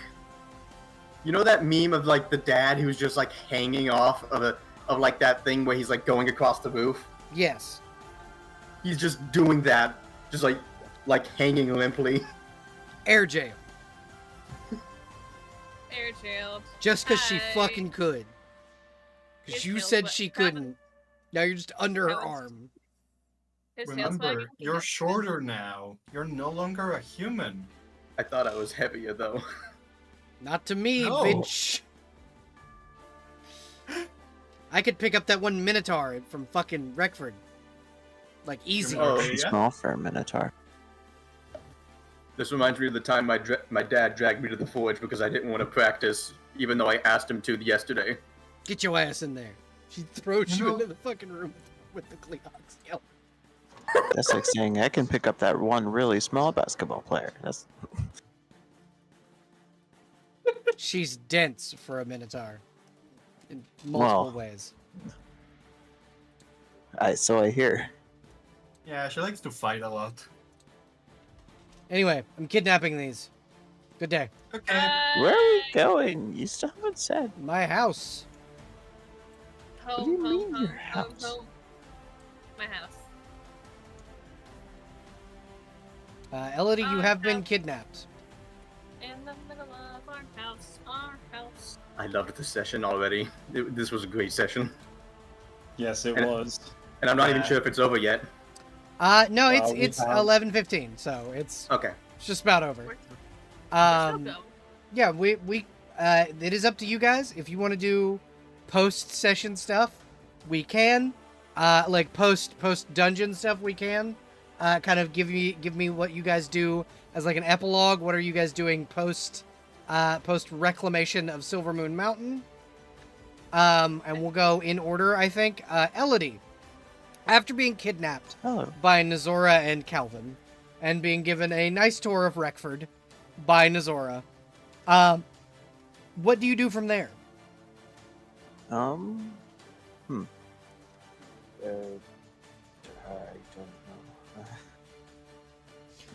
You know that meme of like the dad who's just like hanging off of like that thing where he's like going across the roof? Yes. He's just doing that, just like hanging limply. Air jail. Air jailed. Just because she Hi. fucking could. Because His you heels said wet. she That was- couldn't. Now you're just under her that was- arm. His tail's Remember, wagging. you're shorter now. You're no longer a human. I thought I was heavier though. Not to me, No. bitch. I could pick up that one Minotaur from fucking Reckford. Like, easy. Oh, She's yeah? small for a Minotaur. This reminds me of the time my dad dragged me to the forge because I didn't want to practice, even though I asked him to yesterday. Get your ass in there. She throws You you know- into the fucking room with the Cleox. Yep. That's like saying I can pick up that one really small basketball player. That's She's dense for a Minotaur. In multiple Well. ways. so I hear. Yeah, she likes to fight a lot. Anyway, I'm kidnapping these. Good day. Okay. Where are we going? You still haven't said. My house. Home, do you home, mean home, your home, house? home. My house. Elodie, you Our have been house. kidnapped. In the middle of our house, our house. I loved this session already. This was a great session, Yes, it And- was. and I'm not even Yeah. sure if it's over yet. No, we it's have- 11:15, so it's Okay. just about over. We're Um, still going. yeah, we it is up to you guys if you want to do post session stuff. We can, like post dungeon stuff. We can, kind of give me what you guys do as like an epilogue. What are you guys doing post reclamation of Silvermoon Mountain? And we'll go in order. I think Elodie, after being kidnapped Hello. by Nazora and Calvin, and being given a nice tour of Reckford by Nazora. What do you do from there? I don't know.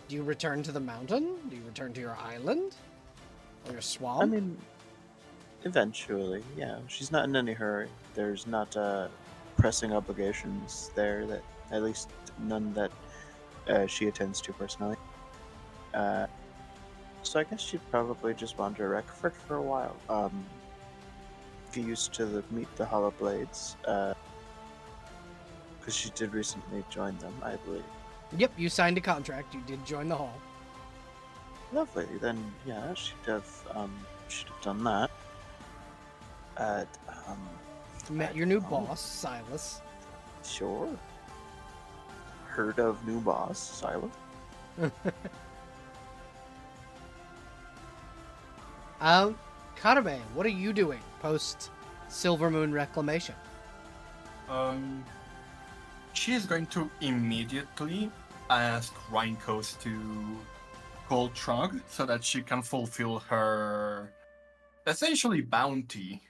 Do you return to the mountain? Do you return to your island? Or your swamp? I mean, eventually, yeah. She's not in any hurry. There's not pressing obligations there, that at least none that she attends to personally. So I guess she'd probably just wander Reckford for a while. Get used to meet the Hollow Blades, because she did recently join them, I believe. Yep, you signed a contract. You did join the hall. Lovely. Then yeah, she'd have done that. Met I your new don't know. boss, Silas. Sure. Heard of new boss, Silas? Kanabe, what are you doing post Silvermoon reclamation? She is going to immediately ask Rhinkos to call Trug so that she can fulfill her essentially bounty,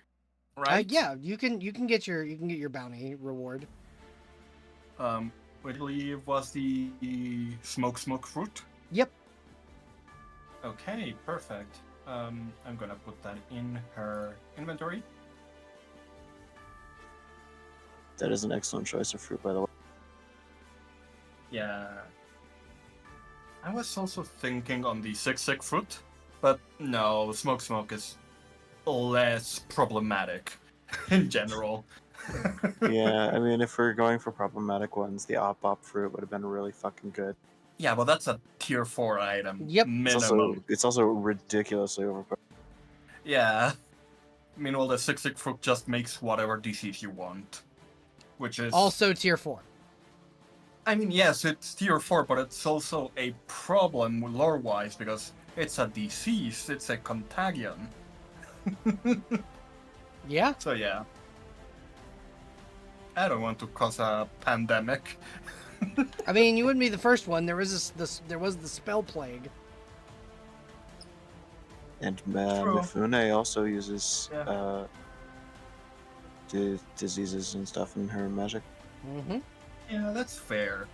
right? Yeah, you can get your bounty reward. I believe was the smoke fruit. Yep. Okay, perfect. I'm gonna put that in her inventory. That is an excellent choice of fruit, by the way. Yeah. I was also thinking on the sick fruit, but no, smoke is less problematic in general. Yeah, I mean, if we're going for problematic ones, the op fruit would have been really fucking good. Yeah, but that's a tier 4 item. Yep. Minimum. It's also ridiculously overpowered. Yeah. Meanwhile, the sick fruit just makes whatever DCs you want. Which is... Also tier 4. I mean, yes, it's tier 4, but it's also a problem lore-wise, because it's a disease, it's a contagion. Yeah. So yeah. I don't want to cause a pandemic. I mean, you wouldn't be the first one. There was there was the spell plague. And True. Mifune also uses Yeah. diseases and stuff in her magic. Mm-hmm. Yeah, that's fair.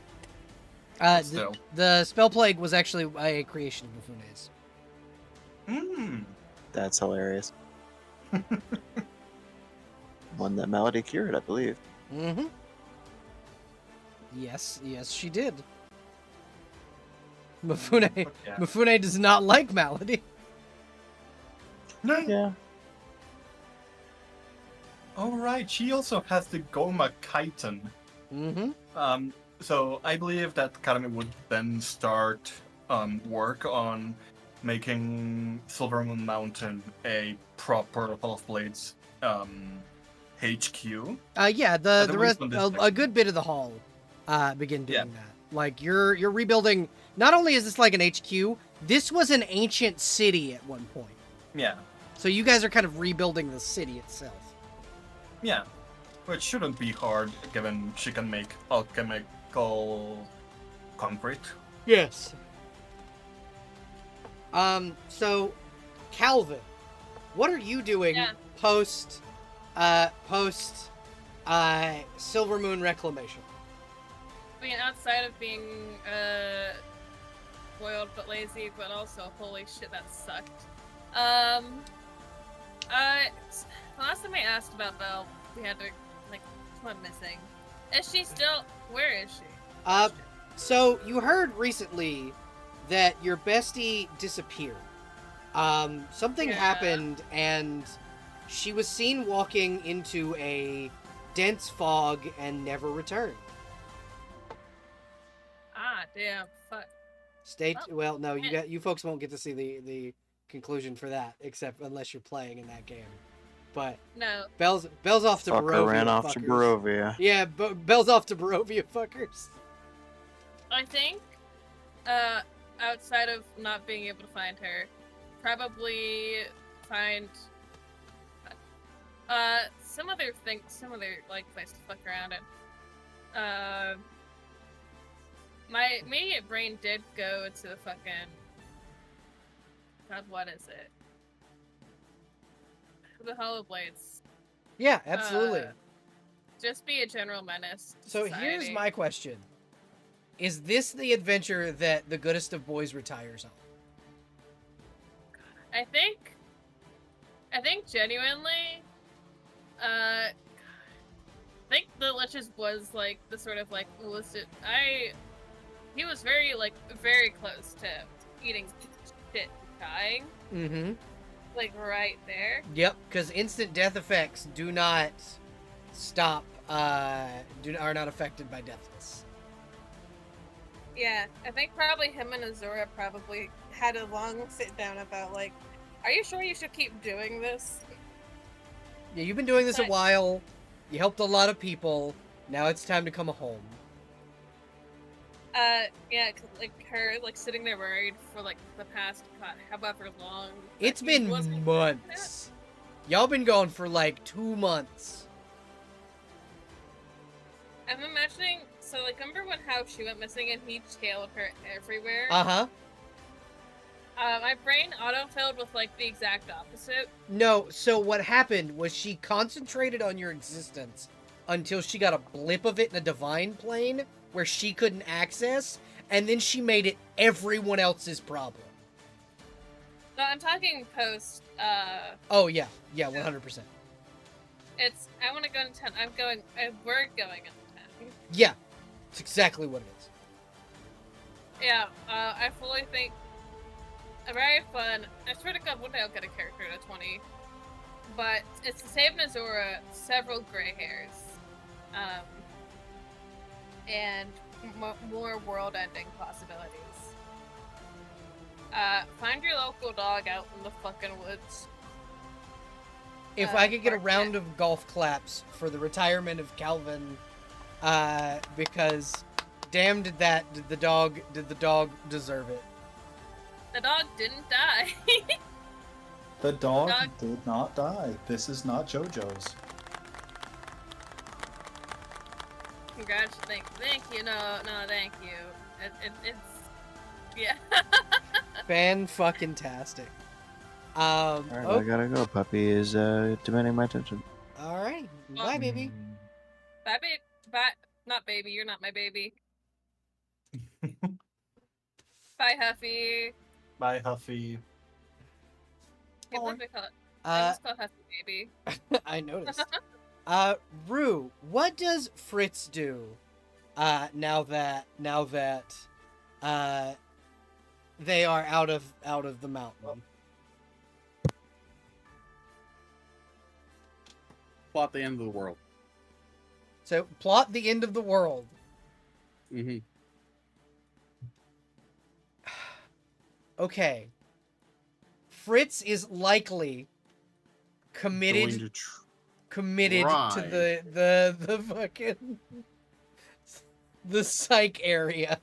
The spell plague was actually a creation of Mifune's. That's hilarious. One that Melody cured, I believe. Mm-hmm. Yes, she did. Mifune Yeah. Mifune does not like Malady. Yeah. Oh right, she also has the Goma Chitin. Mm-hmm. So I believe that Karami would then start work on making Silvermoon Mountain a proper Hall of Blades HQ. Yeah, At the least rest on this a section. good bit of the hall begin doing Yeah. that. Like you're rebuilding. Not only is this like an HQ, this was an ancient city at one point. Yeah, So you guys are kind of rebuilding the city itself. yeah. Which shouldn't be hard, given she can make alchemical concrete. Yes. So, Calvin, what are you doing Yeah. post Silver Moon Reclamation? I mean, outside of being spoiled but lazy, but also holy shit, that sucked. Last time I asked about Belle, we had to like, she went missing. Is she still? Where is she? So you heard recently that your bestie disappeared. Something Yeah. happened and she was seen walking into a dense fog and never returned. Ah, damn, fuck. Well, no, yeah. you folks won't get to see the conclusion for that, except unless you're playing in that game. But No. Bell's off to Fucker Barovia. ran off to fuckers. Barovia. Yeah, Bell's off to Barovia, fuckers. I think, outside of not being able to find her, probably find some other like place to fuck around in. My immediate brain did go to the fucking God, what is it? The Hollow Blades. Yeah, absolutely. Just be a general menace. to So here's society. my question. Is this the adventure that the goodest of boys retires on? I think genuinely, I think the Lich's was like the sort of like illicit. He was very close to eating shit and dying, Mm-hmm. like right there. Yep, because instant death effects do not stop, are not affected by deathless. Yeah, I think probably him and Azura probably had a long sit down about like, are you sure you should keep doing this? Yeah, you've been doing this a But- while. You helped a lot of people. Now it's time to come home. Yeah, 'cause, like her like sitting there worried for like the past however long. that It's he been wasn't- months. Y'all been gone for like 2 months. I'm imagining. So like, remember when how she went missing and he tailed her everywhere? Uh-huh. My brain auto-filled with like the exact opposite. No, so what happened was she concentrated on your existence until she got a blip of it in a divine plane where she couldn't access, and then she made it everyone else's problem. No, I'm talking post. Oh yeah, 100%. I want to go into town. We're going into town. Yeah, it's exactly what it is. Yeah, I fully think. Very fun. I swear to God, one day I'll get a character at 20. But it's to save Nazura several gray hairs. And more world-ending possibilities. Find your local dog out in the fucking woods. If I could get a round of golf claps for the retirement of Calvin, because damn did the dog deserve it. The dog didn't die. The dog did not die. This is not JoJo's. Congratulations. Thank you. No, thank you. It's... Yeah. Fan-fucking-tastic. Alright, I gotta go. Puppy is demanding my attention. Alright. Bye, baby. Bye, babe. Bye. Not baby. You're not my baby. Bye, Huffy. Bye, Huffy. Hey, what do we call it? Uh, Let's call Huffy baby. I noticed. Rue, what does Fritz do? Now that they are out of the mountain. Plot the end of the world. So plot the end of the world. Mm-hmm. Okay. Fritz is likely committed Going to to try. the fucking the psych area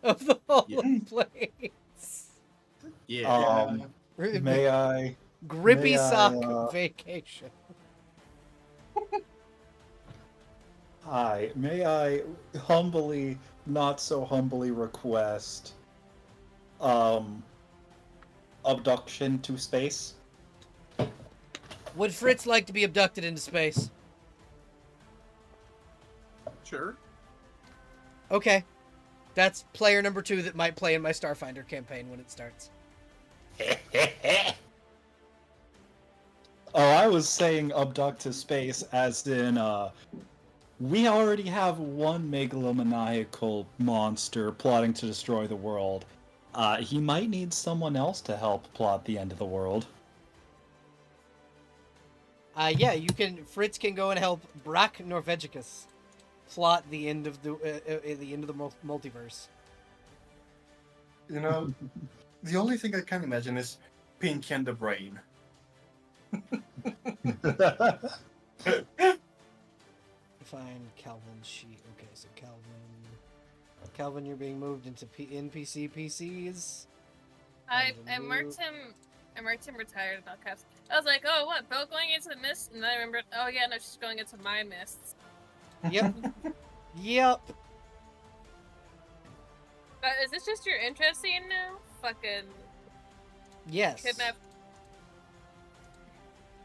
of the Hollow Place. Yeah. May I? Grippy may I, sock vacation. Hi, may I humbly, not so humbly request, abduction to space? Would Fritz like to be abducted into space? Sure. Okay. That's player number 2 that might play in my Starfinder campaign when it starts. Oh, I was saying abduct to space as in, we already have one megalomaniacal monster plotting to destroy the world. He might need someone else to help plot the end of the world. Yeah, Fritz can go and help Brack Norvegicus plot the end of the multiverse. You know, the only thing I can imagine is Pinky and the Brain. Find Calvin's sheet. Okay, so Calvin, you're being moved into NPC PCs. I marked him retired in all caps. I was like, oh, what? Belle going into the mist? And then I remembered, oh yeah, no, she's going into my mists. Yep. Yep. But is this just your interest scene now? Fucking Yes. kidnap.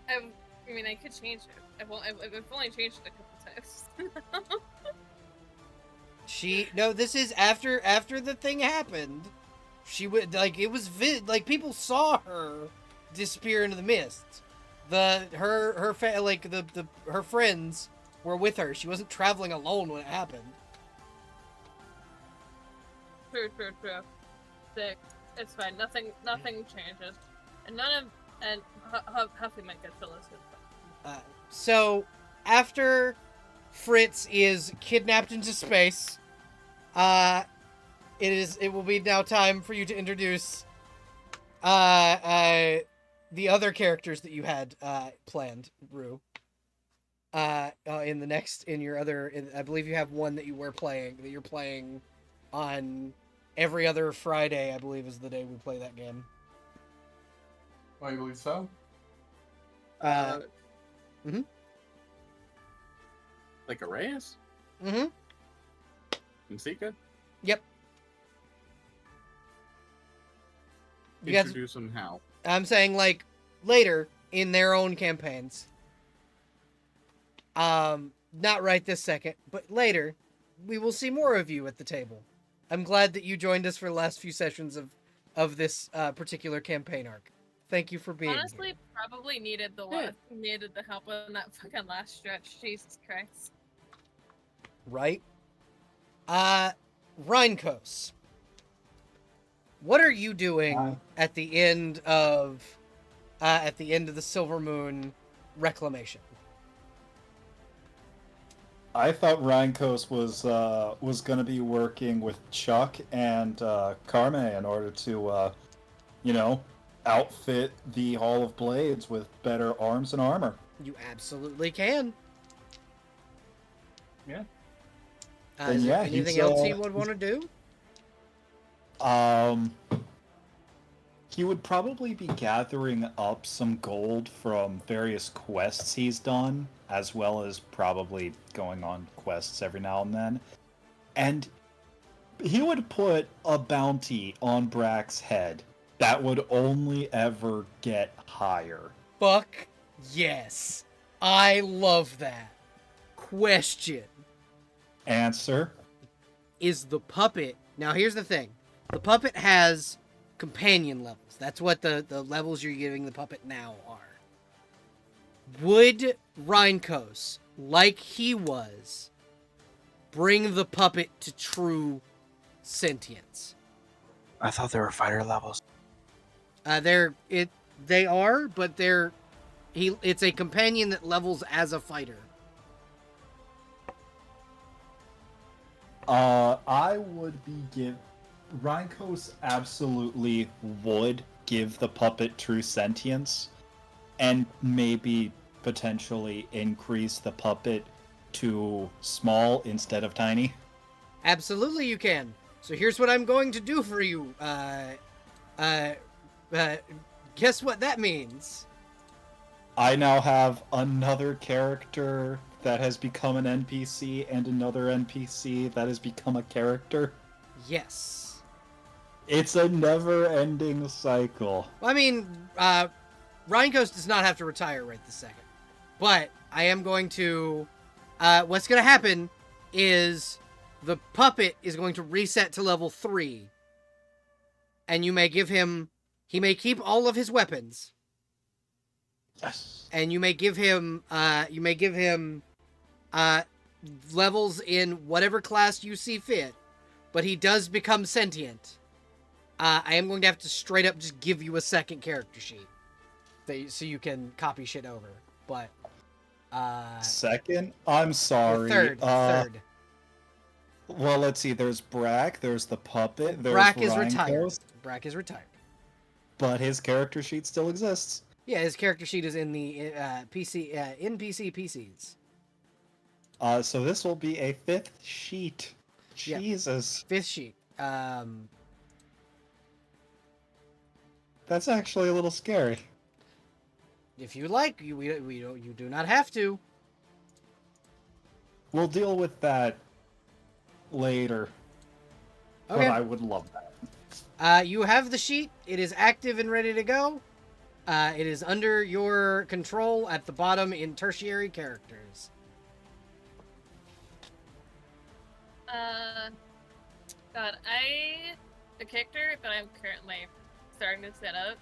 I mean, I could change it. I've only changed it a couple times. This is after the thing happened. She would it was people saw her disappear into the mist. Her friends were with her. She wasn't traveling alone when it happened. True. Sick. It's fine. Nothing changes. And Huffy might get to listen. So after Fritz is kidnapped into space, it will be now time for you to introduce the other characters that you had planned, Rue. I believe you have one that you're playing on every other Friday, I believe is the day we play that game. I believe so. Like Arrayas? Mm-hmm. Msika? Yep. You guys, Introduce them how? I'm saying later in their own campaigns. Not right this second, but later we will see more of you at the table. I'm glad that you joined us for the last few sessions of of this particular campaign arc. Thank you for being Honestly, here. probably needed the needed the help on that fucking last stretch. Jesus Christ. Right? Rhinkos, what are you doing at the end of the Silvermoon reclamation? I thought Rhinkos was going to be working with Chuck and Carme in order to, outfit the Hall of Blades with better arms and armor. You absolutely can. Yeah. Is there anything else you would want to do? He would probably be gathering up some gold from various quests he's done, as well as probably going on quests every now and then. And he would put a bounty on Brack's head that would only ever get higher. Fuck yes. I love that. Question. Answer. Is the puppet... Now, here's the thing. The puppet has companion levels. That's what the levels you're giving the puppet now are. Would Rhinkos, like he was, bring the puppet to true sentience? I thought there were fighter levels. They are, but it's a companion that levels as a fighter. I would Rhinkos absolutely would give the puppet true sentience, and maybe potentially increase the puppet to small instead of tiny. Absolutely you can. So here's what I'm going to do for you. Guess what that means? I now have another character that has become an NPC and another NPC that has become a character. Yes. It's a never-ending cycle. Well, I mean, Rhinkos does not have to retire right this second. But I am going to... what's going to happen is the puppet is going to reset to level 3. And you may give him... He may keep all of his weapons. Yes. And you may give him... levels in whatever class you see fit. But he does become sentient. I am going to have to straight up just give you a second character sheet. So you can copy shit over. But... Second? I'm sorry. Third. Well, let's see. There's Brack. There's the puppet. There's Brack is Rhinkos, retired. Brack is retired. but his character sheet still exists. Yeah, his character sheet is in the NPC PCs. So this will be a 5th sheet. Yeah. Jesus. 5th sheet. That's actually a little scary. If you like, you do not have to. We'll deal with that later. Okay. But I would love that. You have the sheet. It is active and ready to go. It is under your control at the bottom in tertiary characters. God, the character that I'm currently starting to set up.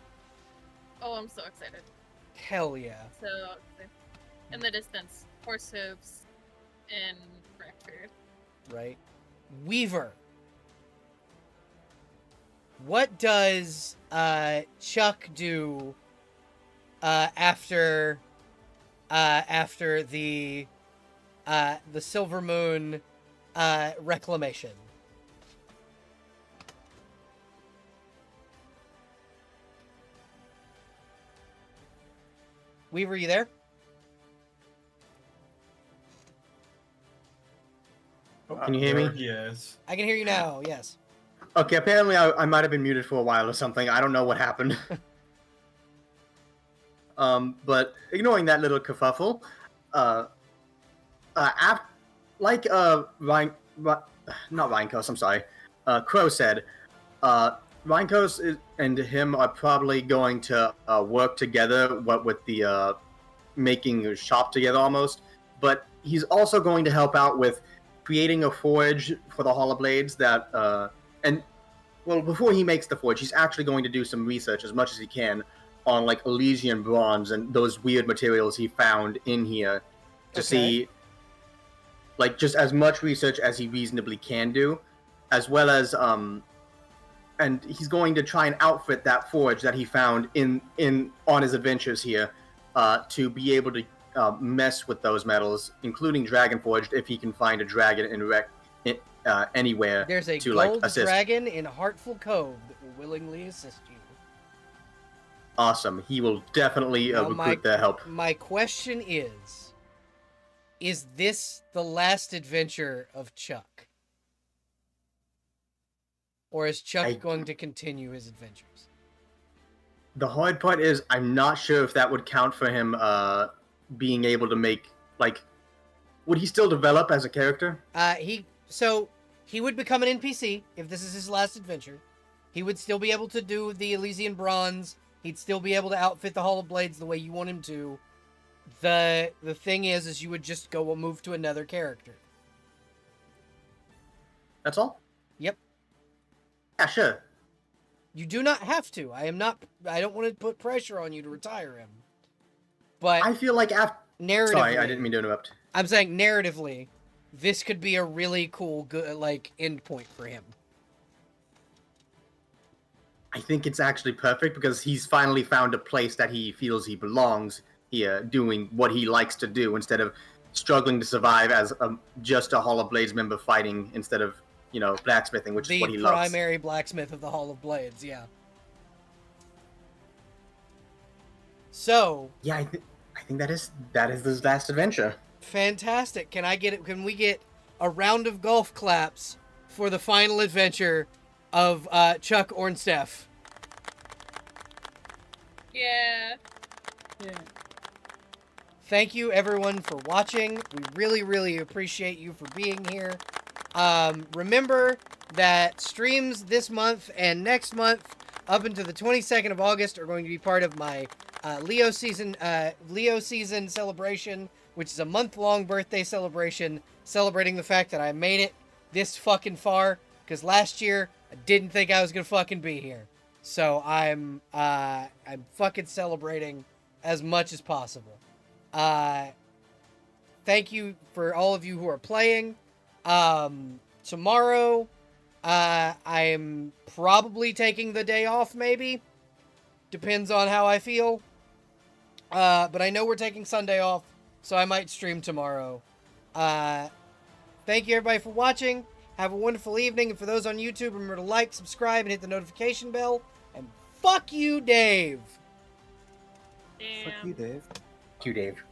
Oh, I'm so excited. Hell yeah. So, in the distance, horse hooves in Bradford. Right. Weaver. What does Chuck do after the Silvermoon reclamation? Weaver, you there? Can you hear me? Yes. I can hear you now, yes. Okay, apparently I might have been muted for a while or something. I don't know what happened. But ignoring that little kerfuffle, like not Rhinkos, I'm sorry, Crow said, Rhinkos and him are probably going to work together, with the making a shop together almost. But he's also going to help out with creating a forge for the Hall of Blades that, and well, before he makes the forge, he's actually going to do some research as much as he can on like Elysian bronze and those weird materials he found in here to see, like, just as much research as he reasonably can do, as well as and he's going to try and outfit that forge that he found in on his adventures here to be able to mess with those metals, including dragon forged, if he can find a dragon anywhere. There's a to gold assist. dragon in Heartful Cove that will willingly assist you. Awesome. He will definitely Now, recruit their help. My question is this the last adventure of Chuck? Or is Chuck going to continue his adventures? The hard part is I'm not sure if that would count for him being able to make, like, would he still develop as a character? He would become an NPC if this is his last adventure. He would still be able to do the Elysian Bronze. He'd still be able to outfit the Hall of Blades the way you want him to. The thing is you would just go move to another character. That's all? Yep. Yeah, sure. You do not have to. I don't want to put pressure on you to retire him. But I feel like after... narratively... Sorry, I didn't mean to interrupt. I'm saying narratively, this could be a really cool, good, like, end point for him. I think it's actually perfect because he's finally found a place that he feels he belongs here, doing what he likes to do instead of struggling to survive as just a Hall of Blades member fighting instead of, blacksmithing, which is what he loves. The primary blacksmith of the Hall of Blades, yeah. So... yeah, I think that is his last adventure. Fantastic. Can we get a round of golf claps for the final adventure of Chuck Ornsteff? Yeah. Thank you everyone for watching. We really, really appreciate you for being here. Remember that streams this month and next month up until the 22nd of August are going to be part of my Leo season celebration, which is a month-long birthday celebration celebrating the fact that I made it this fucking far, because last year I didn't think I was gonna fucking be here. So I'm fucking celebrating as much as possible. Thank you for all of you who are playing. Tomorrow, I'm probably taking the day off, maybe. Depends on how I feel. But I know we're taking Sunday off, so I might stream tomorrow. Thank you everybody for watching. Have a wonderful evening, and for those on YouTube, remember to like, subscribe, and hit the notification bell. And fuck you, Dave! Damn. Fuck you, Dave. Thank you, Dave.